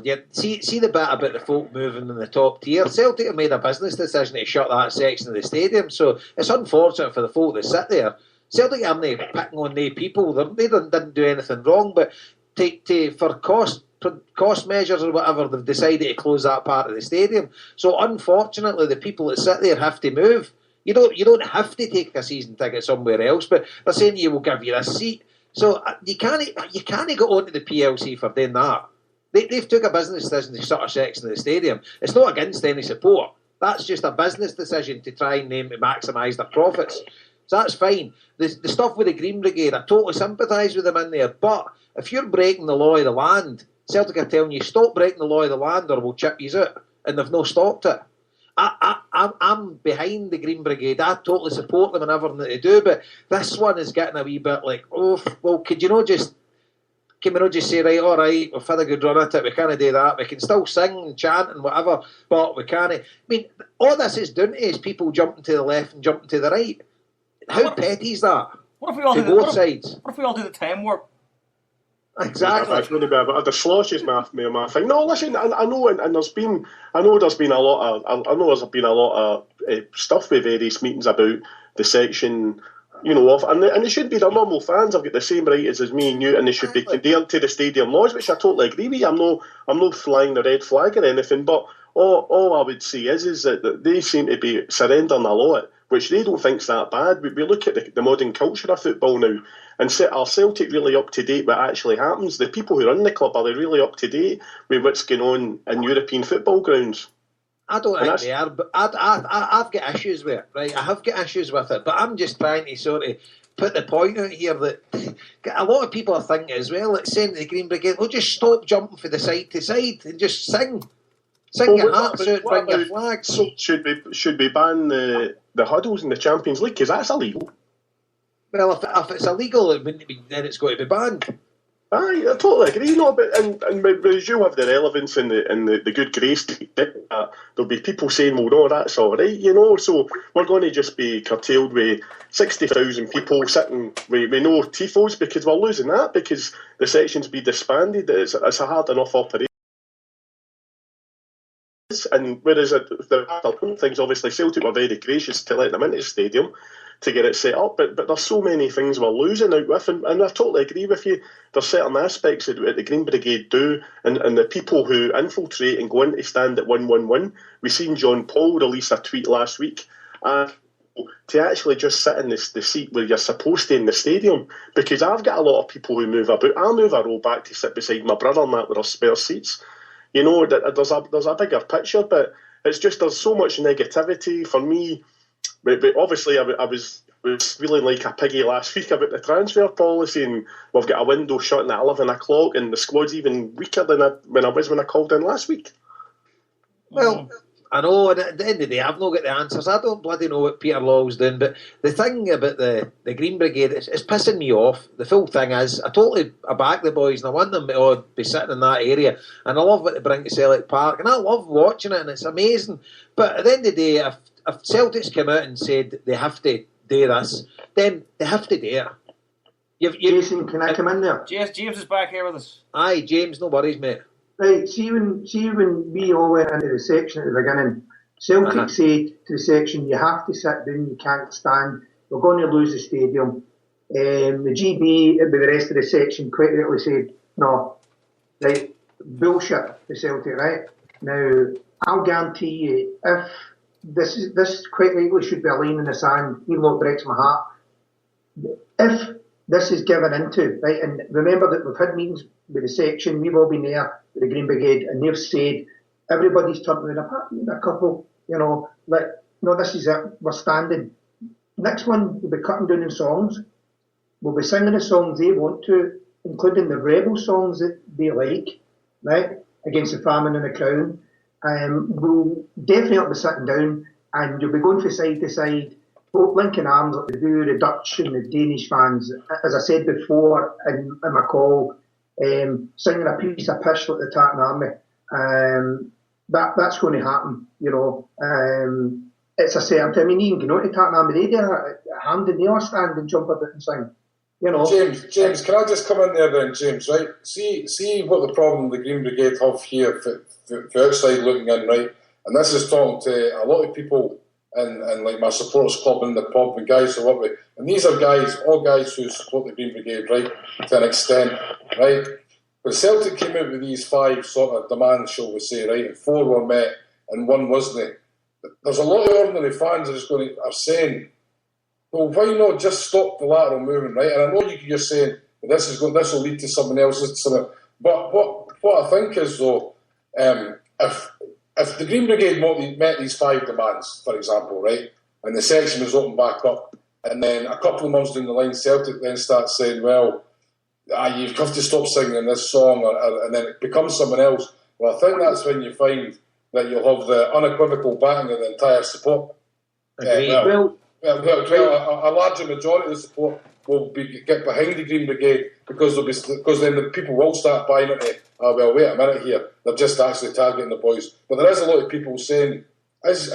Yeah, see the bit about the folk moving in the top tier. Celtic have made a business decision to shut that section of the stadium, so it's unfortunate for the folk that sit there. Celtic aren't picking on the people. They didn't do anything wrong, but for cost measures or whatever, they've decided to close that part of the stadium. So unfortunately, the people that sit there have to move. You don't have to take a season ticket somewhere else, but they're saying you will give you a seat. So you can't get onto the PLC for doing that. They've took a business decision to shut a section of the stadium. It's not against any support. That's just a business decision to try and maximise their profits. So that's fine. The stuff with the Green Brigade, I totally sympathise with them in there. But if you're breaking the law of the land, Celtic are telling you, stop breaking the law of the land or we'll chip you out. And they've not stopped it. I'm behind the Green Brigade. I totally support them and everything that they do, but this one is getting a wee bit like, oh, well, can we not just say, right, all right, we've had a good run at it, we can't do that, we can still sing and chant and whatever, but we can't. I mean, all this is doing is people jumping to the left and jumping to the right. How petty is that? What if we all to both sides? What if we all do the time work? Exactly. That's going to be a bit of the sloshes, my thing. No, listen, I know, and there's been a lot of stuff with various meetings about the section, and they should be the normal fans. Have got the same rights as me and you, and they should be adherent to the stadium laws, which I totally agree with. I'm not flying the red flag or anything, but all I would say is that they seem to be surrendering a lot, which they don't think's that bad. We look at the modern culture of football now, and are Celtic really up to date with what actually happens? The people who run the club, are they really up to date with what's going on in European football grounds? I don't think they are, but I've got issues with it, right? I have got issues with it, but I'm just trying to sort of put the point out here that a lot of people are thinking as well, like saying to the Green Brigade, well, just stop jumping from the side to side and just sing. Sing your hearts out, bring your flags. So should we ban the huddles in the Champions League? Because that's illegal. Well, if it's illegal, it wouldn't be, then it's got to be banned. Aye, I totally agree. No, but and you have the relevance and the good grace to there'll be people saying, well, no, that's all right, So we're going to just be curtailed with 60,000 people sitting with no tifos because we're losing that because the sections be disbanded. It's a hard enough operation. And whereas there are things, obviously Celtic were very gracious to let them into the stadium to get it set up, but there's so many things we're losing out with, and I totally agree with you. There's certain aspects that the Green Brigade do, and the people who infiltrate and go in to stand at 111. We've seen John Paul release a tweet last week, to actually just sit in the seat where you're supposed to in the stadium, because I've got a lot of people who move about. I'll move a row back to sit beside my brother and that with our spare seats. There's a bigger picture, but it's just there's so much negativity for me. But obviously, I was feeling like a piggy last week about the transfer policy, and we've got a window shutting at 11 o'clock, and the squad's even weaker than when I called in last week. Well, I know, and at the end of the day, I've not got the answers. I don't bloody know what Peter Law's doing, but the thing about the Green Brigade, it's pissing me off. The full thing is, I back the boys, and I want them to all be sitting in that area, and I love what they bring to Celtic Park, and I love watching it, and it's amazing. But at the end of the day, if Celtic's come out and said they have to do this, then they have to do it. Jason, can I come in there? James is back here with us. Aye, James, no worries, mate. Right, see when we all went into the section at the beginning, Celtic said to the section, you have to sit down, you can't stand, we're going to lose the stadium. The GB, with the rest of the section, quite rightly said, no, right, bullshit for Celtic, right? Now, I'll guarantee you, if this quite rightly should be a line in the sand, even though it breaks my heart, if this is given into, right, and remember that we've had meetings with the section, we've all been there with the Green Brigade, and they've said, everybody's turned around, apart from a couple, like, no, this is it, we're standing. Next one, we'll be cutting down in songs, we'll be singing the songs they want to, including the rebel songs that they like, right, against the famine and the crown. We'll definitely be sitting down, and you'll be going from side to side, both linking arms like they do, the Dutch and the Danish fans, as I said before in my call, singing a piece of pish like the Tartan Army. That's going to happen, It's a certainty. I mean, you can go to Tartan Army, they do a hand and nail stand and jump about and sing. James, can I just come in there then, James, right? See what the problem the Green Brigade have here for outside looking in, right? And this is talking to a lot of people and like my supporters club in the pub and guys who work with, and these are all guys who support the Green Brigade, right, to an extent, right? But Celtic came out with these 5 sort of demands, shall we say, right, and 4 were met and 1 wasn't. There's a lot of ordinary fans that are saying, well, why not just stop the lateral movement, right? And I know you're saying this will lead to someone else's, but what I think is though, if the Green Brigade met these 5 demands, for example, right, and the section was opened back up, and then a couple of months down the line, Celtic then starts saying, well, you have to stop singing this song, and then it becomes someone else. Well, I think that's when you find that you'll have the unequivocal backing of the entire support. A larger majority of the support will get behind the Green Brigade because then the people will start buying it. Well, wait a minute here. They're just actually targeting the boys. But there is a lot of people saying, as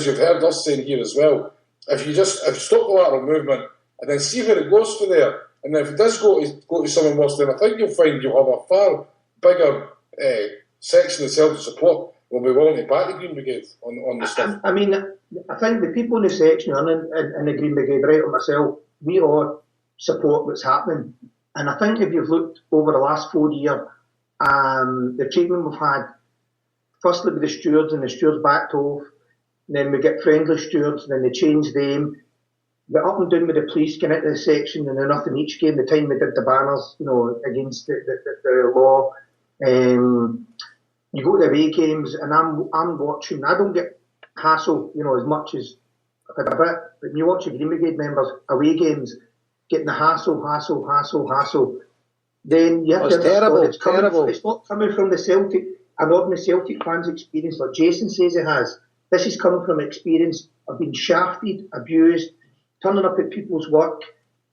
you've heard us saying here as well, if you stop the lateral movement and then see where it goes from there, and then if it does go to someone worse, then I think you'll find you'll have a far bigger section of Celtic support will be willing to back the Green Brigade on the stuff. I mean, I think the people in the section and in the Green Brigade, right, or myself, we all support what's happening. And I think if you've looked over the last 4 years, the treatment we've had, firstly with the stewards, and the stewards backed off, then we get friendly stewards, then they change them. We're up and down with the police getting into the section, and they're nothing each game. The time they did the banners, against the law. You go to the away games, and I'm watching. I don't get hassle, as much as I've had a bit. But when you watch the Green Brigade members away games, getting the hassle, then you have to terrible. It's not coming from the Celtic, an ordinary Celtic fans' experience, like Jason says it has. This is coming from experience of being shafted, abused, turning up at people's work,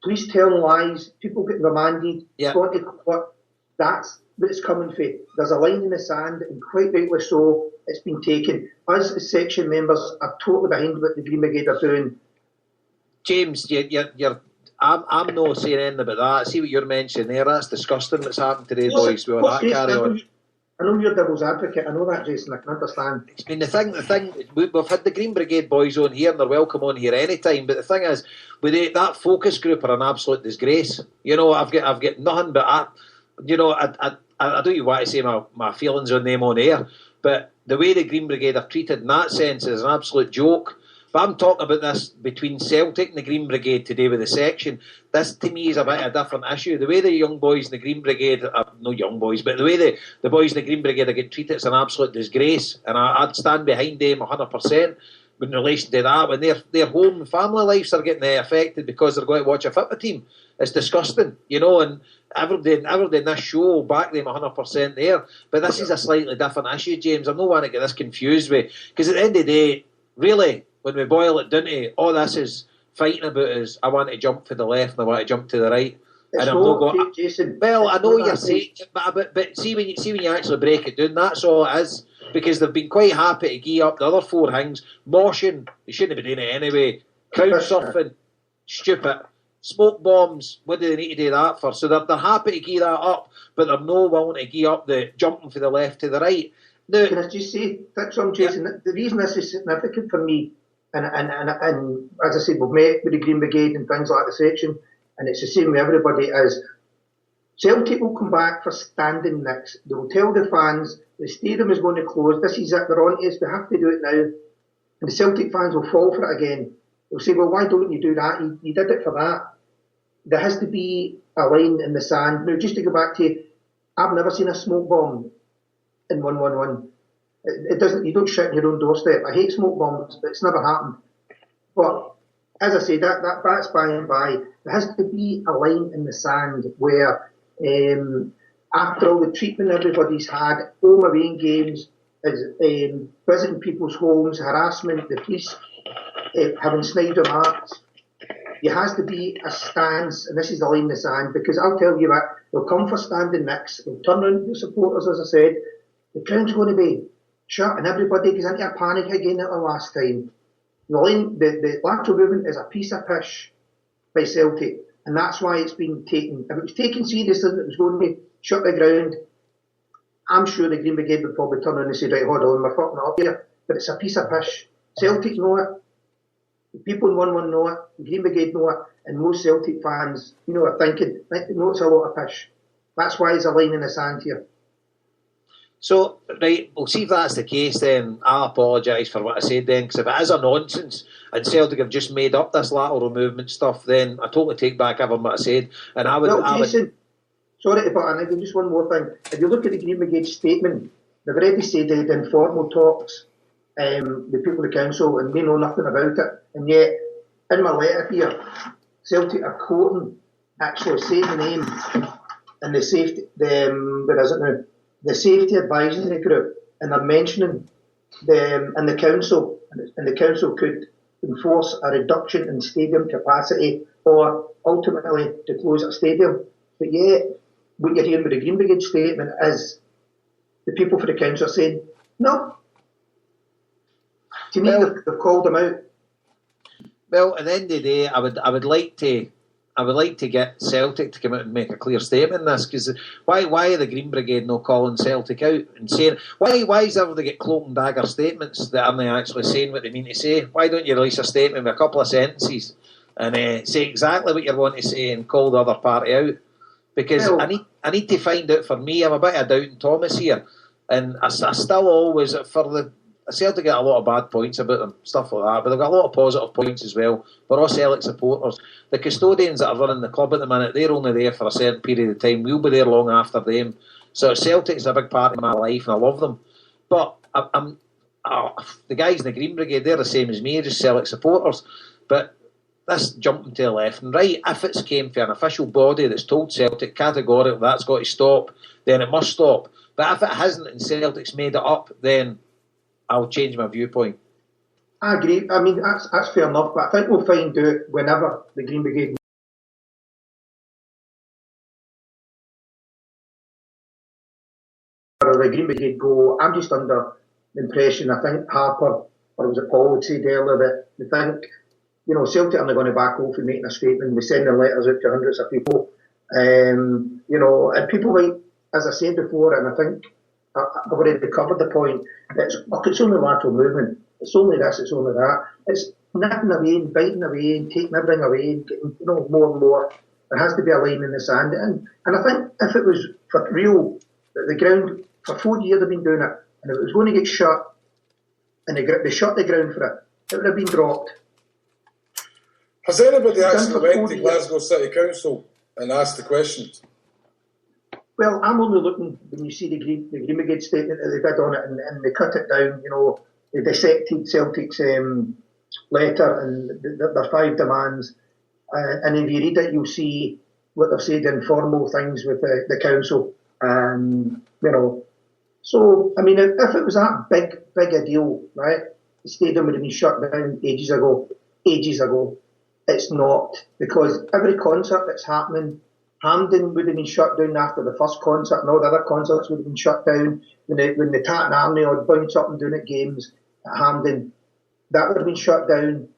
police telling lies, people getting remanded, going to court. That's what it's coming for. There's a line in the sand, and quite rightly so, it's been taken. Us as section members are totally behind what the Green Brigade are doing. James, I'm not saying anything about that. See what you're mentioning there. That's disgusting what's happened to these boys. We want that carry on. I know you're devil's advocate. I know that, Jason. I can understand. I mean, the thing. We've had the Green Brigade boys on here, and they're welcome on here anytime. But the thing is, that focus group are an absolute disgrace. I've got nothing but I don't even want to say my feelings on them on air. But the way the Green Brigade are treated in that sense is an absolute joke. But I'm talking about this between Celtic and the Green Brigade today with the section. This, to me, is a bit of a different issue. The way the young boys in the Green Brigade, no young boys, but the way the boys in the Green Brigade are getting treated is an absolute disgrace. And I'd stand behind them 100%. in relation to that, when their home and family lives are getting affected because they're going to watch a football team. It's disgusting, and everybody in this show will back them 100% there. But this is a slightly different issue, James. I'm not want to get this confused with, because at the end of the day, really, when we boil it down to all this is fighting about is I want to jump to the left and I want to jump to the right. It's and I'm not going. Jason. Well, I know you're saying, but see when you actually break it down, that's all it is. Because they've been quite happy to gee up the other four things. Moshing, they shouldn't have been doing it anyway. Crowd surfing, stupid. Smoke bombs, what do they need to do that for? So they're happy to gee that up, but they're no willing to gee up the jumping from the left to the right. Now, can I just say, that's what I'm Jason. Yeah. The reason this is significant for me, and as I said, we've met with the Green Brigade and things like the section, and it's the same with everybody, is Celtic will come back for standing next. They will tell the fans the stadium is going to close. This is it, they're on to us, we have to do it now. And the Celtic fans will fall for it again. They'll say, well, why don't you do that? You did it for that. There has to be a line in the sand. Now, just to go back to, I've never seen a smoke bomb in 111. It doesn't. You don't shit on your own doorstep. I hate smoke bombs, but it's never happened. But as I say, that's by and by. There has to be a line in the sand where, after all the treatment everybody's had, home away games, visiting people's homes, harassment, the police having snide remarks, there has to be a stance, and this is the line in the sand, because I'll tell you what, they'll come for standing next, they'll turn around to the supporters, as I said, the ground's going to be shut, and everybody goes into a panic again at the last time. The lateral movement is a piece of pish by Celtic, and that's why it's been taken. If it was taken seriously that it was going to shut the ground, I'm sure the Green Brigade would probably turn around and say, right, hold on, we're fucking up here. But it's a piece of pish. Celtic know it. The people in 1-1 know it. The Green Brigade know it. And most Celtic fans, are thinking, no, it's a lot of pish. That's why there's a line in the sand here. So, right, we'll see if that's the case then. I'll apologise for what I said then, because if it is a nonsense and Celtic have just made up this lateral movement stuff, then I totally take back everything what I said. And I would... Jason, sorry to butt in, just one more thing. If you look at the Green Brigade statement, they've already said they had informal talks with people of the council and they know nothing about it. And yet, in my letter here, Celtic are quoting, actually saying the name and the safety, where is it now? The Safety Advisory Group, and they're mentioning the council, and the council could enforce a reduction in stadium capacity or ultimately to close a stadium. But yet, what you're hearing with the Green Brigade statement is the people for the council are saying, no. To me, they've called them out. Well, at the end of the day, I would like to get Celtic to come out and make a clear statement on this, because why are the Green Brigade not calling Celtic out and saying why is everybody get cloak and dagger statements that aren't actually saying what they mean to say? Why don't you release a statement with a couple of sentences and say exactly what you want to say and call the other party out? Because I need to find out for me. I'm a bit of doubting Thomas here, and I still always Celtic get a lot of bad points about them, stuff like that, but they've got a lot of positive points as well. We're all Celtic supporters. The custodians that are running the club at the minute, they're only there for a certain period of time. We'll be there long after them. So Celtic's a big part of my life, and I love them. But the guys in the Green Brigade, they're the same as me, just Celtic supporters. But this jumping to the left and right, if it's came from an official body that's told Celtic categorically that's got to stop, then it must stop. But if it hasn't and Celtic's made it up, then I'll change my viewpoint. I agree. I mean, that's fair enough, but I think we'll find out whenever the Green Brigade go. I'm just under the impression, I think Harper, or was it Paul, would say earlier that they think, Celtic aren't going to back off and making a statement. We're sending letters out to hundreds of people. And people might, as I said before, and I think I've already covered the point, it's only lateral movement. It's only this, it's only that. It's nipping away and biting away and taking everything away and getting more and more. There has to be a line in the sand. And I think if it was for real, the ground, for 4 years they've been doing it, and if it was going to get shut, and they shut the ground for it would have been dropped. Has anybody actually went to Glasgow City Council and asked the questions? Well, I'm only looking, when you see the Green Brigade statement that they did on it, and they cut it down, they dissected Celtic's letter and their 5 demands. And if you read it, you'll see what they've said in formal things with the council. So, I mean, if it was that big a deal, right, the stadium would have been shut down ages ago. It's not, because every concert that's happening, Hampden would have been shut down after the first concert, and all the other concerts would have been shut down. When the Tatton Army or bounce up and doing at games at Hampden, that would have been shut down.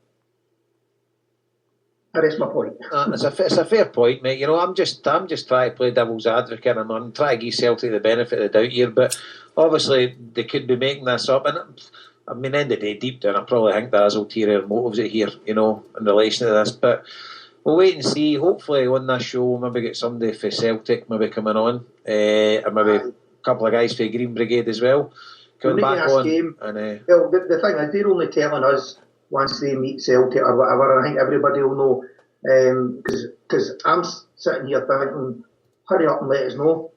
That's my point. It's a fair point, mate. I'm just trying to play devil's advocate, and I'm trying to give Celtic the benefit of the doubt here. But obviously, they could be making this up, and I mean, end of the day, deep down, I probably think there is ulterior motives here, in relation to this. But we'll wait and see. Hopefully, on this show, we'll maybe get somebody for Celtic maybe coming on, and maybe a couple of guys for the Green Brigade as well coming back on. Well, the thing is, they're only telling us once they meet Celtic or whatever, and I think everybody will know. Because I'm sitting here thinking, hurry up and let us know.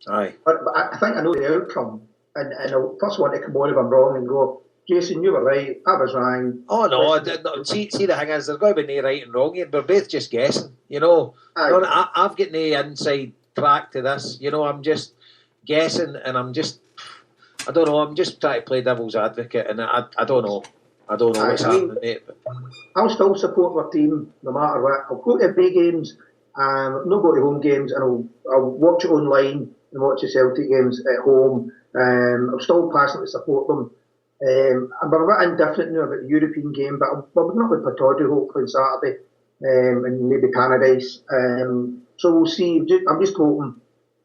Aye. But I think I know the outcome, and I'll first want to come on if I'm wrong and go, Jason, you were right, I was wrong. Oh no, see the thing is, there's got to be no right and wrong here. We're both just guessing, I've got no inside track to this, I'm just guessing, and I don't know, I'm just trying to play devil's advocate, and I don't know. I don't know what's happening, mate. I'll still support my team no matter what. I'll go to away games, I'll not go to home games, and I'll watch it online and watch the Celtic games at home. I'll still passionately support them. I'm a bit indifferent now about the European game, but we're not with Pataudi hopefully on Saturday, and maybe Paradise. So we'll see. I'm just hoping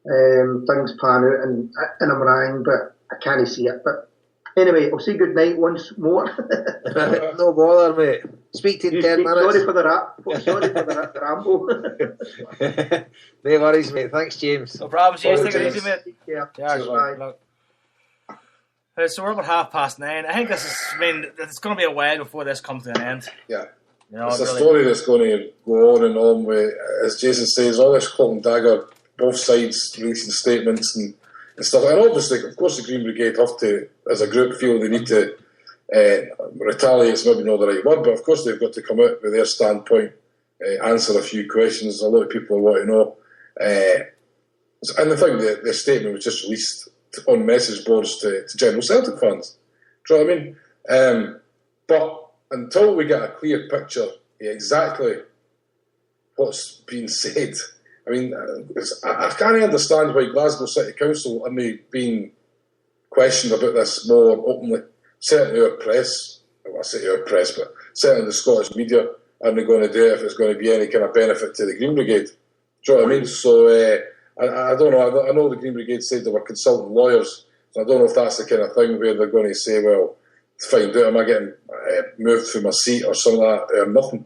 things pan out, and I'm wrong, but I can't see it. But anyway, I'll say good night once more. No bother, mate. Speak to you in 10 minutes. Sorry for the ramble. No worries, mate. Thanks, James. No problem, James. Take it easy, mate. Yeah. Bye. So we're about 9:30. I think it's going to be a while before this comes to an end. Yeah. It's a story that's going to go on and on with, as Jason says, all this cloak and dagger, both sides releasing statements and stuff. And obviously, of course, the Green Brigade have to, as a group, feel they need to retaliate. It's maybe not the right word, but of course they've got to come out with their standpoint, answer a few questions. A lot of people want to know. And the thing, the statement was just released on message boards to general Celtic fans. Do you know what I mean? But until we get a clear picture of exactly what's being said, I mean, I can't understand why Glasgow City Council are being questioned about this more openly. Certainly our press, well, I say our press, but certainly the Scottish media aren't going to do it if it's going to be any kind of benefit to the Green Brigade. Do you know what I mean? So I don't know. I know the Green Brigade said they were consulting lawyers, so I don't know if that's the kind of thing where they're going to say, well, find out, am I getting moved from my seat or something like that? Nothing.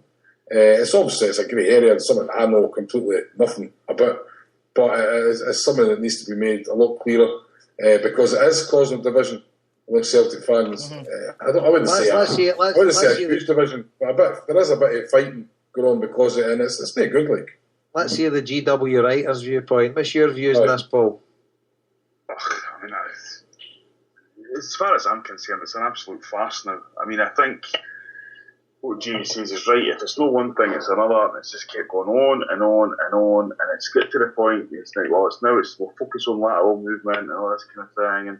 It's obviously a grey area and something I know completely nothing about, but it's something that needs to be made a lot clearer because it is causing division among Celtic fans. I wouldn't say a huge division, but there is a bit of fighting going on because of it, and it's not good. Like, let's hear the GW writer's viewpoint. What's your views on this, Paul? I mean, as far as I'm concerned, it's an absolute farce now. I mean, I think what Jamie says is right. If it's not one thing, it's another, and it's just kept going on and on and on, and it's got to the point where it's like, well, we'll focus on lateral movement and all this kind of thing. And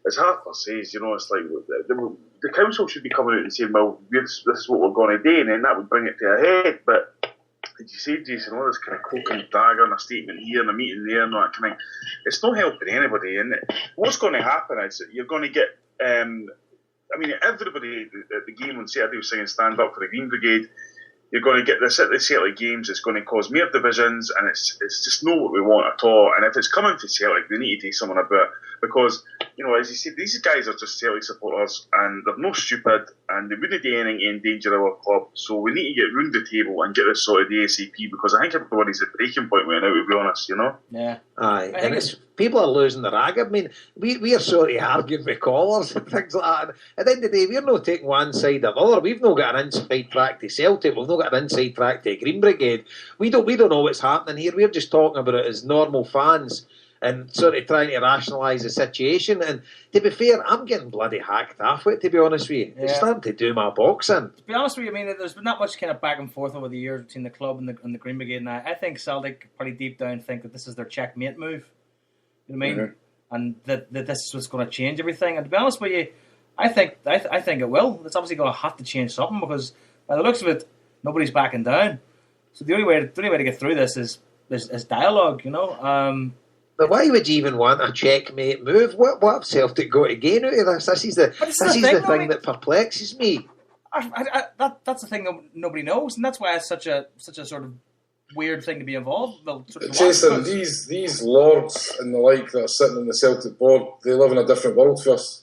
as Harper says, it's like the council should be coming out and saying, well, this is what we're going to do, and then that would bring it to a head. But as you say, Jason, all this kind of cloak and dagger and a statement here and a meeting there and all that kind of thing, it's not helping anybody. And what's going to happen is that you're going to get, I mean, everybody at the game on Saturday was singing Stand Up for the Green Brigade. You're going to get this at the Celtic games, it's going to cause more divisions, and it's just not what we want at all. And if it's coming to Celtic, they need to do something about it. Because, as you said, these guys are just Celtic supporters, and they're not stupid, and they wouldn't do anything to endanger our club. So we need to get round the table and get this sorted ASAP, because I think everybody's at breaking point right now, to be honest, Yeah. Aye, and people are losing their rag. I mean, we are sort of arguing with callers and things like that. And at the end of the day, we're not taking one side or the other. We've not got an inside track to Celtic. We've not got an inside track to Green Brigade. We don't know what's happening here. We're just talking about it as normal fans. and sort of trying to rationalise the situation. And to be fair, I'm getting bloody hacked off with it, to be honest with you. Yeah. It's starting to do my boxing. To be honest with you, I mean, there's been not much kind of back and forth over the years between the club and the Green Brigade. And I think Celtic probably deep down think that this is their checkmate move. You know what I mean? And that this is what's going to change everything. And to be honest with you, I think it will. It's obviously going to have to change something because by the looks of it, nobody's backing down. So the only way to get through this is dialogue, you know. But why would you even want a checkmate move? What have Celtic got to gain out of this? This is the thing that perplexes me. That's the thing that nobody knows, and that's why it's such a sort of weird thing to be involved. Well, Jason, these lords and the like that are sitting on the Celtic board, they live in a different world for us.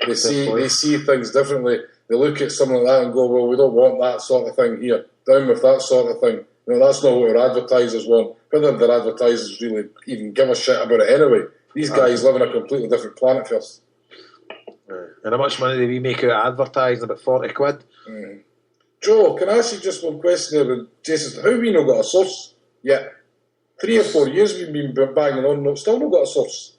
They see things differently. They look at something like that and go, well, we don't want that sort of thing here. Down with that sort of thing. You know, that's not what our advertisers want. Whether their advertisers really even give a shit about it anyway. These guys live on a completely different planet for us. And how much money do we make out of advertising? About 40 quid? Joe, can I ask you just one question there? Jason, how have we not got a source yet? 3 or 4 years we've been banging on, still not got a source.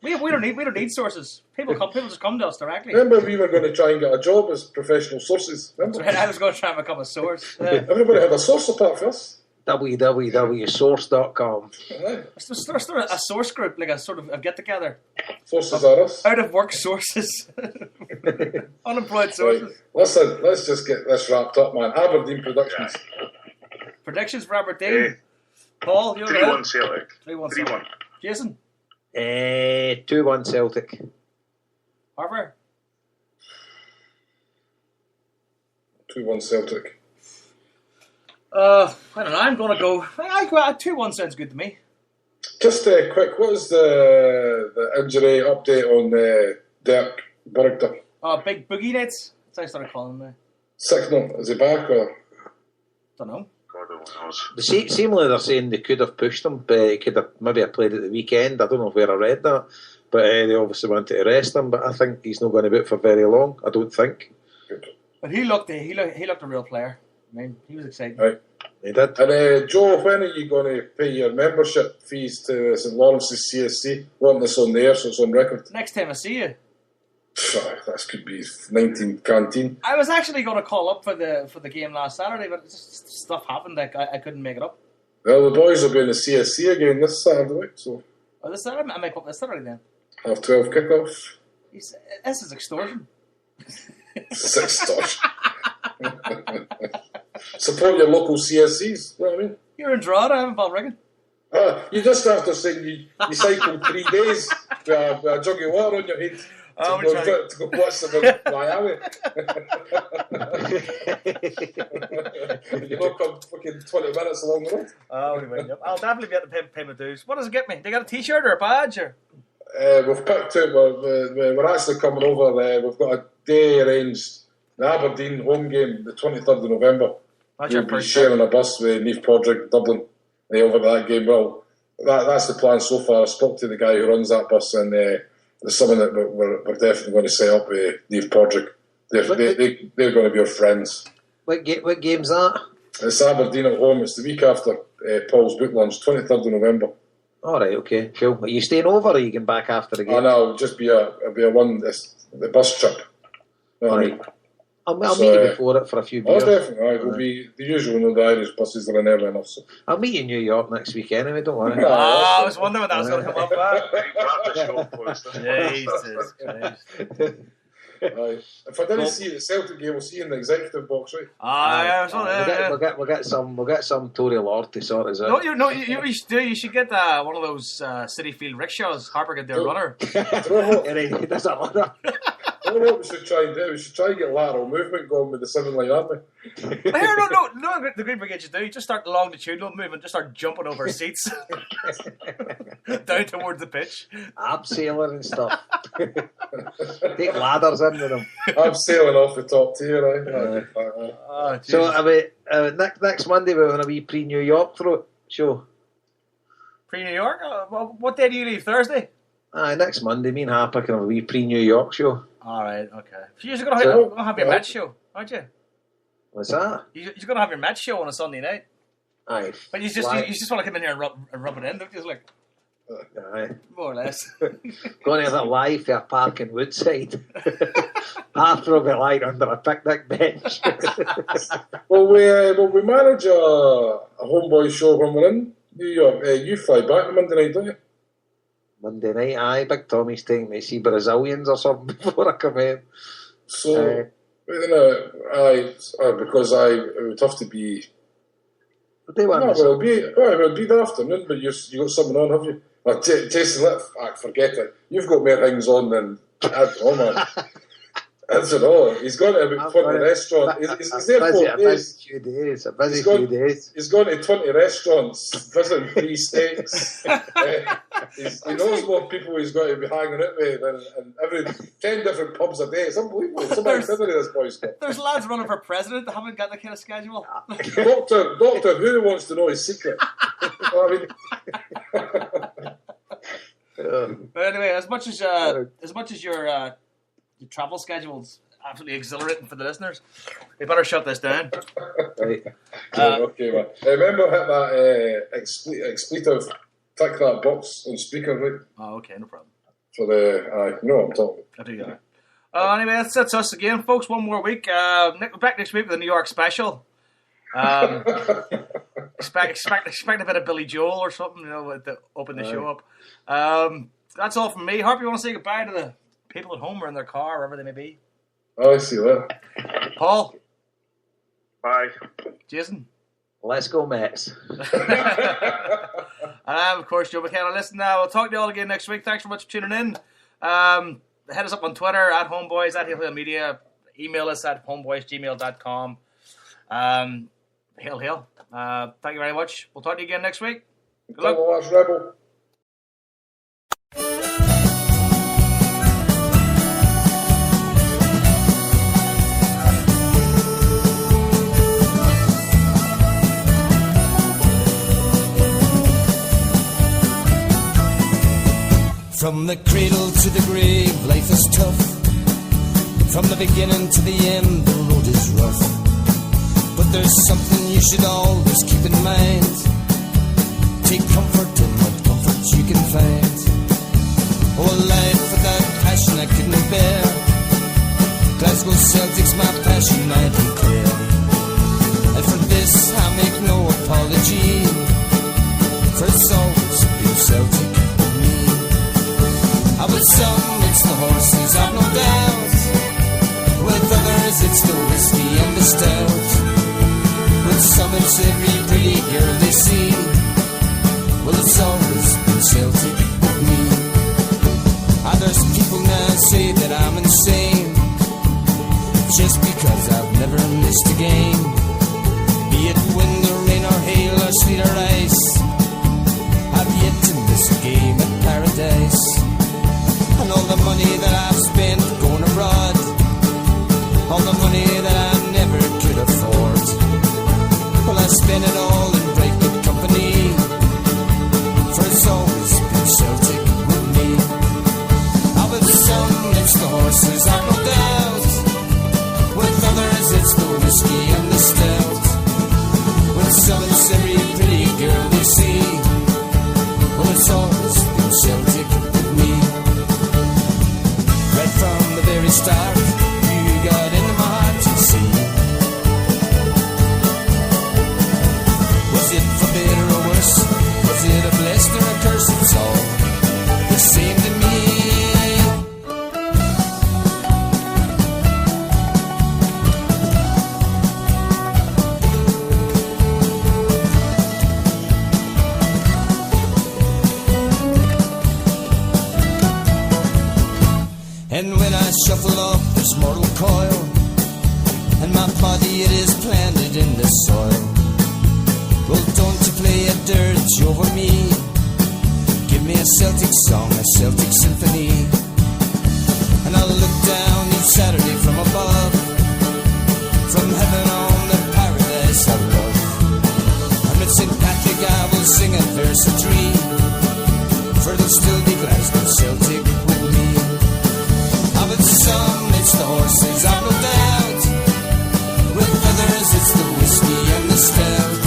We don't need sources. People just come to us directly. Remember, we were going to try and get a job as professional sources. Remember? I was going to try and become a source. Everybody had a source apart from us. www.source.com. A source group, like a sort of a get together. Sources are us. Out of work sources, unemployed sources. Right. Listen, let's just get this wrapped up, man. Aberdeen Productions. Predictions for Aberdeen. Paul, you're 3-1 Celtic. 3-1. Jason. 2-1 Celtic. Harper. 2-1 Celtic. I don't know. I'm going to go. 2-1 sounds good to me. Just quick, what is the injury update on Dirk Burgter? Big Boogie Nights. That's how I started calling him now. Signal, is he back or? Don't know. Seemingly they're saying they could have pushed him, but he could have maybe played at the weekend. I don't know where I read that, but they obviously wanted to arrest him. But I think he's not going to be out for very long. I don't think. Good. But he looked a real player. I mean, he was exciting. Right. He did. And Joe, when are you going to pay your membership fees to St Lawrence's CSC? Want this on the air so it's on record? Next time I see you. That could be 19 canteen. I was actually going to call up for the game last Saturday, but just stuff happened. I couldn't make it up. Well, the boys will be in the CSC again this Saturday, so. Oh, this Saturday? I might come this Saturday then. Half 12 kickoff. This is extortion. It's extortion. Support your local CSCs, you know what I mean? You're in Drogheda, I'm in Balrigan. You just have to say you cycled 3 days with a jug of water on your head to go watch them in Miami. You don't come fucking 20 minutes along the road. I'll definitely be at the pay my dues. What does it get me? They got a t-shirt or a badge? Or? We've picked out, we're actually coming over there. We've got a day arranged. The Aberdeen home game, the 23rd of November. We'll be sharing a bus with Niamh Podrick, Dublin, over to that game. Well, that's the plan so far. I spoke to the guy who runs that bus, and there's something that we're definitely going to set up with Niamh Podrick. They're going to be our friends. What game's that? It's Aberdeen at home. It's the week after Paul's book launch, 23rd of November. All right, okay, cool. Are you staying over, or are you going back after the game? No, it'll just be the bus trip. You know what I mean? I'll meet you before it for a few beers. Oh, definitely. It will be the usual. The Irish buses are in early enough. So. I'll meet you in New York next week anyway, don't worry. I was wondering when that was going to come up. Jesus Christ. Right. If I didn't see the Celtic game, we'll see you in the executive box, right? We'll get some Tory Lord to sort us out. You should do. You should get one of those City Field rickshaws. Harper get their runner. He does a runner. I don't know what we should try and do. We should try and get lateral movement going with the 7-line army. No, the Green Brigade should do. You just start longitudinal movement, just start jumping over seats down towards the pitch. Abseiling and stuff. Take ladders into them. Abseiling off the top tier, right? So, next Monday we're going to be pre-New York show. Pre-New York? What day do you leave? Thursday? Next Monday, me and Harper can have a wee pre-New York show. Alright, okay. You're going to have your match show, aren't you? What's that? You're going to have your match show on a Sunday night. Aye. But you just want to come in here and rub it in, don't you? Like, Aye. more or less. Going to have a live for a park in Woodside. After I'll be lying under a picnic bench. Well, we manage a homeboy show when we're in New York. You fly back on Monday night, don't you? Monday night, aye. Big Tommy's taking me to see Brazilians or something before I come in. So, because it would have to be. It'll be the afternoon, but you got something on, have you? Jason, forget it. You've got more things on than man. That's it all. He's gone to about 20 restaurants. He's there 4 days. A busy few days. He's gone to 20 restaurants, visiting 3 states. He knows what people he's got to be hanging out with, and every 10 different pubs a day. It's unbelievable. Some activity this boy's got. There's lads running for president that haven't got that kind of schedule. Doctor Who wants to know his secret. But anyway, as much as your travel schedule's absolutely exhilarating for the listeners, we better shut this down. Right. Okay, man. Remember hit that expletive, tick that box on Spreaker, right? Oh, okay, no problem. For the, you know what I'm talking I do that. Anyway, that's us again, folks. One more week. Back next week with a New York special. Expect a bit of Billy Joel or something, to open the show up. That's all from me. Harp, you want to say goodbye to the people at home or in their car, wherever they may be? I see that. Paul? Bye. Jason? Let's go, Mets. And I'm, of course, Joe McKenna. Listen, we'll talk to you all again next week. Thanks very much for tuning in. Head us up on Twitter, at HomeBhoys, at Hail Media. Email us at homeboysgmail.com. Hail. Thank you very much. We'll talk to you again next week. Good luck. Watch Rebel. From the cradle to the grave, life is tough. From the beginning to the end, the road is rough. But there's something you should always keep in mind. Take comfort in what comfort you can find. Oh, a life without passion I couldn't bear. Glasgow Celtic's my passion, I declare. And for this I make no apology, for it's always been Celtic with me. With some it's the horses, I've no doubt. With others it's the whiskey and the stout. With some it's every pretty girl they see. Well, it's always been Celtic with me. Others people now say that I'm insane, just because I've never missed a game. Be it wind or rain or hail or sleet or ice, I've yet to miss a game at Paradise. And all the money that I've spent going abroad, all the money that I never could afford, well, I spent it all in right good company, for it's always been Celtic with me. With some it's the horses, I've no doubt. With others it's the whiskey and the stout. With some it's every pretty girl they see. Well, it's always been Celtic with me. Right from the very start, you got into my heart, you see. Was it for better or worse? Was it a blessing or a curse? It's all the same to me. And when I shuffle up this mortal coil, and my body it is planted in the soil, well, don't you play a dirge over me. Give me a Celtic song, a Celtic symphony. And I'll look down each Saturday from above, from heaven on the paradise I love. And at St. Patrick I will sing a verse or three, for there'll still be Glasgow Celtic with me. With some it's the horses, I've no doubt. With others it's the whiskey and the stout.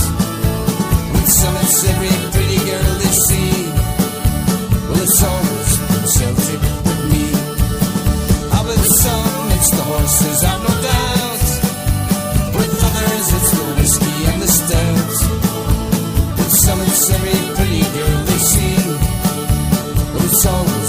places I've no doubt. With others it's the whiskey and the stout. With some it's every pretty girl they see, but it's always